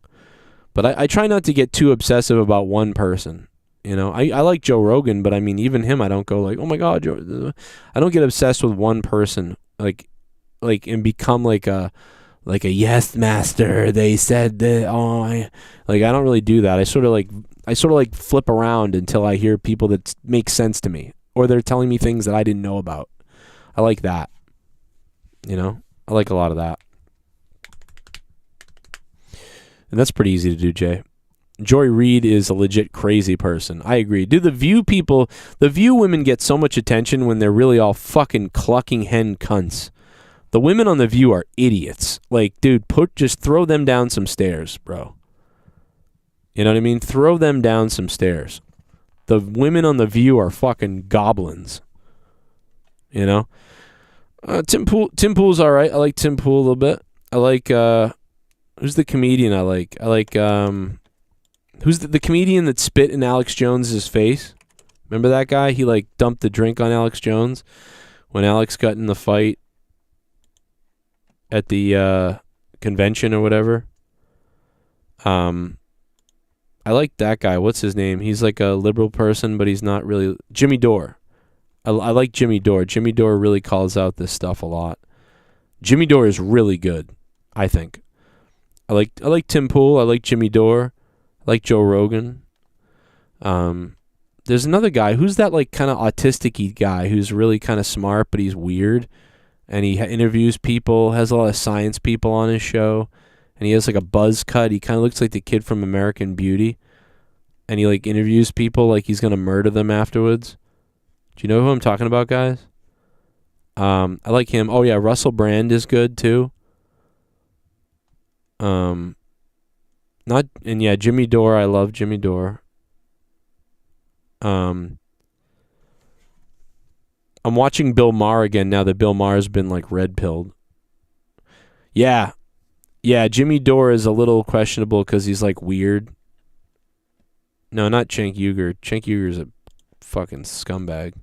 But I try not to get too obsessive about one person. You know, I like Joe Rogan, but I mean, even him, I don't go like, oh my God, Joe. I don't get obsessed with one person, like, and become like a yes master. They said that. I don't really do that. I sort of like flip around until I hear people that make sense to me, or they're telling me things that I didn't know about. I like that. You know, I like a lot of that, and that's pretty easy to do, Jay. Joy Reid is a legit crazy person. I agree. Dude, the View women get so much attention when they're really all fucking clucking hen cunts. The women on The View are idiots. Like, dude, just throw them down some stairs, bro. You know what I mean? Throw them down some stairs. The women on The View are fucking goblins. You know? Tim Pool's all right. I like Tim Pool a little bit. I like, who's the comedian I like? I like, who's the comedian that spit in Alex Jones's face? Remember that guy? He like dumped the drink on Alex Jones when Alex got in the fight at the convention or whatever. I like that guy. What's his name? He's like a liberal person, but he's not really. Jimmy Dore. I like Jimmy Dore. Jimmy Dore really calls out this stuff a lot. Jimmy Dore is really good, I think. I like Tim Pool. I like Jimmy Dore. I like Joe Rogan. There's another guy. Who's that like kind of autistic-y guy who's really kind of smart, but he's weird? And he interviews people, has a lot of science people on his show. And he has like a buzz cut. He kind of looks like the kid from American Beauty. And he like interviews people like he's going to murder them afterwards. Do you know who I'm talking about, guys? I like him. Oh, yeah, Russell Brand is good, too. Jimmy Dore. I love Jimmy Dore. I'm watching Bill Maher again now that Bill Maher's been, like, red-pilled. Yeah, Jimmy Dore is a little questionable because he's, like, weird. No, not Cenk Uygur. Cenk Uygur's a fucking scumbag.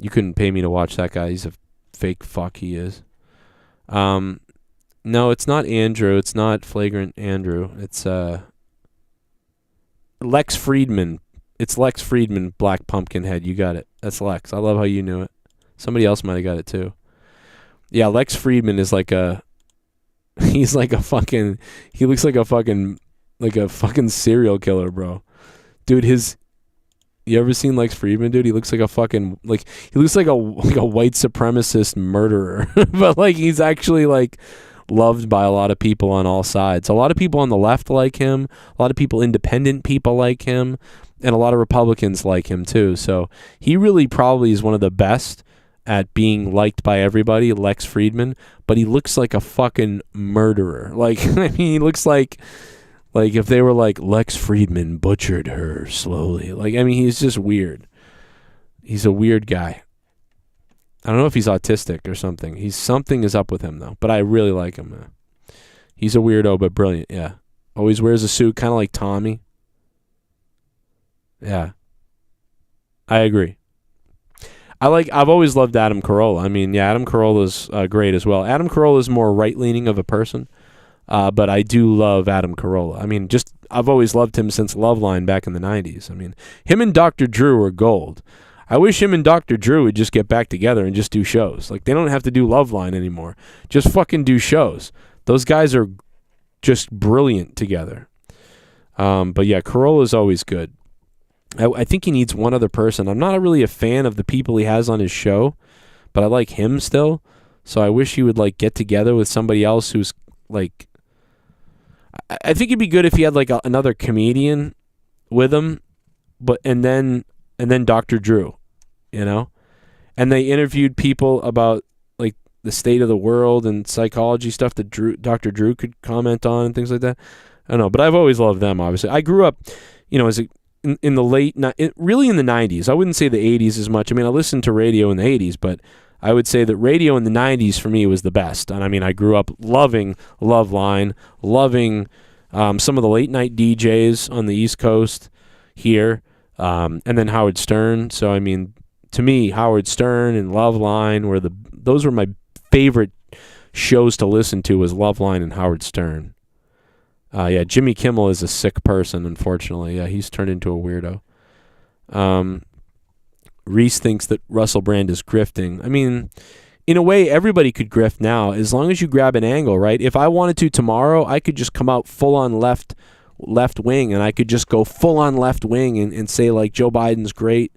You couldn't pay me to watch that guy. He's a fake fuck, he is. No, it's not Andrew. It's not Flagrant Andrew. It's Lex Friedman. It's Lex Friedman, Black Pumpkinhead. You got it. That's Lex. I love how you knew it. Somebody else might have got it too. Yeah, Lex Friedman is like he's like a fucking, he looks like a fucking serial killer, bro. Dude, you ever seen Lex Friedman, dude? He looks like a fucking, like, he looks like a white supremacist murderer. But, like, he's actually, like, loved by a lot of people on all sides. A lot of people on the left like him. A lot of people, independent people like him. And a lot of Republicans like him, too. So, he really probably is one of the best at being liked by everybody, Lex Friedman. But he looks like a fucking murderer. Like, I mean, he looks like if they were like, Lex Friedman butchered her slowly. Like, I mean, he's just weird. He's a weird guy. I don't know if he's autistic or something. Something is up with him, though. But I really like him, man. He's a weirdo, but brilliant, yeah. Always wears a suit, kind of like Tommy. Yeah. I agree. I've always loved Adam Carolla. I mean, yeah, Adam Carolla's great as well. Adam Carolla's more right-leaning of a person. But I do love Adam Carolla. I mean, I've always loved him since Loveline back in the 90s. I mean, him and Dr. Drew are gold. I wish him and Dr. Drew would just get back together and just do shows. Like, they don't have to do Loveline anymore. Just fucking do shows. Those guys are just brilliant together. But yeah, Carolla's always good. I think he needs one other person. I'm not really a fan of the people he has on his show, but I like him still. So I wish he would, like, get together with somebody else who's, like, I think it'd be good if he had like another comedian with him, and then Dr. Drew, you know, and they interviewed people about like the state of the world and psychology stuff that Dr. Drew could comment on and things like that. I don't know, but I've always loved them. Obviously, I grew up, you know, really in the 90s. I wouldn't say the 80s as much. I mean, I listened to radio in the 80s, but I would say that radio in the 90s for me was the best. And I mean, I grew up loving Loveline, loving some of the late night DJs on the East Coast here, and then Howard Stern. So, I mean, to me, Howard Stern and Loveline those were my favorite shows to listen to, was Loveline and Howard Stern. Yeah, Jimmy Kimmel is a sick person, unfortunately. Yeah, he's turned into a weirdo. Reese thinks that Russell Brand is grifting. I mean, in a way, everybody could grift now, as long as you grab an angle, right? If I wanted to tomorrow, I could just come out full-on left wing, and I could just go full-on left wing and say, like, Joe Biden's great.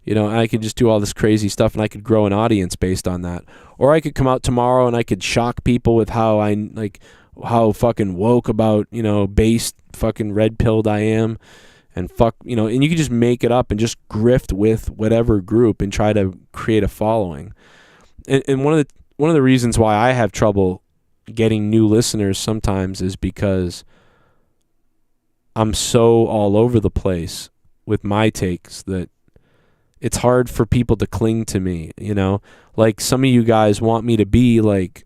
You know, I could just do all this crazy stuff, and I could grow an audience based on that. Or I could come out tomorrow, and I could shock people with how fucking woke about, you know, based fucking red-pilled I am. And and you can just make it up and just grift with whatever group and try to create a following. And one of the reasons why I have trouble getting new listeners sometimes is because I'm so all over the place with my takes that it's hard for people to cling to me, you know? Like, some of you guys want me to be like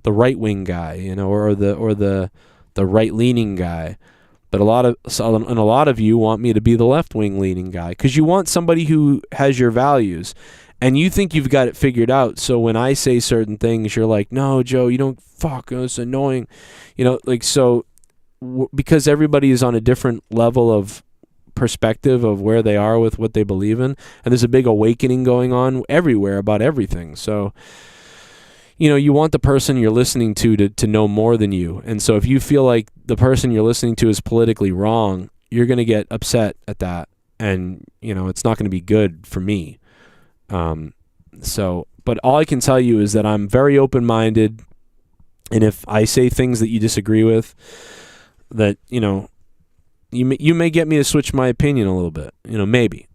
the right-wing guy, you know, or the right-leaning guy. But a lot of you want me to be the left-wing leaning guy, because you want somebody who has your values, and you think you've got it figured out. So when I say certain things, you're like, "No, Joe, you don't. Fuck, it's annoying," you know. Like, so because everybody is on a different level of perspective of where they are with what they believe in, and there's a big awakening going on everywhere about everything. So, you know, you want the person you're listening to know more than you. And so if you feel like the person you're listening to is politically wrong, you're going to get upset at that. And, you know, it's not going to be good for me. But all I can tell you is that I'm very open-minded. And if I say things that you disagree with, that, you know, you may get me to switch my opinion a little bit, you know, maybe.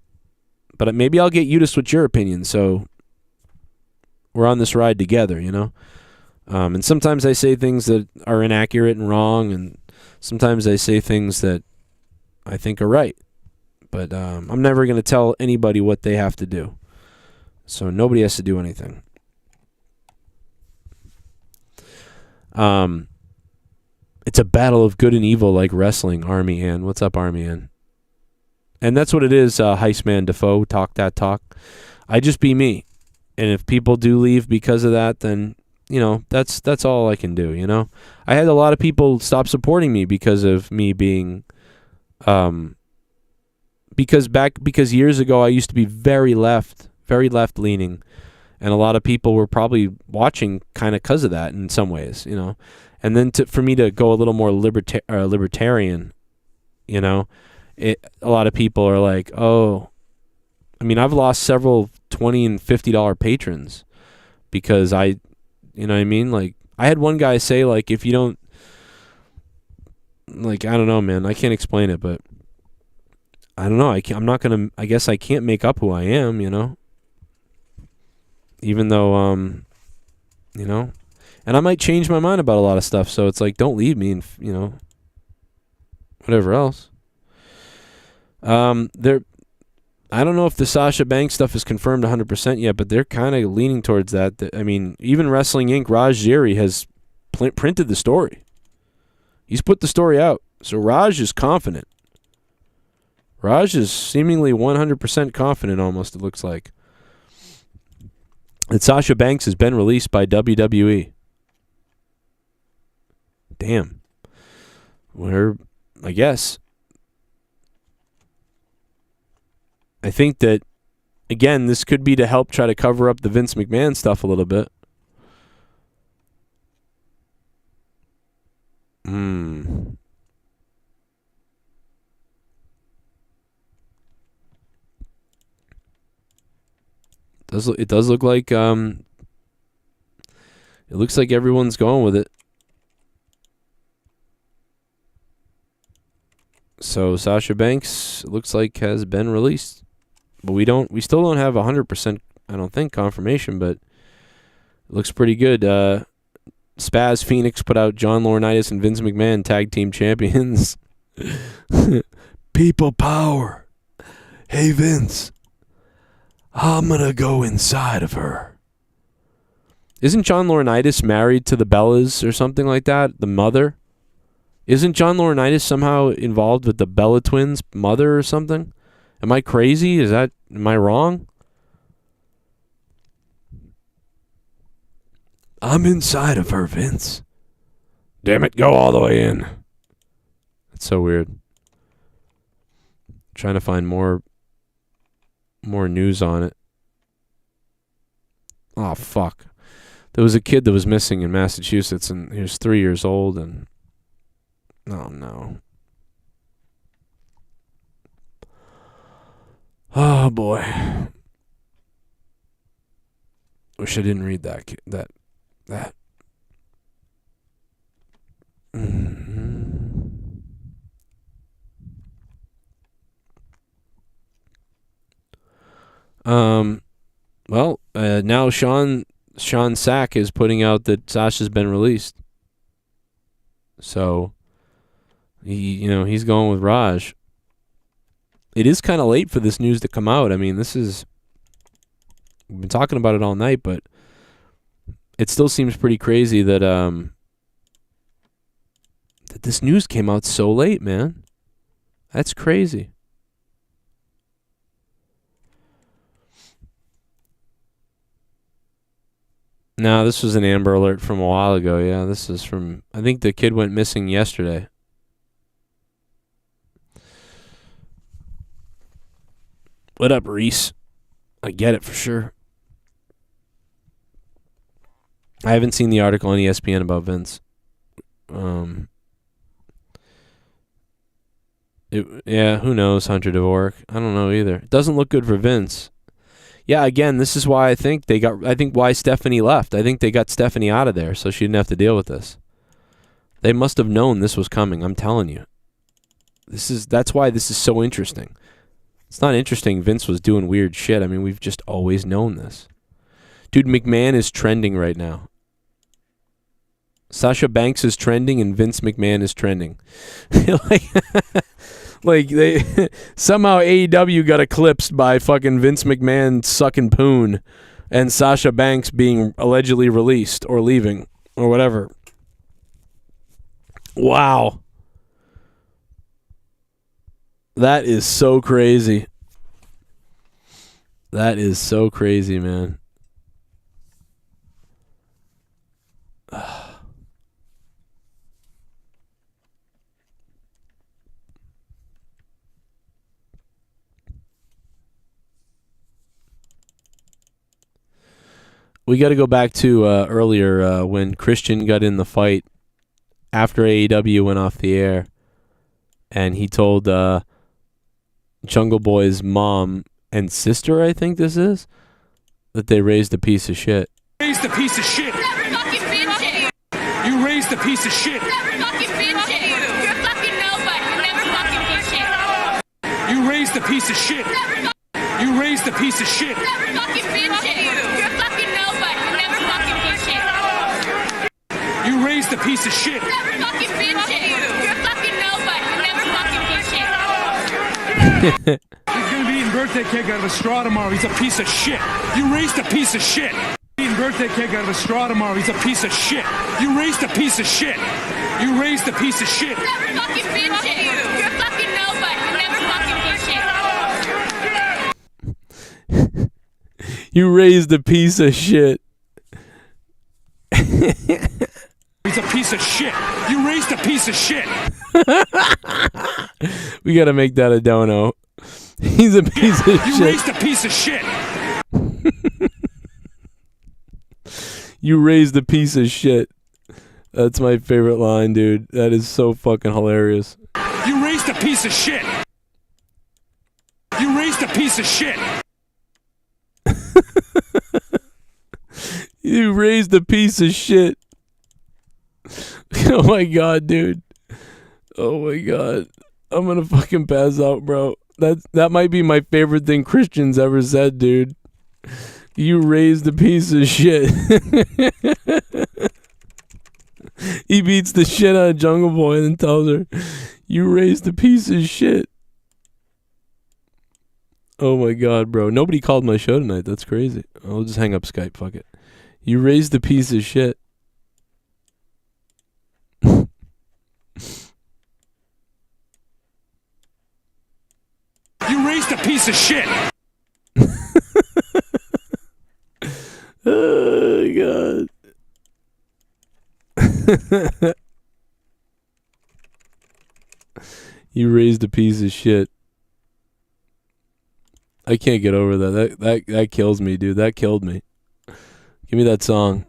But maybe I'll get you to switch your opinion. So we're on this ride together, you know? And sometimes I say things that are inaccurate and wrong, and sometimes I say things that I think are right. But I'm never going to tell anybody what they have to do. So nobody has to do anything. It's a battle of good and evil, like wrestling, Army Ann. What's up, Army Ann? And that's what it is, Heistman Defoe, talk that talk. I just be me. And if people do leave because of that, then, you know, that's all I can do, you know? I had a lot of people stop supporting me because of me being, because years ago I used to be very left leaning, and a lot of people were probably watching kind of because of that in some ways, you know? And then for me to go a little more libertarian, you know, a lot of people are like, oh, I mean, I've lost several $20 and $50 patrons because you know what I mean? Like, I had one guy say, like, if you don't, like, I don't know, man, I can't explain it, but I don't know. I guess I can't make up who I am, you know? Even though, you know, and I might change my mind about a lot of stuff. So it's like, don't leave me and, you know, whatever else. I don't know if the Sasha Banks stuff is confirmed 100% yet, but they're kind of leaning towards that. I mean, even Wrestling Inc., Raj Ziri has printed the story. He's put the story out. So Raj is confident. Raj is seemingly 100% confident almost, it looks like, that Sasha Banks has been released by WWE. Damn. I guess. I think that, again, this could be to help try to cover up the Vince McMahon stuff a little bit. It does look like it looks like everyone's going with it. So Sasha Banks, it looks like, has been released. But we still don't have 100%, I don't think, confirmation, but it looks pretty good. Spaz Phoenix put out John Laurinaitis and Vince McMahon tag team champions. People power. Hey, Vince, I'm gonna go inside of her. Isn't John Laurinaitis married to the Bellas or something like that? The mother? Isn't John Laurinaitis somehow involved with the Bella twins' mother or something? Am I crazy? Am I wrong? I'm inside of her, Vince. Damn it, go all the way in. That's so weird. Trying to find more news on it. Oh, fuck. There was a kid that was missing in Massachusetts, and he was 3 years old, and... Oh, no. Oh, boy. Wish I didn't read that. Well, now Sean Sack is putting out that Sasha's been released. So, he's going with Raj. It is kind of late for this news to come out. I mean, we've been talking about it all night, but it still seems pretty crazy that that this news came out so late, man. That's crazy. No, this was an Amber Alert from a while ago. Yeah, this is from... I think the kid went missing yesterday. What up, Reese? I get it for sure. I haven't seen the article on ESPN about Vince. Who knows, Hunter Dvorak? I don't know either. It doesn't look good for Vince. Yeah, again, this is why I think why Stephanie left. I think they got Stephanie out of there so she didn't have to deal with this. They must have known this was coming, I'm telling you. That's why this is so interesting. It's not interesting Vince was doing weird shit. I mean, we've just always known this. Dude, McMahon is trending right now. Sasha Banks is trending and Vince McMahon is trending. Like they somehow AEW got eclipsed by fucking Vince McMahon sucking poon and Sasha Banks being allegedly released or leaving or whatever. Wow. That is so crazy. That is so crazy, man. We got to go back to earlier when Christian got in the fight after AEW went off the air, and he told Jungle Boy's mom and sister, I think this is, that they raised a piece of shit. Raised a piece of shit. You raised a piece of shit. You're fucking nobody. You never fucking did shit. You raised a piece of shit. You raised a piece of shit. You're fucking nobody. You never fucking did shit. You raised a piece of shit. You're fucking nobody. You never fucking did shit. He's gonna be eating birthday cake out of a straw tomorrow. He's a piece of shit. You raised a piece of shit. Eating birthday cake out of a straw tomorrow. He's a piece of shit. You raised a piece of shit. You raised a piece of shit. You're fucking nobody. You never fucking did shit. You raised a piece of shit. He's a piece of shit. You raised a piece of shit. We gotta make that a dono. He's a piece of shit. You raised a piece of shit. You raised a piece of shit. That's my favorite line, dude. That is so fucking hilarious. You raised a piece of shit. You raised a piece of shit. You raised a piece of shit. Oh my god, dude. Oh my god. I'm gonna fucking pass out, bro. That might be my favorite thing Christian's ever said, dude. You raised a piece of shit. He beats the shit out of Jungle Boy and then tells her, you raised a piece of shit. Oh my god, bro. Nobody called my show tonight. That's crazy. I'll just hang up Skype. Fuck it. You raised a piece of shit. You raised a piece of shit. Oh, God. You raised a piece of shit. I can't get over that. That kills me, dude. That killed me. Give me that song.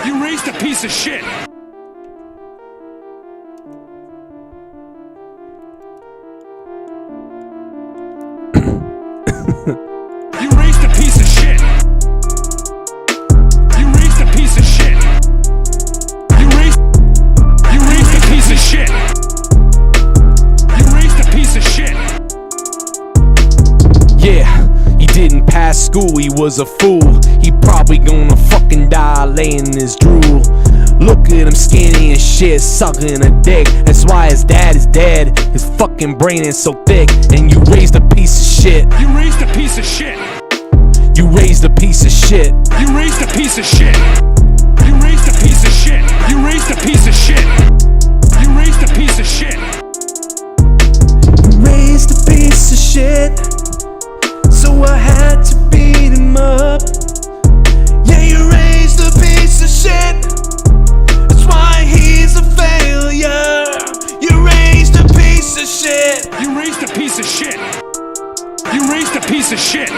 You raised a piece of shit. You raised a piece of shit. You raised a piece of shit. You raised a piece of shit. You raised a piece of shit. Yeah, he didn't pass school, he was a fool. He probably gonna fucking die laying his drool. Look at him skinny and shit, sucking a dick. That's why his dad is dead. His fucking brain is so thick. And you raised a piece of shit. You raised a piece of shit. You raised a piece of shit. You raised a piece of shit. You raised a piece of shit. You raised a piece of shit. You raised a piece of shit. You raised a piece of shit. So I had to beat him up. Yeah, you raised a piece of shit. That's why he's a failure. You raised a piece of shit. You raised a piece of shit. You raised a piece of shit.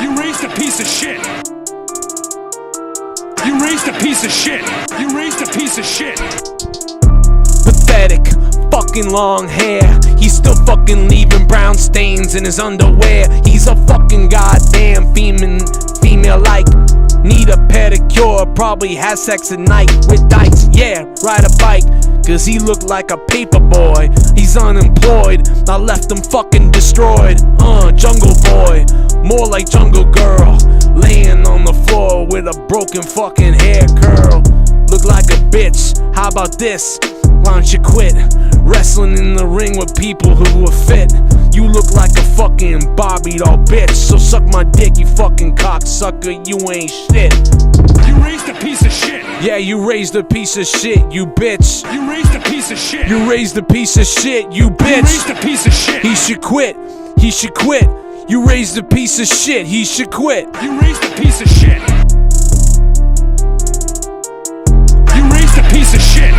You raised a piece of shit. You raised a piece of shit. You raised a piece of shit. Pathetic, fucking long hair. He's still fucking leaving brown stains in his underwear. He's a fucking goddamn female-like. Need a pedicure, probably has sex at night with dykes. Yeah, ride a bike, cause he looked like a paper boy. He's unemployed, I left him fucking destroyed. Jungle boy, more like jungle girl. Laying on the floor with a broken fucking hair curl. Look like a bitch, how about this? Why don't you quit wrestling in the ring with people who are fit? You look like a fucking Barbie doll bitch. So suck my dick, you fucking cocksucker, you ain't shit. You raised a piece of shit. Yeah, you raised a piece of shit, you bitch. You raised a piece of shit. You raised a piece of shit, you bitch. You raised a piece of shit. He should quit, he should quit. You raised a piece of shit, he should quit. You raised a piece of shit. You raised a piece of shit.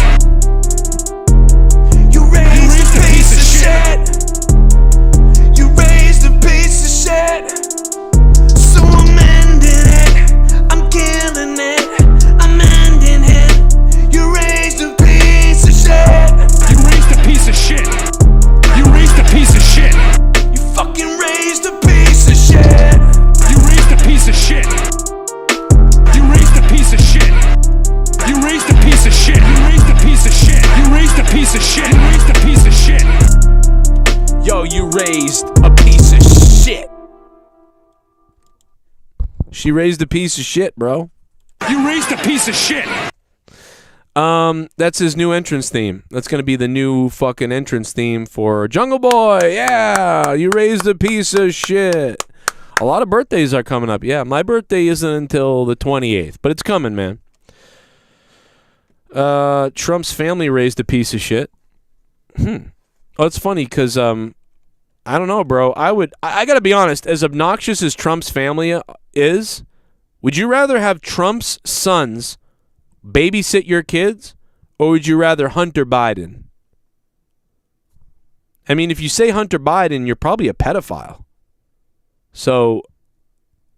You raised a piece of shit. You raised a piece of shit. So I'm ending it. I'm killing it. I'm ending it. You raised a piece of shit. You raised a piece of shit. You raised a piece of shit. You fucking raised a piece of shit. You raised a piece of shit. You raised a piece of shit. You raised a piece of shit. You raised a piece of shit. You raised a piece of shit. You raised a piece of shit. Yo, you raised a piece of shit. She raised a piece of shit, bro. You raised a piece of shit. That's his new entrance theme. That's gonna be the new fucking entrance theme for Jungle Boy. Yeah, you raised a piece of shit. A lot of birthdays are coming up. Yeah, my birthday isn't until the 28th, but it's coming, man. Trump's family raised a piece of shit. Oh, it's funny because I don't know, bro. I gotta be honest. As obnoxious as Trump's family is, would you rather have Trump's sons babysit your kids, or would you rather Hunter Biden? I mean, if you say Hunter Biden, you're probably a pedophile. So,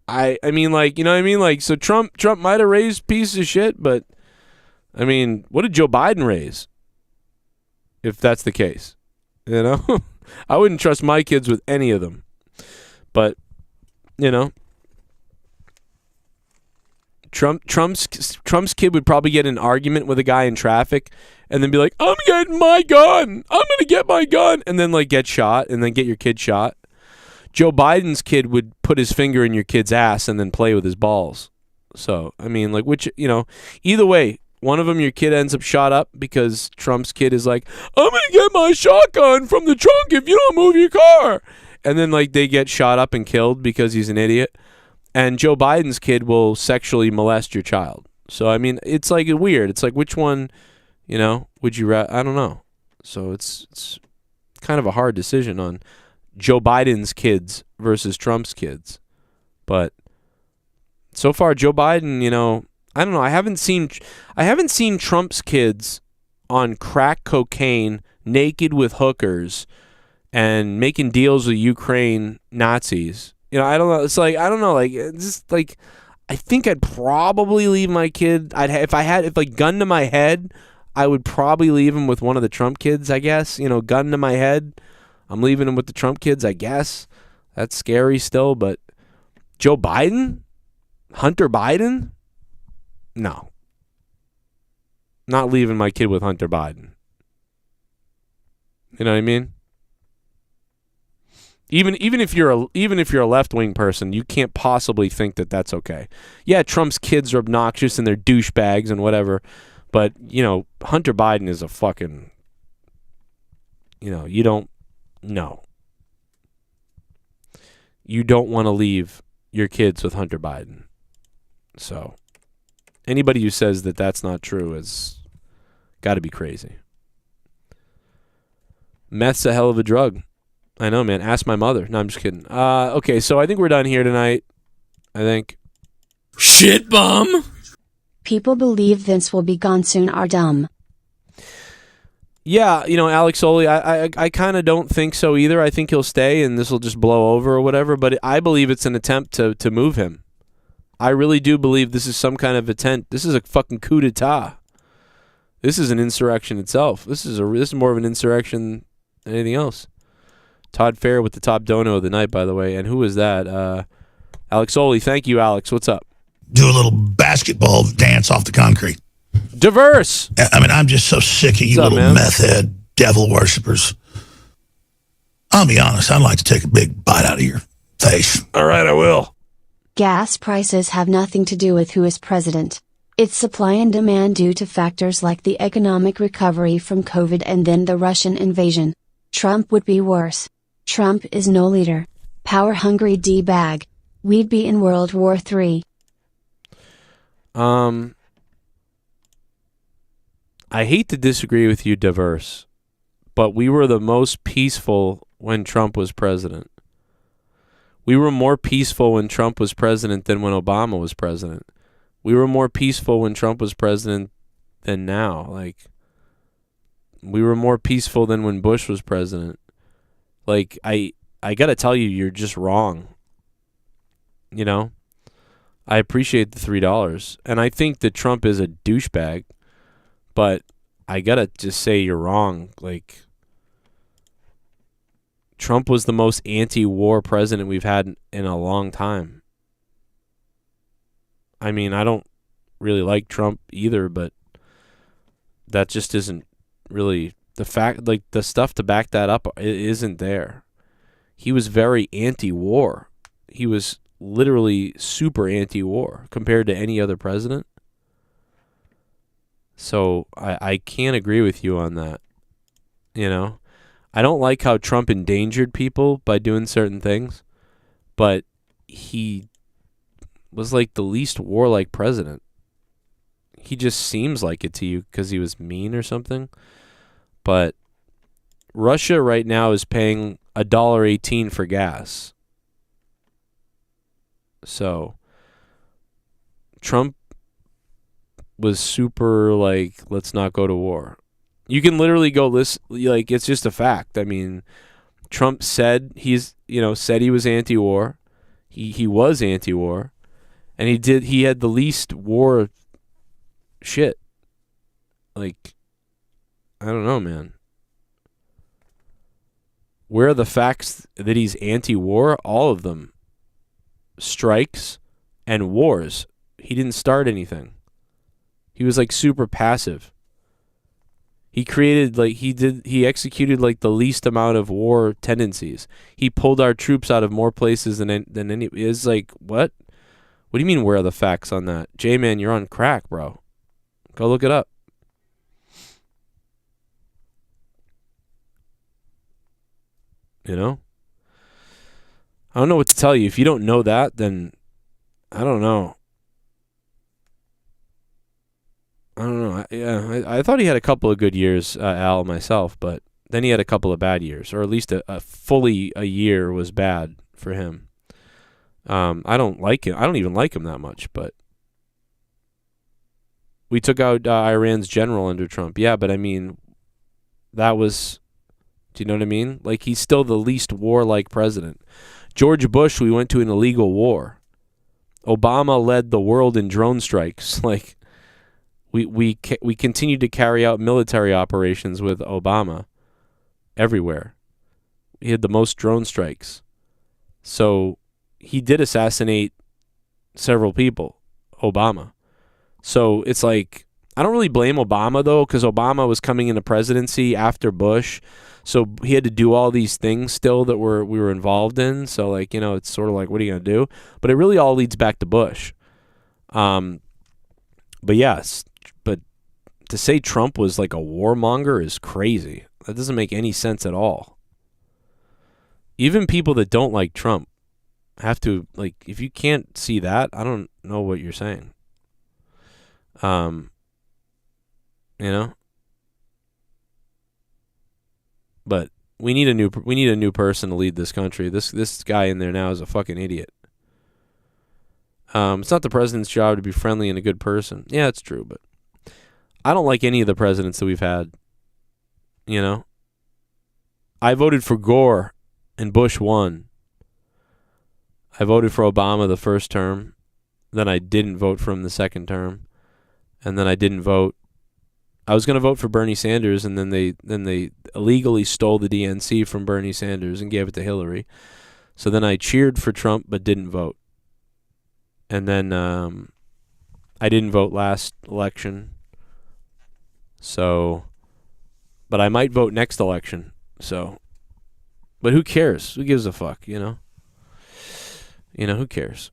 I mean, like, you know what I mean? Like, so Trump might have raised piece of shit, but I mean, what did Joe Biden raise? If that's the case, you know, I wouldn't trust my kids with any of them. But, you know, Trump's kid would probably get in an argument with a guy in traffic and then be like, I'm getting my gun. I'm going to get my gun. And then like get shot and then get your kid shot. Joe Biden's kid would put his finger in your kid's ass and then play with his balls. So, I mean, like, which, you know, either way, one of them, your kid ends up shot up because Trump's kid is like, I'm going to get my shotgun from the trunk if you don't move your car. and then like they get shot up and killed because he's an idiot. And Joe Biden's kid will sexually molest your child. So I mean, it's like weird. It's like which one, would you I don't know. So it's kind of a hard decision on Joe Biden's kids versus Trump's kids. But so far Joe Biden, I don't know. I haven't seen Trump's kids on crack cocaine, naked with hookers, and making deals with Ukraine Nazis. I don't know. It's like I don't know. Like it's just like I think I'd probably leave my kid. If like gun to my head, I would probably leave him with one of the Trump kids. I guess gun to my head, I'm leaving him with the Trump kids. I guess that's scary still. But Joe Biden, Hunter Biden, no, not leaving my kid with Hunter Biden. You know what I mean? Even if you're a left-wing person, you can't possibly think that that's okay. Yeah, Trump's kids are obnoxious and they're douchebags and whatever, but Hunter Biden is a fucking you don't want to leave your kids with Hunter Biden. So anybody who says that that's not true has got to be crazy. Meth's a hell of a drug. I know, man. Ask my mother. No, I'm just kidding. Okay, so I think we're done here tonight. I think. Shit bum. People believe Vince will be gone soon are dumb. Yeah, Alex Oli, I kind of don't think so either. I think he'll stay and this will just blow over or whatever, but I believe it's an attempt to move him. I really do believe this is some kind of attempt. This is a fucking coup d'etat. This is an insurrection itself. This is more of an insurrection than anything else. Todd Fair with the top dono of the night, by the way. And who is that? Alex Oli. Thank you, Alex. What's up? Do a little basketball dance off the concrete. Diverse. I mean, I'm just so sick of you little meth head devil worshippers. I'll be honest, I'd like to take a big bite out of your face. All right, I will. Gas prices have nothing to do with who is president. It's supply and demand due to factors like the economic recovery from COVID and then the Russian invasion. Trump would be worse. Trump is no leader. Power-hungry D-bag. We'd be in World War III. I hate to disagree with you, Diverse, but we were the most peaceful when Trump was president. We were more peaceful when Trump was president than when Obama was president. We were more peaceful when Trump was president than now. Like, we were more peaceful than when Bush was president. Like, I got to tell you, you're just wrong. I appreciate the $3. And I think that Trump is a douchebag. But I got to just say you're wrong. Like, Trump was the most anti-war president we've had in a long time. I mean, I don't really like Trump either, but that just isn't really the fact. Like, the stuff to back that up isn't there. He was very anti-war. He was literally super anti-war compared to any other president. So I can't agree with you on that. I don't like how Trump endangered people by doing certain things, but he was like the least warlike president. He just seems like it to you because he was mean or something. But Russia right now is paying $1.18 for gas. So Trump was super like, let's not go to war. You can literally go list, like, it's just a fact. I mean, Trump said said he was anti-war. He was anti-war, and he had the least war shit. Like, I don't know, man. Where are the facts that he's anti-war? All of them. Strikes and wars. He didn't start anything. He was like super passive. He created he executed like the least amount of war tendencies. He pulled our troops out of more places than any. It's like, what? What do you mean, where are the facts on that? J-Man, you're on crack, bro. Go look it up. I don't know what to tell you. If you don't know that, then I don't know. I thought he had a couple of good years, Al, myself, but then he had a couple of bad years, or at least fully a year was bad for him. I don't like him. I don't even like him that much, but we took out Iran's general under Trump. Yeah, but I mean, that was, do you know what I mean? Like, he's still the least warlike president. George Bush, we went to an illegal war. Obama led the world in drone strikes. Like, we continued to carry out military operations with Obama everywhere. He had the most drone strikes. So he did assassinate several people, Obama. So it's like, I don't really blame Obama, though, because Obama was coming into presidency after Bush. So he had to do all these things still that we were involved in. So, like, you know, it's sort of like, what are you going to do? But it really all leads back to Bush. But yes, but to say Trump was like a warmonger is crazy. That doesn't make any sense at all. Even people that don't like Trump have to, like, if you can't see that, I don't know what you're saying. You know? But we need a new person to lead this country. This guy in there now is a fucking idiot. It's not the president's job to be friendly and a good person. Yeah, it's true, but I don't like any of the presidents that we've had. You know? I voted for Gore and Bush won. I voted for Obama the first term. Then I didn't vote for him the second term. And then I didn't vote. I was going to vote for Bernie Sanders, and then they illegally stole the DNC from Bernie Sanders and gave it to Hillary. So then I cheered for Trump but didn't vote. And then I didn't vote last election. So, but I might vote next election. So, but who cares? Who gives a fuck, you know? You know, who cares?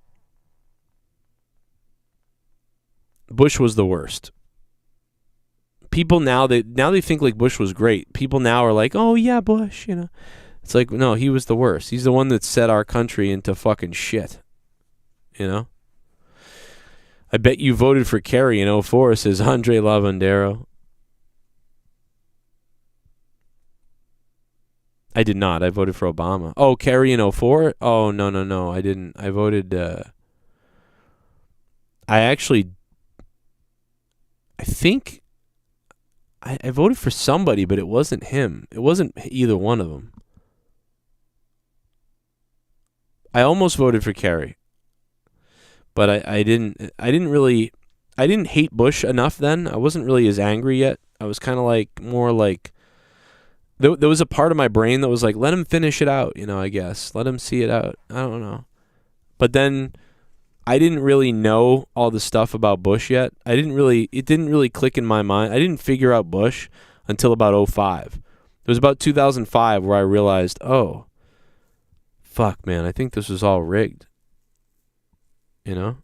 Bush was the worst. People now they think like Bush was great. People now are like, oh yeah, Bush, you know. It's like, no, he was the worst. He's the one that set our country into fucking shit. You know? I bet you voted for Kerry in 2004, says Andre Lavandero. I did not. I voted for Obama. Oh, Kerry in 2004? Oh, no. I didn't. I voted, I think I voted for somebody, but it wasn't him. It wasn't either one of them. I almost voted for Kerry, but I didn't hate Bush enough then. I wasn't really as angry yet. I was kind of like, more like, there was a part of my brain that was like, let him finish it out, you know, I guess. Let him see it out. I don't know. But then I didn't really know all the stuff about Bush yet. It didn't really click in my mind. I didn't figure out Bush until about 2005. It was about 2005 where I realized, oh, fuck, man, I think this was all rigged. You know?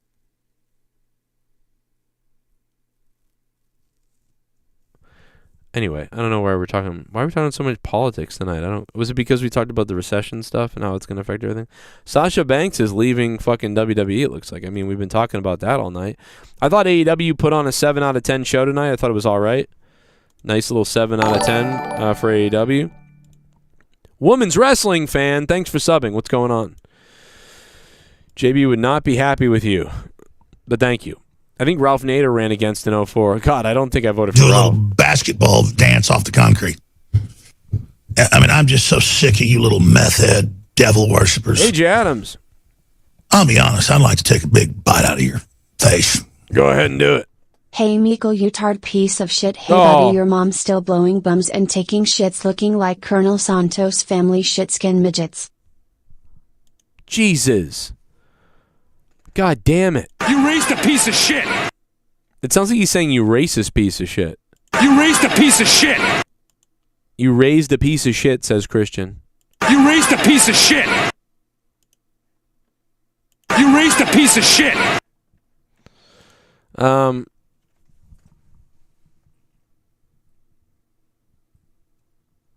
Anyway, I don't know why we're talking so much politics tonight. Was it because we talked about the recession stuff and how it's going to affect everything? Sasha Banks is leaving fucking WWE, it looks like. I mean, we've been talking about that all night. I thought AEW put on a 7 out of 10 show tonight. I thought it was all right. Nice little 7 out of 10 for AEW. Women's wrestling fan, thanks for subbing. What's going on? JB would not be happy with you, but thank you. I think Ralph Nader ran against in 2004. God, I don't think I voted for Do a Ralph. little basketball dance off the concrete. I mean, I'm just so sick of you little meth head devil worshippers. AJ Adams. I'll be honest, I'd like to take a big bite out of your face. Go ahead and do it. Hey Mikkel, you tard piece of shit. Hey Oh. buddy, your mom's still blowing bums and taking shits looking like Colonel Santos family shitskin midgets. Jesus. God damn it. You raised a piece of shit. It sounds like he's saying you racist piece of shit. You raised a piece of shit. You raised a piece of shit, says Christian. You raised a piece of shit. You raised a piece of shit.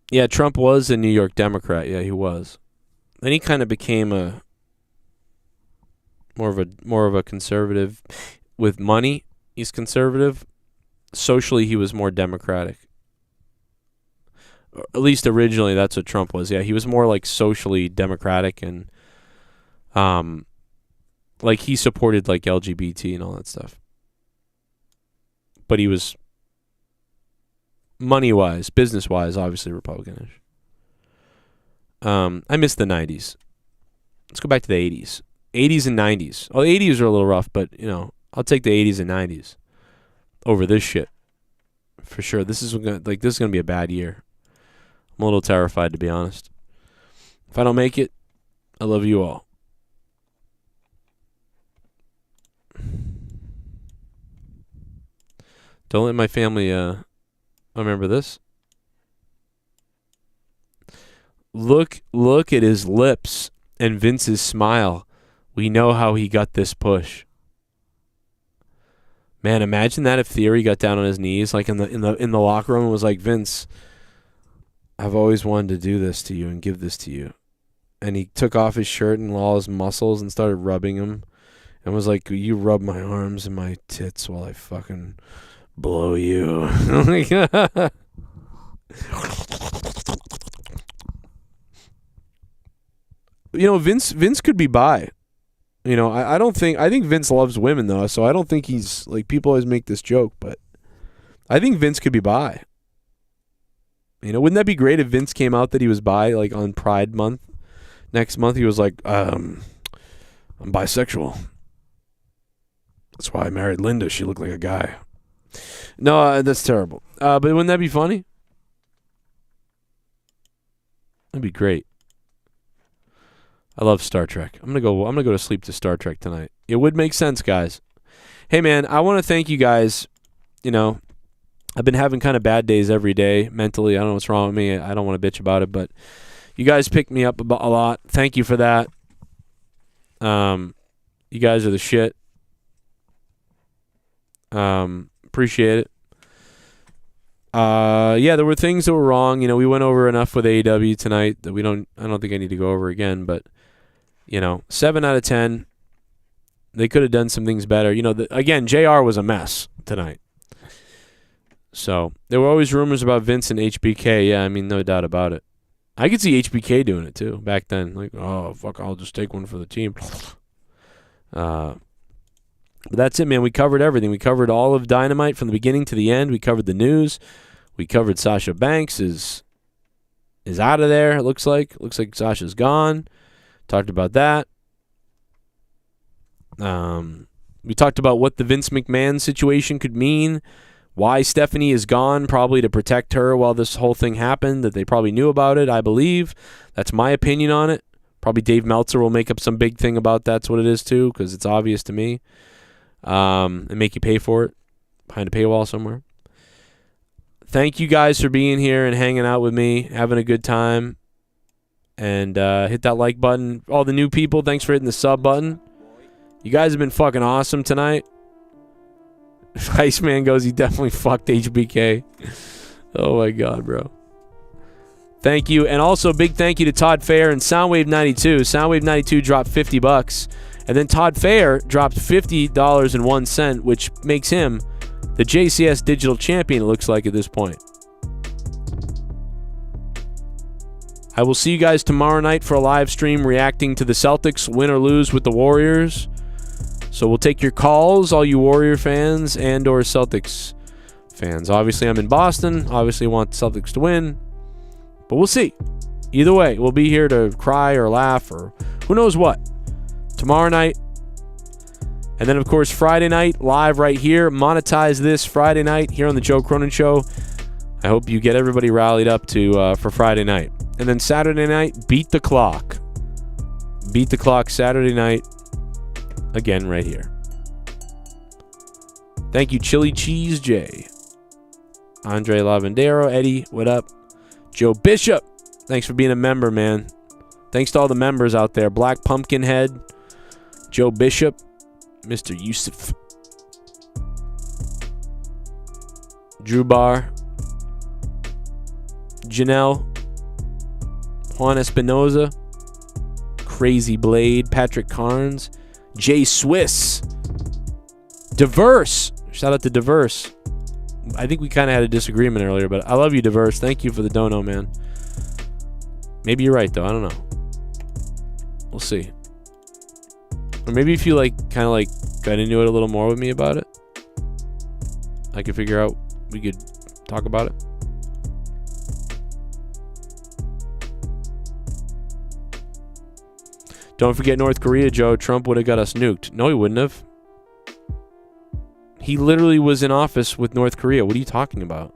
Yeah, Trump was a New York Democrat. Yeah, he was. Then he kind of became a More of a conservative. With money, he's conservative. Socially, he was more democratic. Or at least originally, that's what Trump was. Yeah, he was more like socially democratic and like he supported like LGBT and all that stuff. But he was money-wise, business-wise, obviously Republicanish. I miss the 90s. Let's go back to the 80s. 80s and 90s. Oh, the 80s are a little rough, but, you know, I'll take the 80s and 90s over this shit. For sure. This is going to be a bad year. I'm a little terrified, to be honest. If I don't make it, I love you all. Don't let my family remember this. Look at his lips and Vince's smile. We know how he got this push. Man, imagine that if Theory got down on his knees like in the locker room and was like, Vince, I've always wanted to do this to you and give this to you. And he took off his shirt and all his muscles and started rubbing them and was like, you rub my arms and my tits while I fucking blow you. You know, Vince could be bi. You know, I think Vince loves women though, so I don't think he's like, people always make this joke, but I think Vince could be bi. You know, wouldn't that be great if Vince came out that he was bi like on Pride Month? Next month he was like, I'm bisexual. That's why I married Linda. She looked like a guy. No, that's terrible. But wouldn't that be funny? That'd be great. I love Star Trek. I'm gonna go to sleep to Star Trek tonight. It would make sense, guys. Hey man, I want to thank you guys. You know, I've been having kind of bad days every day mentally. I don't know what's wrong with me. I don't want to bitch about it, but you guys picked me up a lot. Thank you for that. You guys are the shit. Appreciate it. Yeah, there were things that were wrong. You know, we went over enough with AEW tonight that I don't think I need to go over again, but you know, 7 out of 10. They could have done some things better. You know, again, JR was a mess tonight. So, there were always rumors about Vince and HBK. Yeah, I mean, no doubt about it. I could see HBK doing it too back then. Like, oh, fuck, I'll just take one for the team. But that's it, man. We covered everything. We covered all of Dynamite from the beginning to the end. We covered the news. We covered Sasha Banks is out of there, it looks like. Looks like Sasha's gone. Talked about that. We talked about what the Vince McMahon situation could mean. Why Stephanie is gone, probably to protect her while this whole thing happened, that they probably knew about it, I believe. That's my opinion on it. Probably Dave Meltzer will make up some big thing about that's what it is too, because it's obvious to me. And make you pay for it behind a paywall somewhere. Thank you guys for being here and hanging out with me, having a good time. And hit that like button. All the new people, thanks for hitting the sub button. You guys have been fucking awesome tonight. Iceman goes, he definitely fucked HBK. Oh my god, bro. Thank you. And also big thank you to Todd Fair and Soundwave 92. Soundwave 92 dropped $50. And then Todd Fair dropped $50.01, which makes him the JCS Digital Champion, it looks like at this point. I will see you guys tomorrow night for a live stream reacting to the Celtics, win or lose with the Warriors. So we'll take your calls, all you Warrior fans and or Celtics fans. Obviously, I'm in Boston. Obviously, want the Celtics to win. But we'll see. Either way, we'll be here to cry or laugh or who knows what. Tomorrow night. And then, of course, Friday night, live right here. Monetize this Friday night here on the Joe Cronin Show. I hope you get everybody rallied up to for Friday night. And then Saturday night, Beat the Clock. Beat the Clock Saturday night. Again, right here. Thank you, Chili Cheese J. Andre Lavandero. Eddie, what up? Joe Bishop. Thanks for being a member, man. Thanks to all the members out there. Black Pumpkinhead. Joe Bishop. Mr. Yusuf. Drew Barr. Janelle. Juan Espinoza. Crazy Blade. Patrick Carnes. Jay Swiss. Diverse. Shout out to Diverse. I think we kind of had a disagreement earlier, but I love you, Diverse. Thank you for the dono, man. Maybe you're right, though. I don't know. We'll see. Or maybe if you kind of got into it a little more with me about it, I could figure out we could talk about it. Don't forget North Korea, Joe. Trump would have got us nuked. No, he wouldn't have. He literally was in office with North Korea. What are you talking about?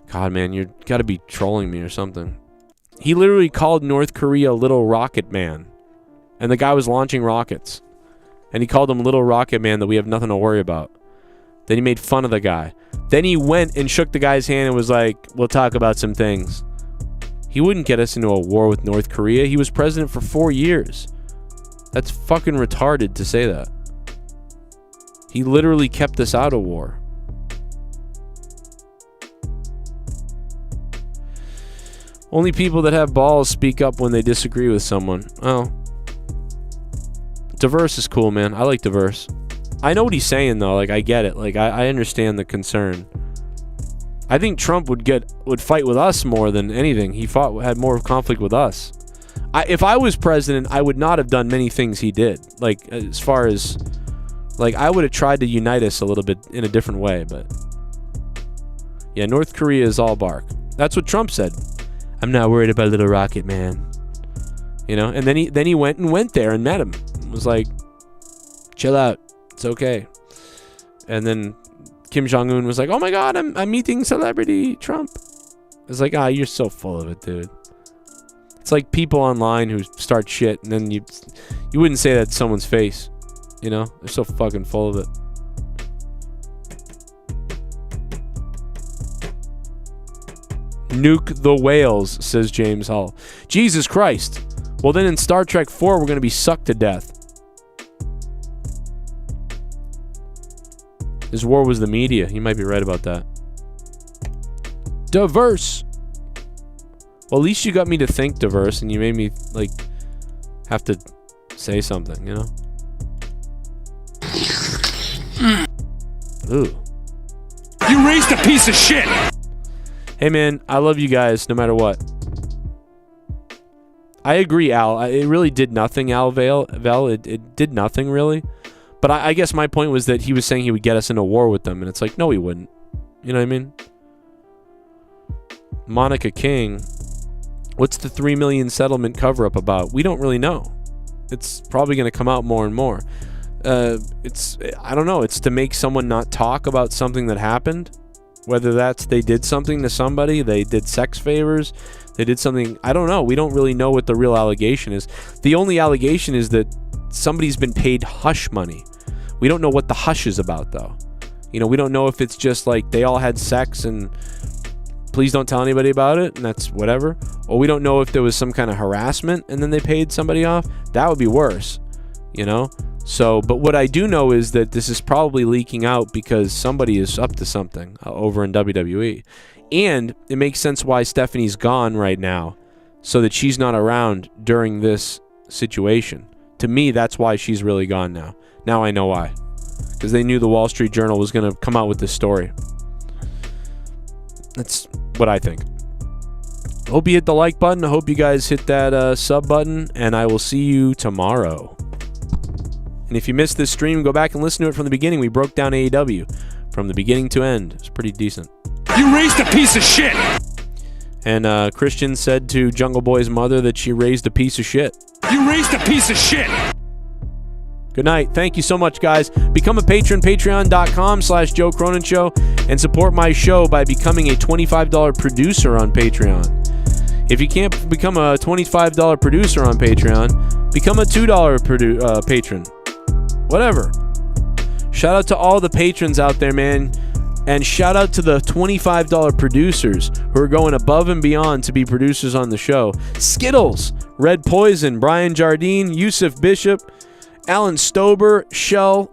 God, man, you got to be trolling me or something. He literally called North Korea Little Rocket Man. And the guy was launching rockets. And he called him Little Rocket Man that we have nothing to worry about. Then he made fun of the guy. Then he went and shook the guy's hand and was like, we'll talk about some things. He wouldn't get us into a war with North Korea. He was president for 4 years. That's fucking retarded to say that. He literally kept us out of war. Only people that have balls speak up when they disagree with someone. Oh. Diverse is cool, man. I like Diverse. I know what he's saying, though. I get it. I understand the concern. I think Trump would fight with us more than anything. He had more conflict with us. If I was president, I would not have done many things he did. As far as... I would have tried to unite us a little bit in a different way, but... Yeah, North Korea is all bark. That's what Trump said. I'm not worried about Little Rocket Man. You know? And then he went there and met him. It was like, chill out. It's okay. And then Kim Jong-un was like, oh my God, I'm meeting celebrity Trump. It's like, you're so full of it, dude. It's like people online who start shit and then you wouldn't say that to someone's face. You know? They're so fucking full of it. Nuke the whales, says James Hull. Jesus Christ. Well, then in Star Trek 4, we're going to be sucked to death. This war was the media. You might be right about that. Diverse. Well, at least you got me to think, Diverse, and you made me, have to say something, you know? Ooh. You raised a piece of shit! Hey, man, I love you guys no matter what. I agree, Al. It really did nothing, Al Vel. It did nothing, really. But I guess my point was that he was saying he would get us into war with them, and it's like, no, he wouldn't. You know what I mean? Monica King. What's the $3 million settlement cover-up about? We don't really know. It's probably going to come out more and more. I don't know. It's to make someone not talk about something that happened. Whether that's they did something to somebody, they did sex favors, they did something. I don't know. We don't really know what the real allegation is. The only allegation is that somebody's been paid hush money. We don't know what the hush is about, though. You know, we don't know if it's just like they all had sex and please don't tell anybody about it, and that's whatever. Or we don't know if there was some kind of harassment and then they paid somebody off. That would be worse, you know? So, but what I do know is that this is probably leaking out because somebody is up to something over in WWE. And it makes sense why Stephanie's gone right now, so that she's not around during this situation. To me, that's why she's really gone now. Now I know why. Because they knew the Wall Street Journal was going to come out with this story. That's what I think. Hope you hit the like button. I hope you guys hit that sub button. And I will see you tomorrow. And if you missed this stream, go back and listen to it from the beginning. We broke down AEW from the beginning to end. It's pretty decent. You raised a piece of shit! And Christian said to Jungle Boy's mother that she raised a piece of shit. You raised a piece of shit! Good night. Thank you so much, guys. Become a patron, patreon.com/Joe Cronin Show, and support my show by becoming a $25 producer on Patreon. If you can't become a $25 producer on Patreon, become a $2 patron. Whatever. Shout out to all the patrons out there, man. And shout out to the $25 producers who are going above and beyond to be producers on the show. Skittles, Red Poison, Brian Jardine, Yusuf Bishop, Alan Stober, Shell,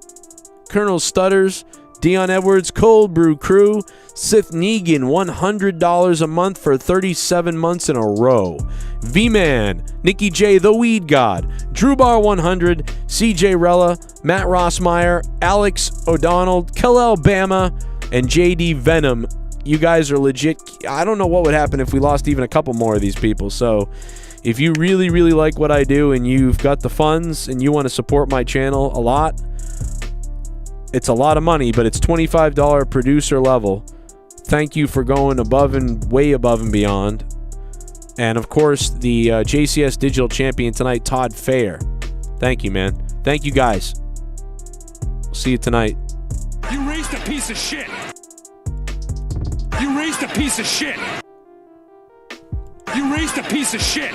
Colonel Stutters, Dion Edwards, Cold Brew Crew, SITH NEGAN, $100 a month for 37 months in a row. V-Man, Nikki J, The Weed God, Drew Bar 100, CJ Rella, Matt Rossmeyer, Alex O'Donnell, Kal Bama, and JD Venom. You guys are legit. I don't know what would happen if we lost even a couple more of these people. So if you really, really like what I do and you've got the funds and you want to support my channel a lot, it's a lot of money, but it's $25 producer level. Thank you for going way above and beyond. And of course, the JCS Digital Champion tonight, Todd Fair. Thank you, man. Thank you, guys. We'll see you tonight. You raised a piece of shit. You raised a piece of shit. You raised a piece of shit.